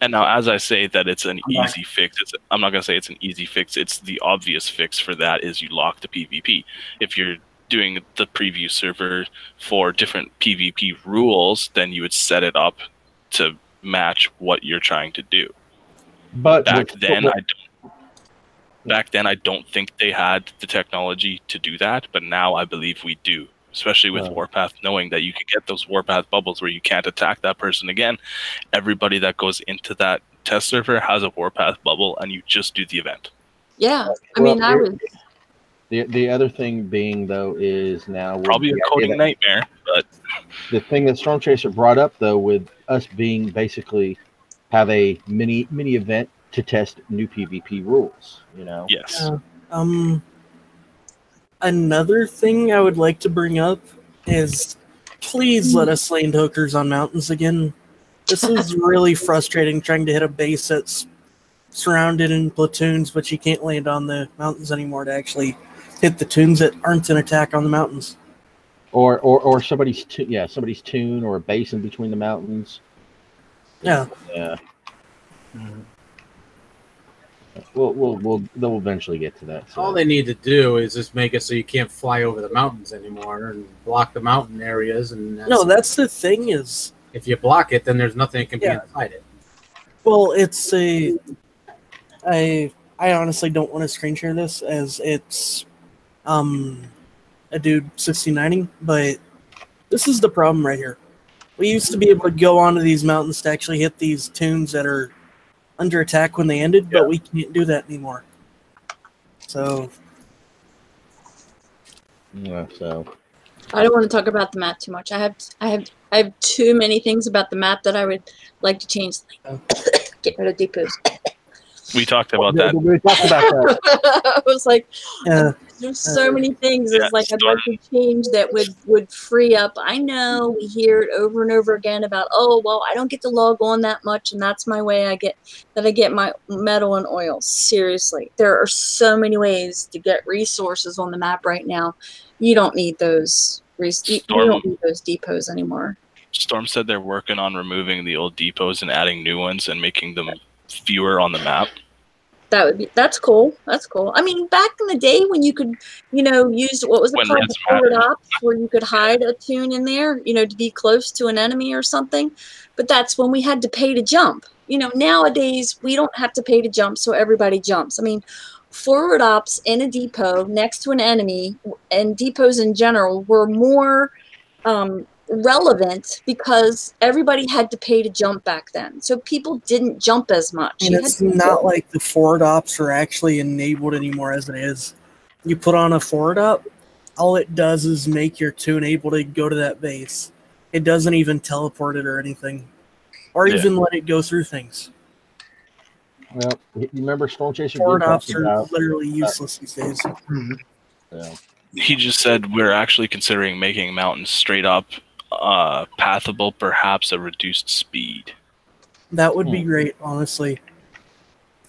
And now, as I say that it's an easy fix, I'm not gonna say it's an easy fix. It's the obvious fix for that is you lock the PvP. If you're doing the preview server for different PvP rules, then you would set it up to match what you're trying to do. But back then I don't think they had the technology to do that, but now I believe we do, especially with Warpath, knowing that you can get those Warpath bubbles where you can't attack that person again. Everybody that goes into that test server has a Warpath bubble, and you just do the event. Yeah, I mean, I would. The other thing being, though, is now probably a coding nightmare. But the thing that Storm Chaser brought up, though, with us being basically have a mini event to test new PvP rules, you know. Yes. Another thing I would like to bring up is, please let us land hookers on mountains again. This is really frustrating, trying to hit a base that's surrounded in platoons, but you can't land on the mountains anymore to actually hit the tunes that aren't in attack on the mountains. Or somebody's tune or a base in between the mountains. Yeah. Yeah. They'll eventually get to that. So. All they need to do is just make it so you can't fly over the mountains anymore and block the mountain areas. And that's the thing is, if you block it, then there's nothing that can be inside it. Well, it's I honestly don't want to screen share this as it's a dude 69ing, but this is the problem right here. We used to be able to go onto these mountains to actually hit these tunes that are under attack when they ended, but we can't do that anymore. So I don't want to talk about the map too much. I have too many things about the map that I would like to change. Get rid of depots. We talked about that. We talked about that. I was like, Yeah. there's so many things. Yeah, It's like I'd like to change that would free up. I know we hear it over and over again about, oh well, I don't get to log on that much, and that's my way I get my metal and oil. Seriously, there are so many ways to get resources on the map right now. You don't need those. You don't need those depots anymore. Storm said they're working on removing the old depots and adding new ones and making them fewer on the map. That's cool. That's cool. I mean, back in the day when you could, use what was it called, the forward ops, where you could hide a tune in there, to be close to an enemy or something. But that's when we had to pay to jump. Nowadays we don't have to pay to jump, so everybody jumps. I mean, forward ops in a depot next to an enemy, and depots in general, were more relevant because everybody had to pay to jump back then, so people didn't jump as much. And it's not like the forward ops are actually enabled anymore as it is. You put on a forward op, all it does is make your tune able to go to that base. It doesn't even teleport it or anything, or even let it go through things. Well, you remember Storm Chaser? Forward ops are literally useless these days. Yeah. He just said we're actually considering making mountains straight up pathable, perhaps a reduced speed. That would be great, honestly.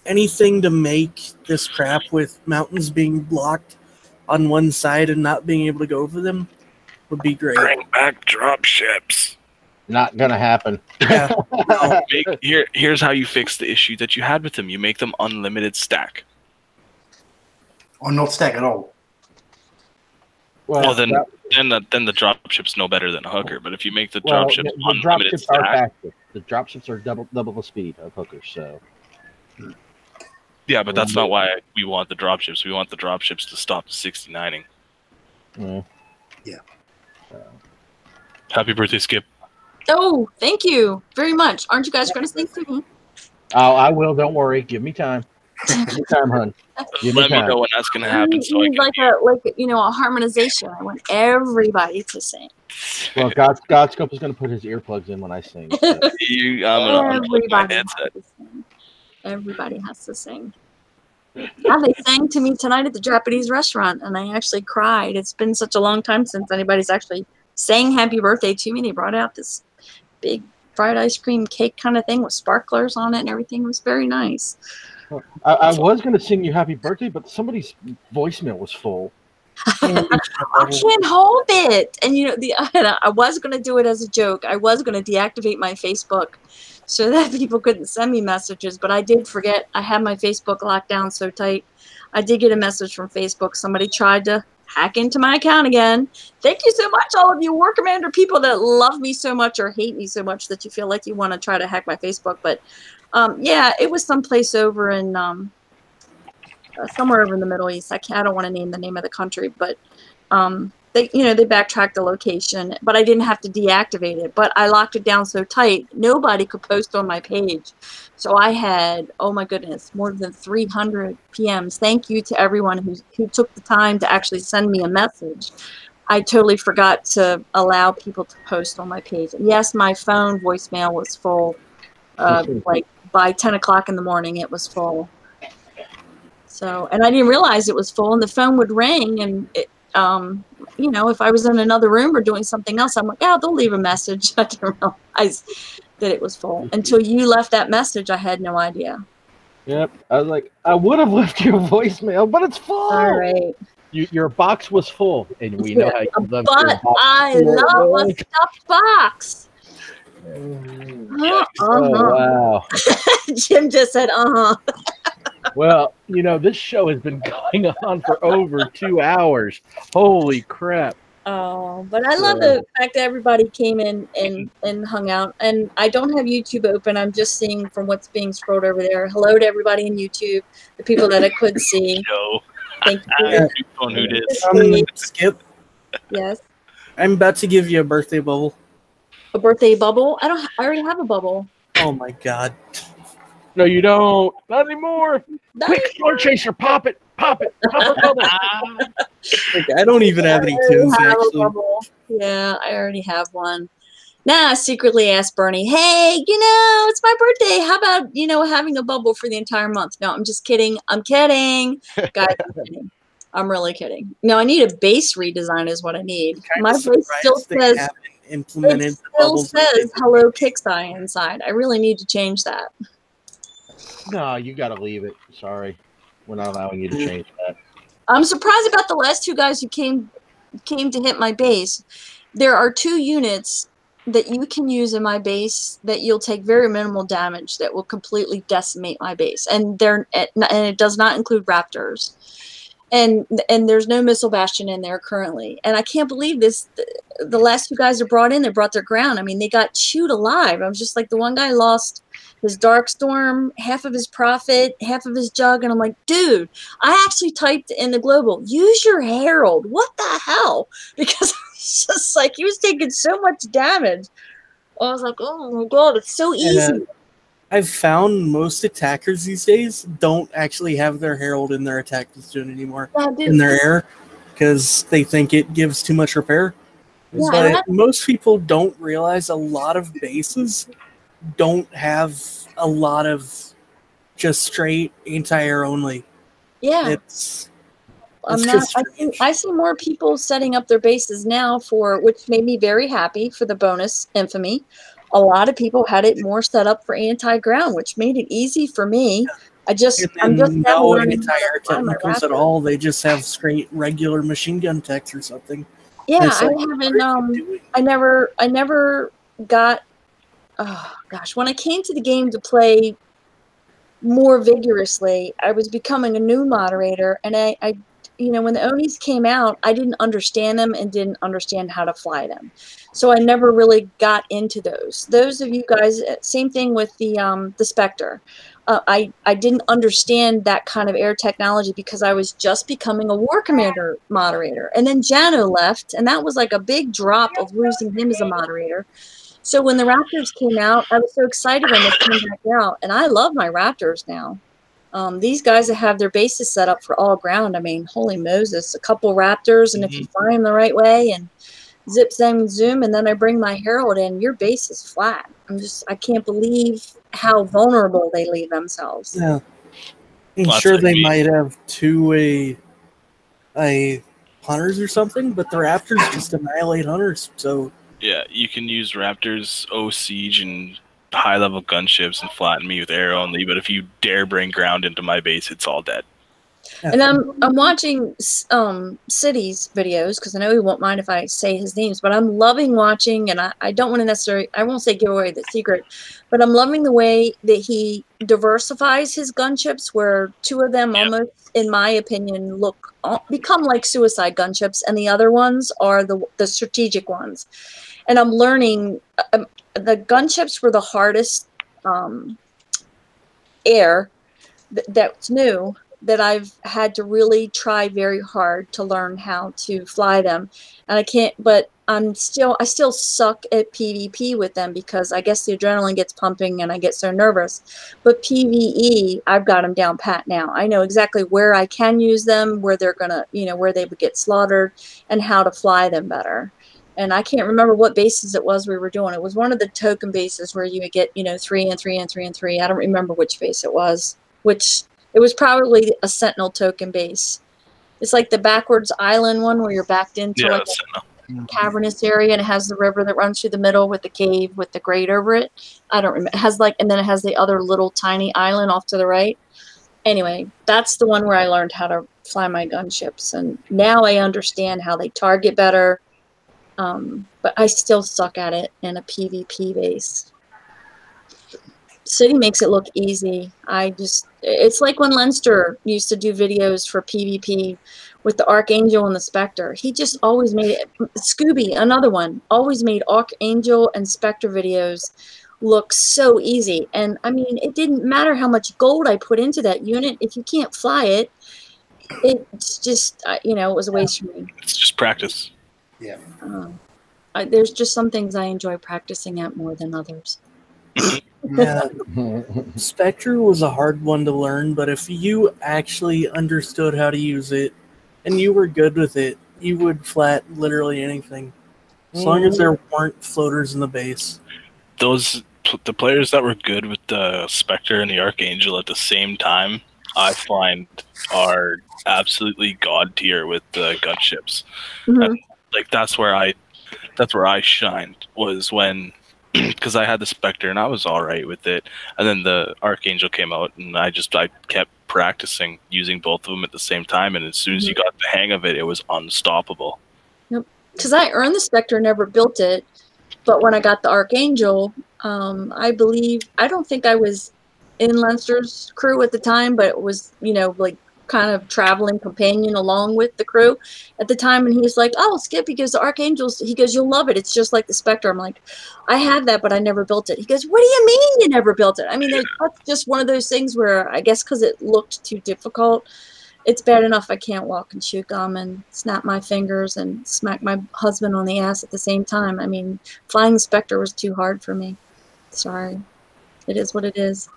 Anything to make this crap with mountains being blocked on one side and not being able to go over them would be great. Bring back drop ships. Not gonna happen. Yeah. Here's how you fix the issue that you had with them. You make them unlimited stack. Or not stack at all. Well, then the dropship's no better than a hooker. But if you make the dropships unlimited stack, the dropships are double the speed of hookers. So yeah, but that's not why we want the dropships. We want the dropships to stop the 69ing. Yeah. Happy birthday, Skip. Oh, thank you very much. Aren't you guys going to sing for me? Oh, I will. Don't worry. Give me time. Give me time, hon. Let me know when that's going to happen. So I can a harmonization. I want everybody to sing. Well, Godscope is going to put his earplugs in when I sing. So. I'm going to unplug my headset. Everybody has to sing. Yeah, they sang to me tonight at the Japanese restaurant, and I actually cried. It's been such a long time since anybody's actually sang happy birthday to me. They brought out this big fried ice cream cake kind of thing with sparklers on it and everything. It was very nice. I was going to sing you happy birthday, but somebody's voicemail was full. I can't hold it. And I was going to do it as a joke. I was going to deactivate my Facebook so that people couldn't send me messages, but I did forget. I had my Facebook locked down so tight. I did get a message from Facebook. Somebody tried to hack into my account again. Thank you so much, all of you War Commander people that love me so much or hate me so much that you feel like you want to try to hack my Facebook. But yeah, it was someplace over in somewhere over in the Middle East. I don't want to name the name of the country, but they backtracked the location, but I didn't have to deactivate it. But I locked it down so tight, nobody could post on my page. So I had, oh my goodness, more than 300 PMs. Thank you to everyone who took the time to actually send me a message. I totally forgot to allow people to post on my page. And yes, my phone voicemail was full. Like by 10 o'clock in the morning, it was full. So, and I didn't realize it was full, and the phone would ring, and it, if I was in another room or doing something else, I'm like, yeah, they'll leave a message. I didn't realize that it was full. Until you left that message, I had no idea. Yep. I was like, I would have left you a voicemail, but it's full. All right. Your box was full, and we know how you love But I love a stuffed box. Oh, wow. Jim just said, Well, this show has been going on for over 2 hours. Holy crap. Oh, but I love the fact that everybody came in and hung out. And I don't have YouTube open. I'm just seeing from what's being scrolled over there. Hello to everybody in YouTube, the people that I could see. No. Thank you. Who did? Skip. Yes. I'm about to give you a birthday bubble. A birthday bubble? I already have a bubble. Oh my god. No, you don't. Not anymore. Quick, Storm Chaser, pop it. Pop it. Pop a bubble. I don't even have any tunes, actually. Yeah, I already have one. Nah, I secretly asked Bernie, hey, it's my birthday. How about, having a bubble for the entire month? No, I'm just kidding. I'm kidding. Guys, I'm kidding. I'm really kidding. No, I need a base redesign is what I need. My base still says, implemented hello Kixeye inside. I really need to change that. No, you got to leave it. Sorry. We're not allowing you to change that. I'm surprised about the last two guys who came to hit my base. There are 2 units that you can use in my base that you'll take very minimal damage that will completely decimate my base. And it does not include raptors. And there's no missile bastion in there currently. And I can't believe this. The last 2 guys that brought in, they brought their ground. I mean, they got chewed alive. I was just like, the one guy lost his Darkstorm, half of his Prophet, half of his Jug. And I'm like, dude, I actually typed in the global, use your Herald. What the hell? Because it's just like, he was taking so much damage. I was like, oh my God, it's so easy. I've found most attackers these days don't actually have their Herald in their attack zone anymore, in their air, because they think it gives too much repair. Yeah, but most people don't realize a lot of bases don't have a lot of just straight anti-air only. Yeah. I see more people setting up their bases now which made me very happy for the bonus infamy. A lot of people had it more set up for anti-ground, which made it easy for me. I'm just no anti-air technicals at all. They just have straight regular machine gun techs or something. Yeah, I haven't. I never got. Oh gosh, when I came to the game to play more vigorously, I was becoming a new moderator, and I when the Onis came out, I didn't understand them and didn't understand how to fly them. So I never really got into those. Those of you guys, same thing with the Spectre. I didn't understand that kind of air technology because I was just becoming a War Commander moderator. And then Jano left, and that was like a big drop of losing him as a moderator. So when the Raptors came out, I was so excited when they came back out. And I love my Raptors now. These guys that have their bases set up for all ground, I mean, holy Moses, a couple Raptors, and if you fly them the right way and zip, zam, zoom, and then I bring my Herald in, your base is flat. I can't believe how vulnerable they leave themselves. Yeah. I'm sure they might have 2 hunters or something, but the Raptors just annihilate hunters, so... Yeah, you can use Raptors, siege, and high-level gunships and flatten me with air only, but if you dare bring ground into my base, it's all dead. And I'm watching City's videos because I know he won't mind if I say his names, but I'm loving watching, and I don't want to necessarily, I won't say give away the secret, but I'm loving the way that he diversifies his gunships, where 2 of them almost, in my opinion, become like suicide gunships, and the other ones are the strategic ones. And I'm learning, the gunships were the hardest air that's new, that I've had to really try very hard to learn how to fly them. And I can't, but I still suck at PvP with them because I guess the adrenaline gets pumping and I get so nervous. But PvE, I've got them down pat now. I know exactly where I can use them, where they're gonna, where they would get slaughtered, and how to fly them better. And I can't remember what bases it was we were doing. It was one of the token bases where you would get, 3 and 3 and 3 and 3. I don't remember which base it was, it was probably a Sentinel token base. It's like the backwards island one where you're backed into like a cavernous area, and it has the river that runs through the middle with the cave with the grate over it. I don't remember. It has and then it has the other little tiny island off to the right. Anyway, that's the one where I learned how to fly my gunships, and now I understand how they target better. But I still suck at it in a PvP base. City makes it look easy. It's like when Leinster used to do videos for PvP with the Archangel and the Spectre. He just always made it, Scooby, another one, always made Archangel and Spectre videos look so easy. And I mean, it didn't matter how much gold I put into that unit. If you can't fly it, it's just, it was a waste for me. It's just practice. Yeah. There's just some things I enjoy practicing at more than others. Yeah, Spectre was a hard one to learn, but if you actually understood how to use it and you were good with it, you would flat literally anything. As long as there weren't floaters in the base. The players that were good with the Spectre and the Archangel at the same time, I find are absolutely god tier with the gunships. Mhm. Like that's where I shined, was when, because I had the Spectre and I was all right with it, and then the Archangel came out and I kept practicing using both of them at the same time, and as soon as you got the hang of it, it was unstoppable. Yep. Because I earned the Spectre, never built it, but when I got the Archangel, I don't think I was in Leinster's crew at the time, but it was, like kind of traveling companion along with the crew at the time. And he's like, "Oh, Skip," he goes, "the Archangels," he goes, "you'll love it. It's just like the Spectre." I'm like, "I have that, but I never built it." He goes, "What do you mean you never built it?" I mean, that's just one of those things where I guess because it looked too difficult, it's bad enough I can't walk and chew gum and snap my fingers and smack my husband on the ass at the same time. I mean, flying Spectre was too hard for me. Sorry. It is what it is.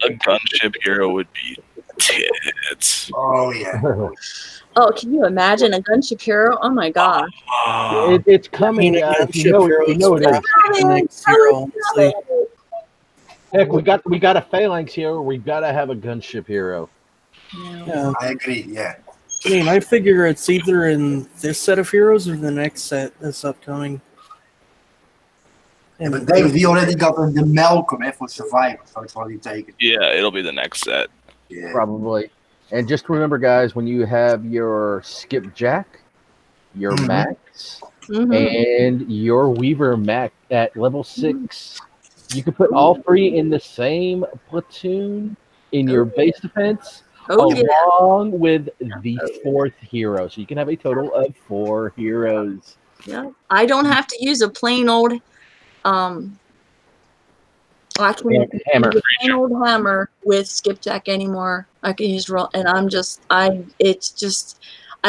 A gunship hero would be tits. Oh, yeah. Oh, can you imagine a gunship hero? Oh my god. It's coming, guys. You know it is. The next hero, honestly. Heck, we got a phalanx here. We've got to have a gunship hero. Yeah. I agree, yeah. I mean, I figure it's either in this set of heroes or the next set that's upcoming. Yeah, but David, we already got the Malcolm for Survivor, so it's already taken. Yeah, it'll be the next set. Yeah. Probably. And just remember, guys, when you have your Skipjack, your Max, and your Weaver Mac at level 6, you can put all 3 in the same platoon in your base defense, along with the 4th hero. So you can have a total of 4 heroes. Yeah. I don't have to use a plain old I can use a plain old hammer with Skipjack anymore. I can use roll, and I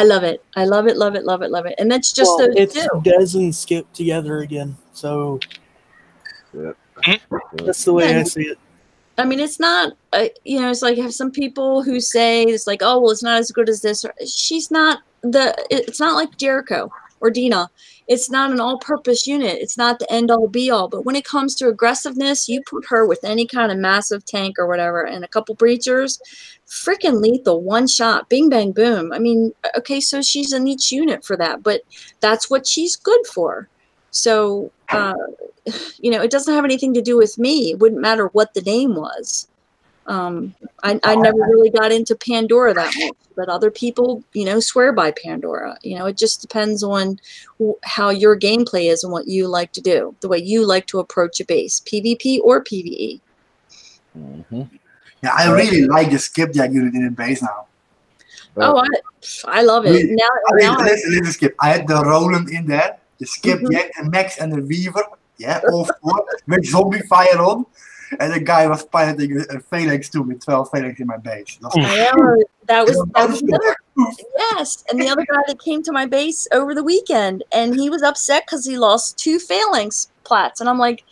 love it. I love it, love it, love it, love it. And that's just it's two. Des and Skip together again. So that's the way I see it. I mean, it's not, it's like I have some people who say it's like, "Oh, well, it's not as good as this." She's not it's not like Jericho or Dina. It's not an all-purpose unit. It's not the end-all, be-all. But when it comes to aggressiveness, you put her with any kind of massive tank or whatever and a couple breachers, freaking lethal, one shot, bing, bang, boom. I mean, okay, so she's a niche unit for that, but that's what she's good for. So, it doesn't have anything to do with me. It wouldn't matter what the name was. I never really got into Pandora that much, but other people, swear by Pandora. It just depends on how your gameplay is and what you like to do, the way you like to approach a base, PvP or PvE. Yeah, I really like the Skipjack unit in the base now. Oh, I love it. Listen, Skip. I had the Roland in there, the Skipjack, the Max, and the Weaver. Yeah, all 4 with zombie fire on. And the guy was piloting a phalanx too with 12 phalanx in my base. That was the other, yes. And the other guy that came to my base over the weekend, and he was upset because he lost 2 phalanx plats. And I'm like,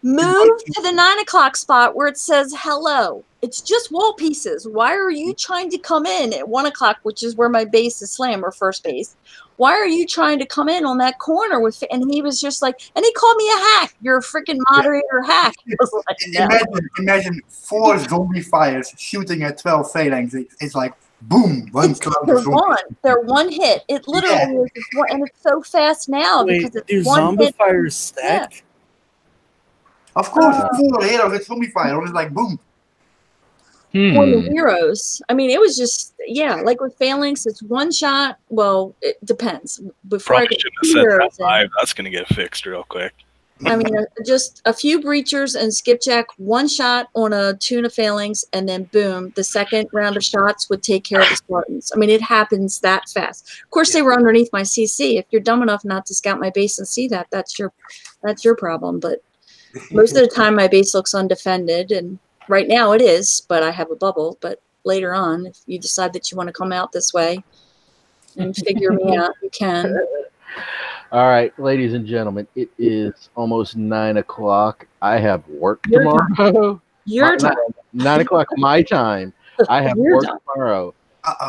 move to the 9 o'clock spot where it says hello. It's just wall pieces. Why are you trying to come in at 1 o'clock, which is where my base is slam, or first base? Why are you trying to come in on that corner with? And he was just like, and he called me a hack. You're a freaking moderator hack. Like, no. Imagine 4 zombie fires shooting at 12 phalanx. It's like boom, one cloud. They're one hit. It literally is one, and it's so fast now because it's do one zombie hit. fires stack? Yeah. Of course, 4 heroes with zombie fire. It's like boom. For the heroes. I mean, it was just, like with Phalanx, it's one shot. Well, it depends. Before Probably shouldn't have said that 5. That's going to get fixed real quick. I mean, just a few breachers and Skipjack, one shot on a tuna Phalanx, and then boom, the second round of shots would take care of the Spartans. I mean, it happens that fast. Of course, they were underneath my CC. If you're dumb enough not to scout my base and see that, that's your problem. But most of the time, my base looks undefended, and right now it is, but I have a bubble. But later on, if you decide that you want to come out this way and figure me out, you can. All right, ladies and gentlemen, it is almost 9 o'clock. I have work tomorrow. Your time. 9 o'clock my time. I have work tomorrow.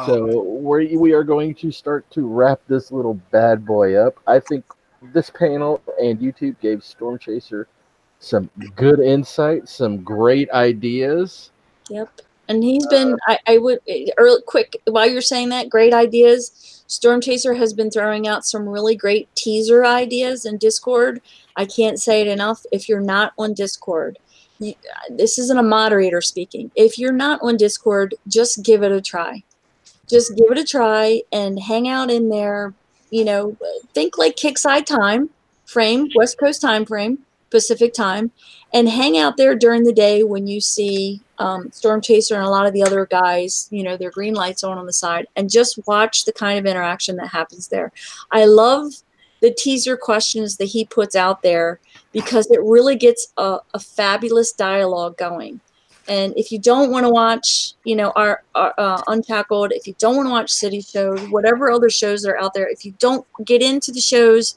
So we are going to start to wrap this little bad boy up. I think this panel and YouTube gave Storm Chaser some good insight, some great ideas. Yep. And he's been, I would, quick, while you're saying that, great ideas. Storm Chaser has been throwing out some really great teaser ideas in Discord. I can't say it enough. If you're not on Discord, this isn't a moderator speaking. If you're not on Discord, just give it a try. Just give it a try and hang out in there. You know, think like Kixeye time frame, West Coast time frame, Pacific time, and hang out there during the day when you see Storm Chaser and a lot of the other guys, you know, their green lights on the side, and just watch the kind of interaction that happens there. I love the teaser questions that he puts out there because it really gets a fabulous dialogue going. And if you don't want to watch, you know, our Unshackled, if you don't want to watch city shows, whatever other shows that are out there, if you don't get into the shows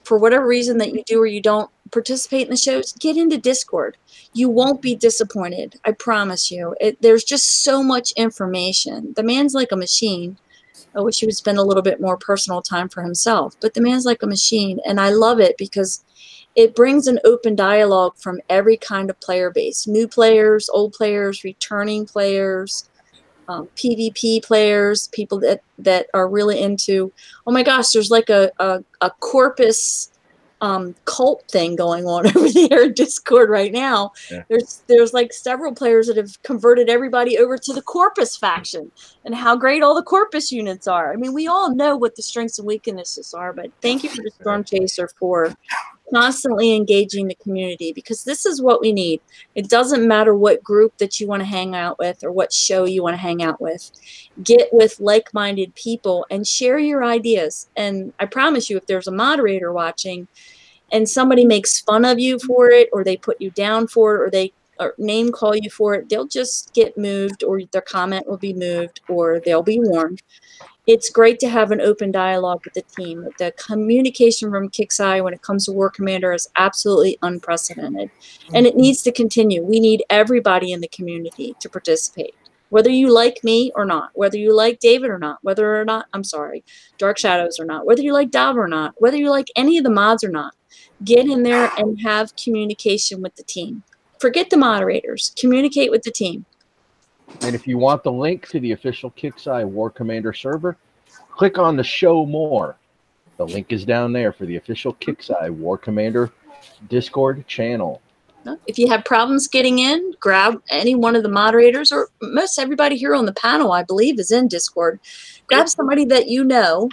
for whatever reason that you do or you don't participate in the shows, get into Discord. You won't be disappointed. I promise you. There's just so much information. The man's like a machine. I wish he would spend a little bit more personal time for himself, but the man's like a machine. And I love it because it brings an open dialogue from every kind of player base. New players, old players, returning players, PvP players, people that are really into, oh my gosh, there's like a Corpus cult thing going on over there in Discord right now. Yeah. There's like several players that have converted everybody over to the Corpus faction and how great all the Corpus units are. I mean, we all know what the strengths and weaknesses are, but thank you for the Storm Chaser for constantly engaging the community, because this is what we need. It doesn't matter what group that you want to hang out with or what show you want to hang out with. Get with like-minded people and share your ideas. And I promise you, if there's a moderator watching and somebody makes fun of you for it, or they put you down for it, or they name call you for it, they'll just get moved, or their comment will be moved, or they'll be warned. It's great to have an open dialogue with the team. The communication from Kixeye when it comes to War Commander is absolutely unprecedented. And it needs to continue. We need everybody in the community to participate. Whether you like me or not, whether you like David or not, whether or not, I'm sorry, Dark Shadows or not, whether you like Dav or not, whether you like any of the mods or not, get in there and have communication with the team. Forget the moderators. Communicate with the team. And if you want the link to the official Kixeye War Commander server, click on the Show More. The link is down there for the official Kixeye War Commander Discord channel. If you have problems getting in, grab any one of the moderators, or most everybody here on the panel, I believe, is in Discord. Grab somebody that you know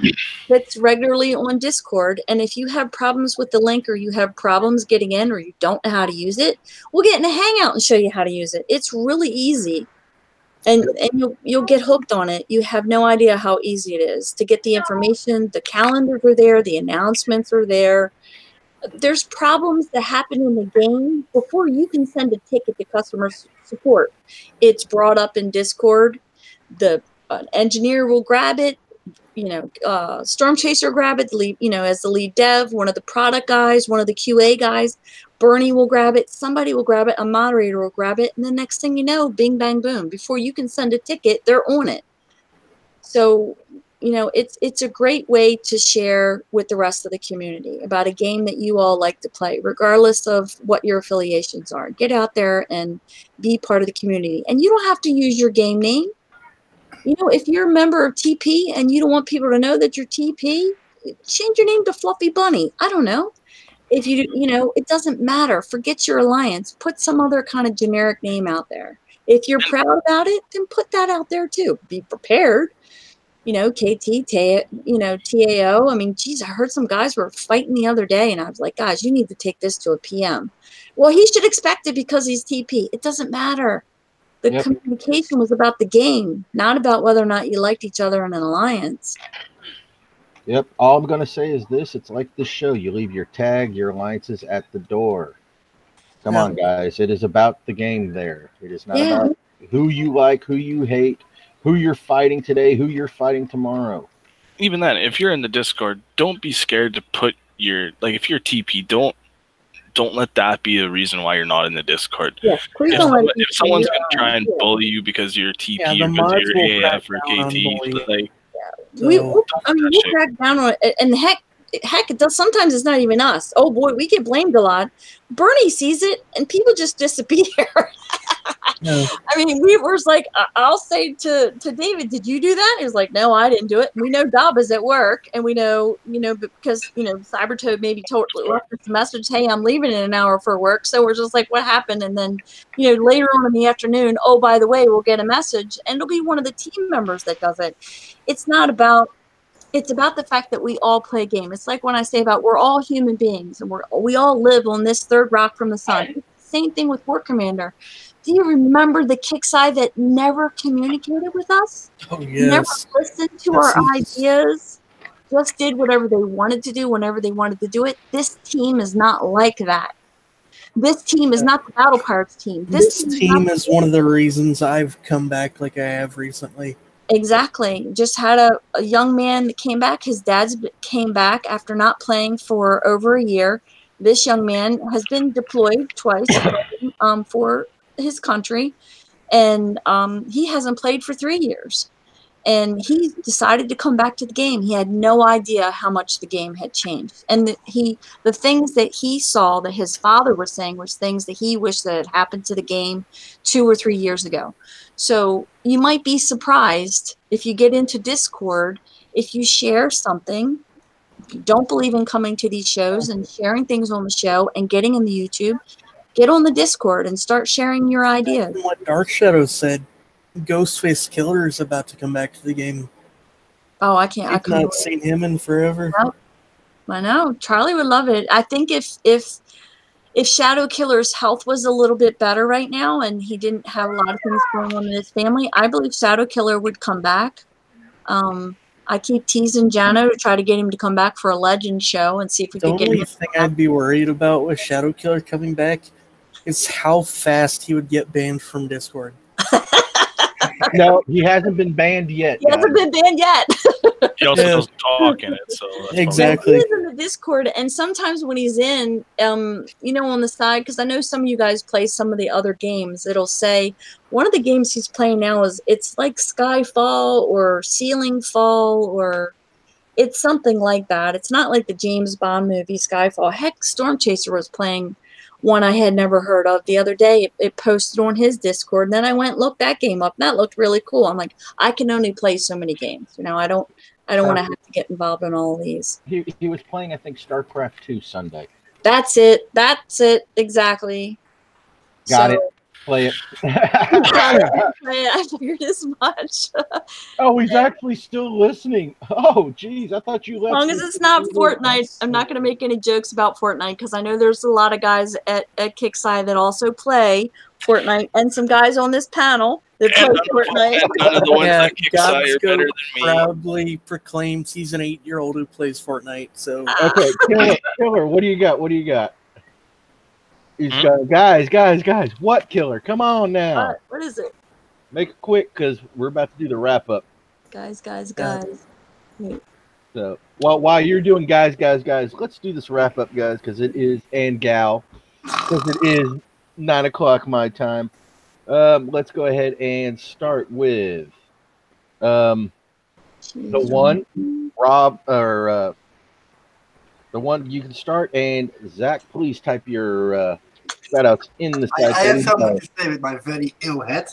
that's regularly on Discord, and if you have problems with the link, or you have problems getting in, or you don't know how to use it, we'll get in a hangout and show you how to use it. It's really easy. And you'll get hooked on it. You have no idea how easy it is to get the information. The calendars are there. The announcements are there. There's problems that happen in the game before you can send a ticket to customer support. It's brought up in Discord. The engineer will grab it. You know, Storm Chaser grab it. As the lead dev, one of the product guys, one of the QA guys. Bernie will grab it, somebody will grab it, a moderator will grab it, and the next thing you know, bing, bang, boom. Before you can send a ticket, they're on it. So, you know, it's a great way to share with the rest of the community about a game that you all like to play, regardless of what your affiliations are. Get out there and be part of the community. And you don't have to use your game name. You know, if you're a member of TP and you don't want people to know that you're TP, change your name to Fluffy Bunny. I don't know. If you know, it doesn't matter. Forget your alliance. Put some other kind of generic name out there. If you're proud about it, then put that out there too. Be prepared. You know, KT, TAO. I mean, geez, I heard some guys were fighting the other day, and I was like, guys, you need to take this to a PM. Well, he should expect it because he's TP. It doesn't matter. The communication was about the game, not about whether or not you liked each other in an alliance. Yep. All I'm going to say is this. It's like this show. You leave your tag, your alliances at the door. Come on, guys. It is about the game there. It is not about who you like, who you hate, who you're fighting today, who you're fighting tomorrow. Even then, if you're in the Discord, don't be scared to put your, like, if you're TP, don't let that be a reason why you're not in the Discord. Yes, please if someone's going to try and bully you because you're TP or because you're AF or KT, like, we'll crack down on it. And heck, heck, it does. Sometimes it's not even us. Oh boy, we get blamed a lot. Bernie sees it, and people just disappear. No. I mean, we were like, I'll say to David, did you do that? He was like, no, I didn't do it. And we know Dob is at work, and we know, because, Cybertoad maybe left us a message, hey, I'm leaving in an hour for work. So we're just like, what happened? And then, later on in the afternoon, oh, by the way, we'll get a message, and it'll be one of the team members that does it. It's about the fact that we all play a game. It's like when I say about we're all human beings, and we all live on this third rock from the sun. Same thing with War Commander. Do you remember the Kixeye that never communicated with us? Oh, yes. Never listened to our ideas, just did whatever they wanted to do whenever they wanted to do it. This team is not like that. This team is not the Battle Pirates team. This team is one of the reasons I've come back like I have recently. Exactly. Just had a young man that came back. His dad's came back after not playing for over a year. This young man has been deployed twice for his country, and he hasn't played for 3 years. And he decided to come back to the game. He had no idea how much the game had changed. And the things that he saw that his father was saying was things that he wished that had happened to the game 2 or 3 years ago. So you might be surprised if you get into Discord, if you share something, if you don't believe in coming to these shows and sharing things on the show and getting in the YouTube, get on the Discord and start sharing your ideas. What Dark Shadow said, Ghostface Killer is about to come back to the game. Oh, I can't. I've not seen him in forever. Well, I know. Charlie would love it. I think if Shadow Killer's health was a little bit better right now and he didn't have a lot of things going on in his family, I believe Shadow Killer would come back. I keep teasing Jano to try to get him to come back for a Legend show and see if we can get him. The only thing I'd be worried about with Shadow Killer coming back is how fast he would get banned from Discord. No, he hasn't been banned yet. He hasn't been banned yet. He also doesn't talk in it, so that's exactly. He's in the Discord, and sometimes when he's in, on the side, because I know some of you guys play some of the other games, it'll say one of the games he's playing now it's like Skyfall or Ceiling Fall, or it's something like that. It's not like the James Bond movie Skyfall. Heck, Storm Chaser was playing one I had never heard of the other day. It posted on his Discord, and then I went and looked that game up. And that looked really cool. I'm like, I can only play so many games. I don't want to have to get involved in all of these. He was playing, I think, StarCraft 2 Sunday. That's it. Exactly. Got it. Play it. I figured as much. Oh, he's actually still listening. Oh, geez. I thought you left. As long as it's not Fortnite, I'm not going to make any jokes about Fortnite because I know there's a lot of guys at Kixeye that also play Fortnite and some guys on this panel that play Fortnite. None of the ones that Kixeye are better than me. Proudly proclaims he's an 8-year-old who plays Fortnite. So okay, Killer, what do you got? He's got guys. What, Killer? Come on now. What is it? Make it quick because we're about to do the wrap up. Guys. Wait. So while you're doing guys, let's do this wrap up, guys, because it is because it is 9 o'clock my time. Let's go ahead and start with the one Rob or the one you can start, and Zach, please type your shout outs in the side. I have something to say with my very ill head.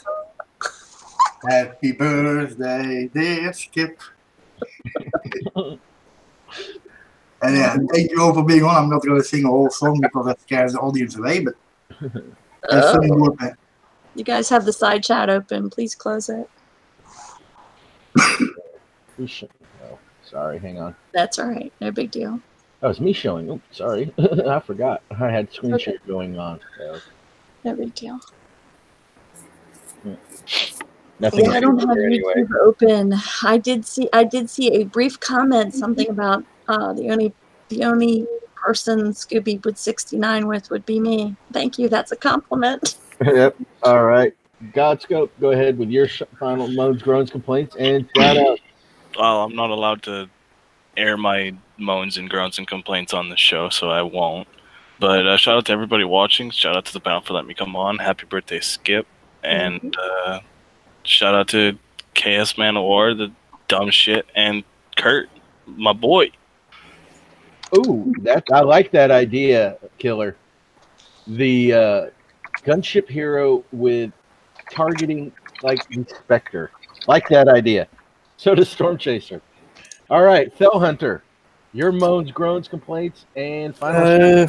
Happy birthday, dear Skip. And yeah, thank you all for being on. I'm not going to sing a whole song because that scares the audience away, but you guys have the side chat open. Please close it. Oh, sorry, hang on. That's all right. No big deal. Oh, it's me showing. Oh, sorry. I forgot. I had screen share going on. So. No big deal. Nothing. I don't have YouTube open. I did see a brief comment, something about the only person Scooby would 69 with would be me. Thank you. That's a compliment. Yep. All right. Godscope, go ahead with your final moans, groans, complaints, and shout out. Well, I'm not allowed to air my moans and groans and complaints on the show, so I won't. But shout out to everybody watching. Shout out to the panel for letting me come on. Happy birthday, Skip. And shout out to KS Man of War, the dumb shit, and Kurt, my boy. Ooh, that I like that idea, Killer. The gunship hero with targeting like Inspector. Like that idea. So does Storm Chaser. All right, Fell Hunter. Your moans, groans, complaints, and final.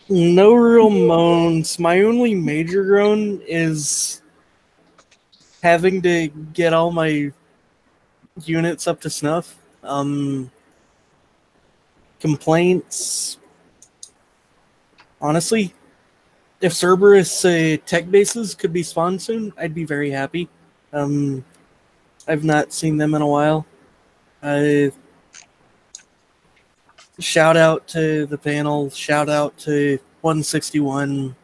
No real moans. My only major groan is having to get all my units up to snuff. Complaints. Honestly, if Cerberus tech bases could be spawned soon, I'd be very happy. I've not seen them in a while. Shout out to the panel. Shout out to 161.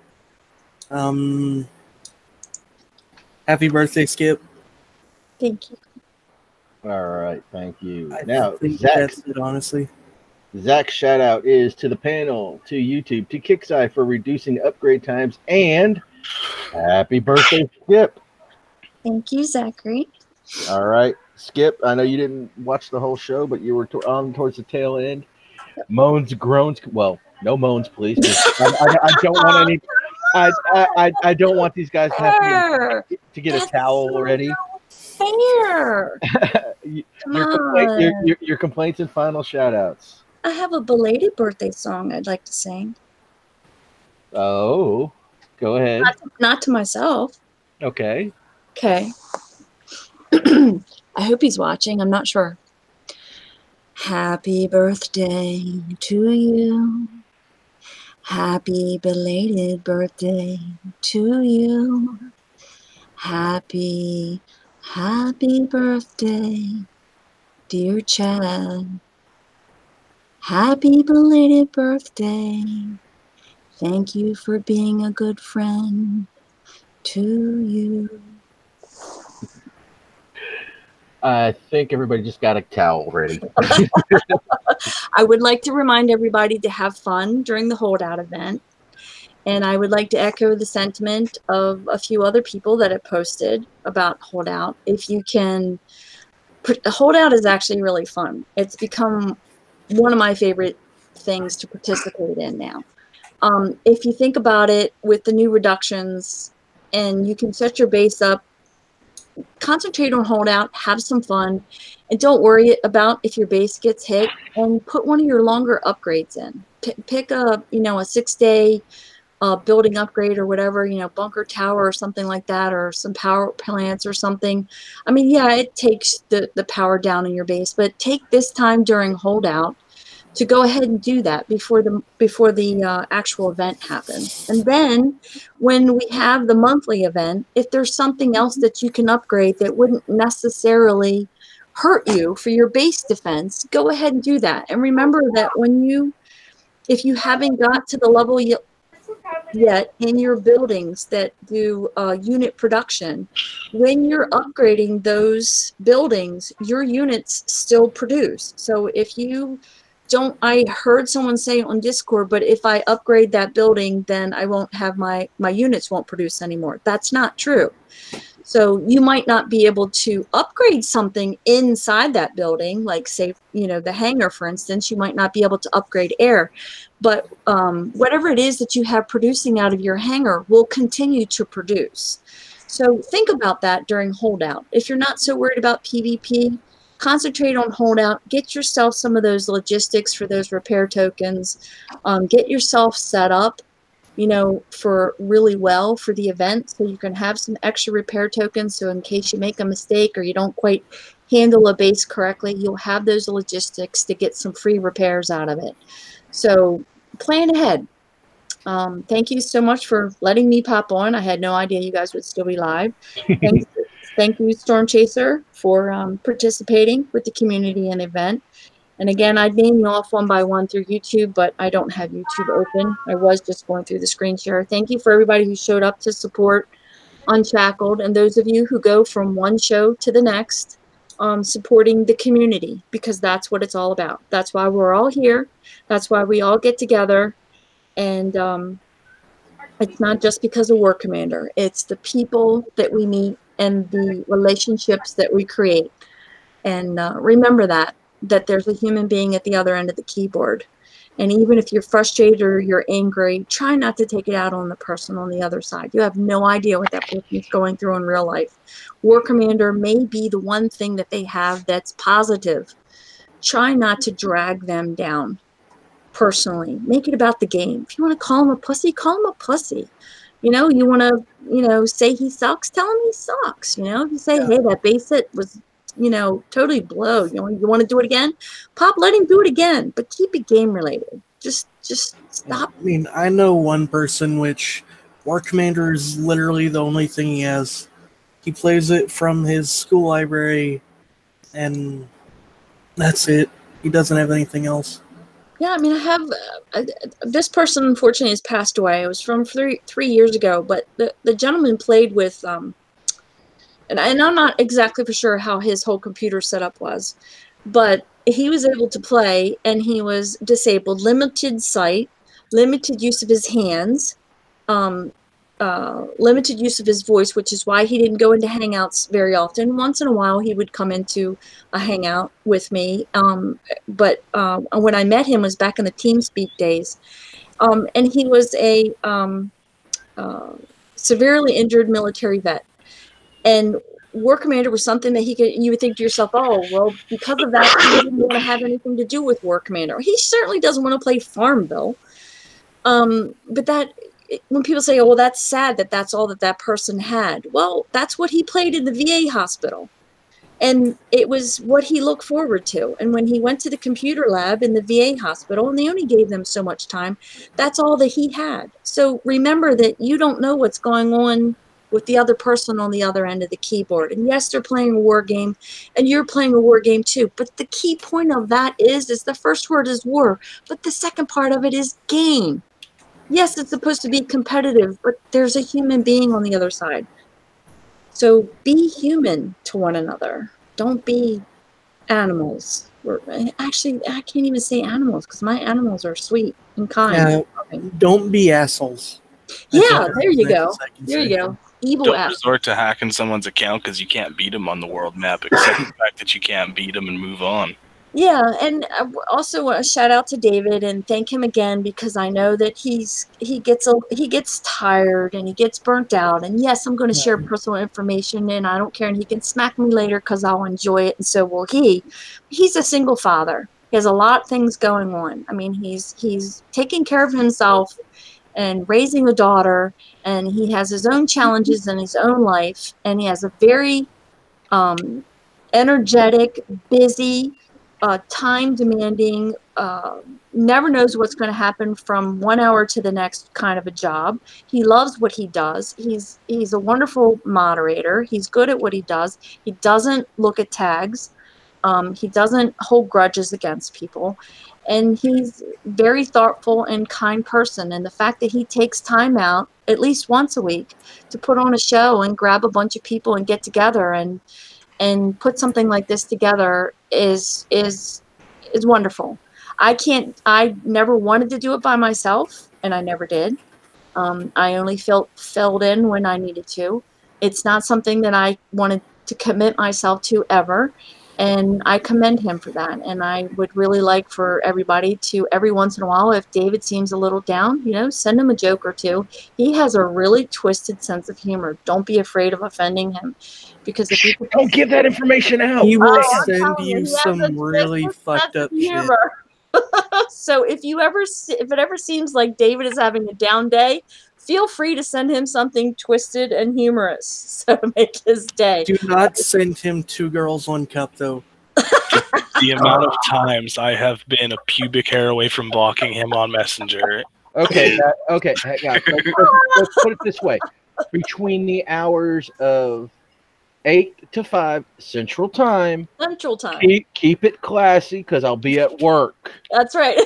Happy birthday, Skip. Thank you. All right, thank you. I Now, think Zach. that's it, honestly. Zach's shout out is to the panel, to YouTube, to Kixeye for reducing upgrade times, and happy birthday, Skip. Thank you, Zachary. All right, Skip. I know you didn't watch the whole show, but you were on towards the tail end. Moans, groans. Well, no moans, please. I don't want any. I don't want these guys to have to get a towel already. Fair. Your complaints and final shout outs. I have a belated birthday song I'd like to sing. Oh, go ahead. Not to myself. Okay. Okay. I hope he's watching. I'm not sure. Happy birthday to you. Happy belated birthday to you. Happy birthday, dear Chad. Happy belated birthday. Thank you for being a good friend to you. I think everybody just got a towel ready. I would like to remind everybody to have fun during the holdout event. And I would like to echo the sentiment of a few other people that have posted about holdout. If you can, holdout is actually really fun. It's become one of my favorite things to participate in now. If you think about it with the new reductions and you can set your base up, concentrate on holdout, have some fun, and don't worry about if your base gets hit, and put one of your longer upgrades in. Pick a 6-day building upgrade or whatever, bunker tower or something like that, or some power plants or something. I mean, yeah, it takes the power down in your base, but take this time during holdout to go ahead and do that before the actual event happens. And then when we have the monthly event, if there's something else that you can upgrade that wouldn't necessarily hurt you for your base defense, go ahead and do that. And remember that if you haven't got to the level yet in your buildings that do unit production, when you're upgrading those buildings, your units still produce. So if you don't, I heard someone say on Discord, but if I upgrade that building, then I won't have my units won't produce anymore. That's not true. So you might not be able to upgrade something inside that building, like say, the hangar, for instance. You might not be able to upgrade air, but whatever it is that you have producing out of your hangar will continue to produce. So think about that during holdout. If you're not so worried about PvP, concentrate on holdout. Get yourself some of those logistics for those repair tokens. Get yourself set up, for really well for the event, so you can have some extra repair tokens. So in case you make a mistake or you don't quite handle a base correctly, you'll have those logistics to get some free repairs out of it. So plan ahead. Thank you so much for letting me pop on. I had no idea you guys would still be live. Thank you, Storm Chaser, for participating with the community and event. And again, I'd name you off one by one through YouTube, but I don't have YouTube open. I was just going through the screen share. Thank you for everybody who showed up to support Unshackled, and those of you who go from one show to the next, supporting the community, because that's what it's all about. That's why we're all here. That's why we all get together. And it's not just because of War Commander. It's the people that we meet and the relationships that we create. And remember that. that there's a human being at the other end of the keyboard. And even if you're frustrated or you're angry, try not to take it out on the person on the other side. You have no idea what that person is going through in real life. War Commander may be the one thing that they have that's positive. Try not to drag them down personally. Make it about the game. If you want to call him a pussy, call him a pussy. You know, you want to, you know, say he sucks, tell him he sucks. You know, if you say, hey, that base hit was, you know, totally blow. You want to do it again? Pop, let him do it again, but keep it game related. Just stop. I mean, I know one person which War Commander is literally the only thing he has. He plays it from his school library, and that's it. He doesn't have anything else. Yeah, I mean, I have this person unfortunately has passed away. It was from three years ago, but the gentleman played with, and I'm not exactly for sure how his whole computer setup was, but he was able to play, and he was disabled, limited sight, limited use of his hands, limited use of his voice, which is why he didn't go into hangouts very often. Once in a while, he would come into a hangout with me. But when I met him was back in the TeamSpeak days. And he was a severely injured military vet. And War Commander was something that you would think to yourself, oh, well, because of that, he didn't want to have anything to do with War Commander. He certainly doesn't want to play Farmville. But that, when people say, oh, well, that's sad that that's all that person had. Well, that's what he played in the VA hospital. And it was what he looked forward to. And when he went to the computer lab in the VA hospital, and they only gave them so much time, that's all that he had. So remember that you don't know what's going on with the other person on the other end of the keyboard. And yes, they're playing a war game, and you're playing a war game too. But the key point of that is the first word is war, but the second part of it is game. Yes, it's supposed to be competitive, but there's a human being on the other side. So be human to one another. Don't be animals. Actually, I can't even say animals because my animals are sweet and kind. Don't be assholes. Yeah, there you go. There you go. Evil Don't assholes. resort to hacking someone's account because you can't beat them on the world map, except the fact that you can't beat them and move on. Yeah, and also a shout out to David and thank him again because I know that he gets tired and he gets burnt out. And yes, I'm going to share personal information, and I don't care. And he can smack me later because I'll enjoy it, and so will he. He's a single father. He has a lot of things going on. I mean, he's taking care of himself and raising a daughter, and he has his own challenges in his own life, and he has a very energetic, busy, time-demanding, never knows what's going to happen from 1 hour to the next kind of a job. He loves what he does. He's a wonderful moderator. He's good at what he does. He doesn't look at tags. He doesn't hold grudges against people. And he's very thoughtful and kind person. And the fact that he takes time out at least once a week to put on a show and grab a bunch of people and get together and put something like this together is wonderful. I never wanted to do it by myself, and I never did. I only filled in when I needed to. It's not something that I wanted to commit myself to ever, and I commend him for that. And I would really like for everybody to, every once in a while, if David seems a little down, send him a joke or two. He has a really twisted sense of humor. Don't be afraid of offending him. Because if you don't give that information out, he will send you some really fucked up shit. So if it ever seems like David is having a down day, feel free to send him something twisted and humorous so to make his day. Do not send him 2 girls 1 cup though. The amount of times I have been a pubic hair away from blocking him on Messenger. Okay, hang on. Let's put it this way: between the hours of 8 to 5 Central Time. Central Time. Keep it classy because I'll be at work. That's right.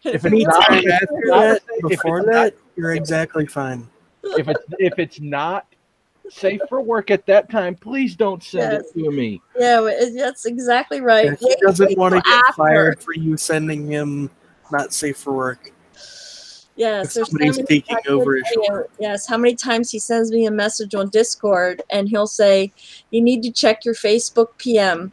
If any time after that, before that, you're exactly fine. If it's not safe for work at that time, please don't send it to me. Yeah, that's exactly right. Yeah, he doesn't want to get fired for you sending him not safe for work. Yes, somebody's taking over his shoulder. Yes, how many times he sends me a message on Discord and he'll say, "You need to check your Facebook PM."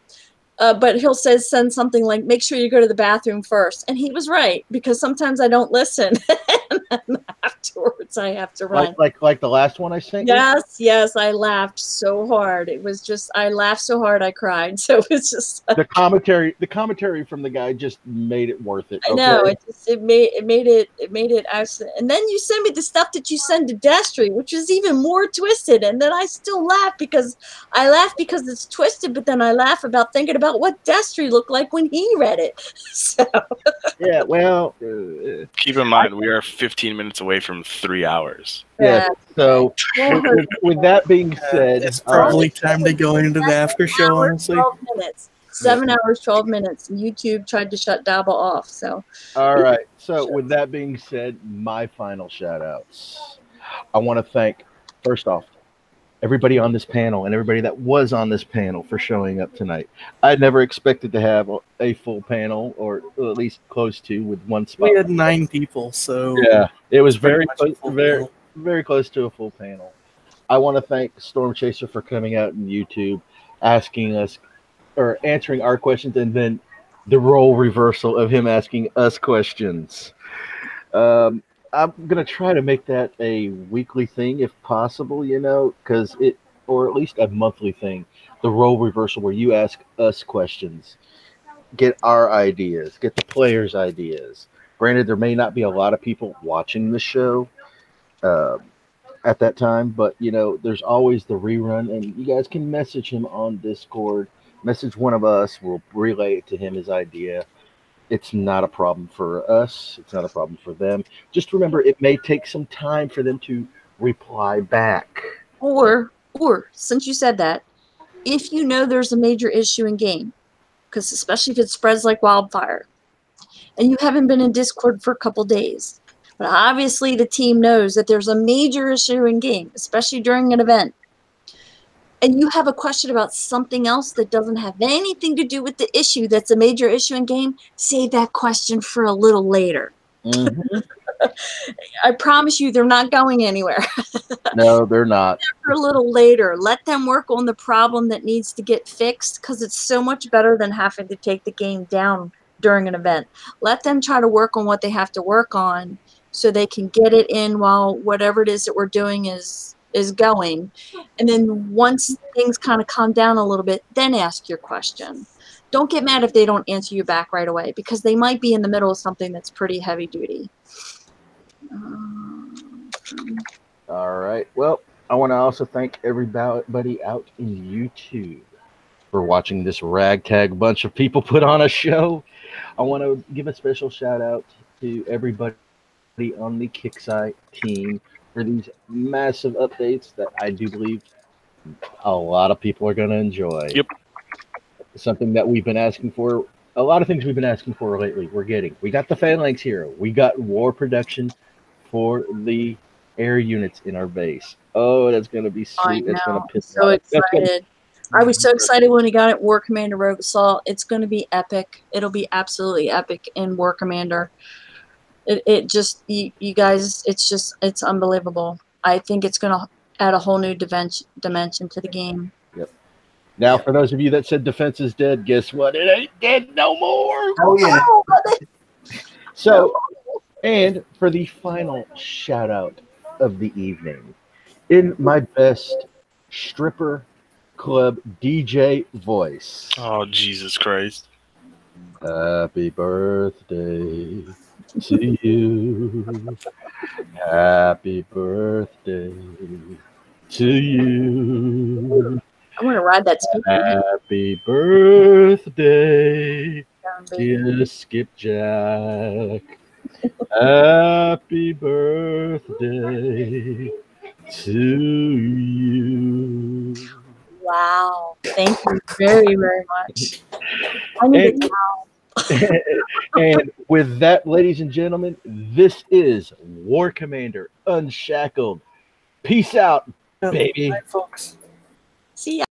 but he'll send something like, make sure you go to the bathroom first. And he was right, because sometimes I don't listen. And afterwards I have to run. Like the last one I sent you? Yes, I laughed so hard. It was just, I laughed so hard I cried. So it was just The commentary from the guy just made it worth it. I know, it made it actually. And then you send me the stuff that you send to Destry, which is even more twisted. And then I still laugh because it's twisted, but then I laugh about thinking about what Destry looked like when he read it. So yeah, well, keep in mind we are 15 minutes away from 3 hours. Yeah. So with that being said, it's probably time to go into the after show. Honestly, 12 minutes. 7 hours, 12 minutes. YouTube tried to shut Dabba off. So, all right. So, with that being said, my final shout outs. I want to thank, first off, everybody on this panel and everybody that was on this panel for showing up tonight. I never expected to have a full panel, or at least close to, with one spot. We had 9 people, so yeah, it was very close to a full panel. I want to thank Storm Chaser for coming out on YouTube, asking us, or answering our questions, and then the role reversal of him asking us questions. I'm going to try to make that a weekly thing if possible, because or at least a monthly thing, the role reversal where you ask us questions, get our ideas, get the players' ideas. Granted, there may not be a lot of people watching the show at that time, but, there's always the rerun, and you guys can message him on Discord. Message one of us. We'll relay it to him, his idea. It's not a problem for us. It's not a problem for them. Just remember, it may take some time for them to reply back. Or since you said that, if you know there's a major issue in game, because especially if it spreads like wildfire, and you haven't been in Discord for a couple days, but obviously the team knows that there's a major issue in game, especially during an event, and you have a question about something else that doesn't have anything to do with the issue that's a major issue in game, save that question for a little later. Mm-hmm. I promise you they're not going anywhere. No, they're not. For a little later. Let them work on the problem that needs to get fixed, because it's so much better than having to take the game down during an event. Let them try to work on what they have to work on so they can get it in while whatever it is that we're doing is going. And then once things kind of calm down a little bit, then ask your question. Don't get mad if they don't answer you back right away, because they might be in the middle of something that's pretty heavy duty. All right. Well, I want to also thank everybody out in YouTube for watching this ragtag bunch of people put on a show. I want to give a special shout out to everybody on the Kixeye team for these massive updates that I do believe a lot of people are going to enjoy. Yep. Something that we've been asking for. A lot of things we've been asking for lately, we're getting. We got the Phalanx Hero. We got war production for the air units in our base. Oh, that's going to be sweet. That's going to piss me off. So excited. I was so excited when we got it, War Commander Rogue Assault. It's going to be epic. It'll be absolutely epic in War Commander. It just, you guys, it's unbelievable. I think it's going to add a whole new dimension to the game. Yep. Now, for those of you that said defense is dead, guess what? It ain't dead no more. Oh, yeah. So, and for the final shout out of the evening, in my best stripper club DJ voice. Oh, Jesus Christ. Happy birthday to you. Happy birthday to you. I want to ride that speaker. Happy birthday, dear Skipjack. Happy birthday to you. Wow. Thank you very, very much. I need it now. And with that, ladies and gentlemen, this is War Commander Unshackled. Peace out, baby. Bye, folks. See ya.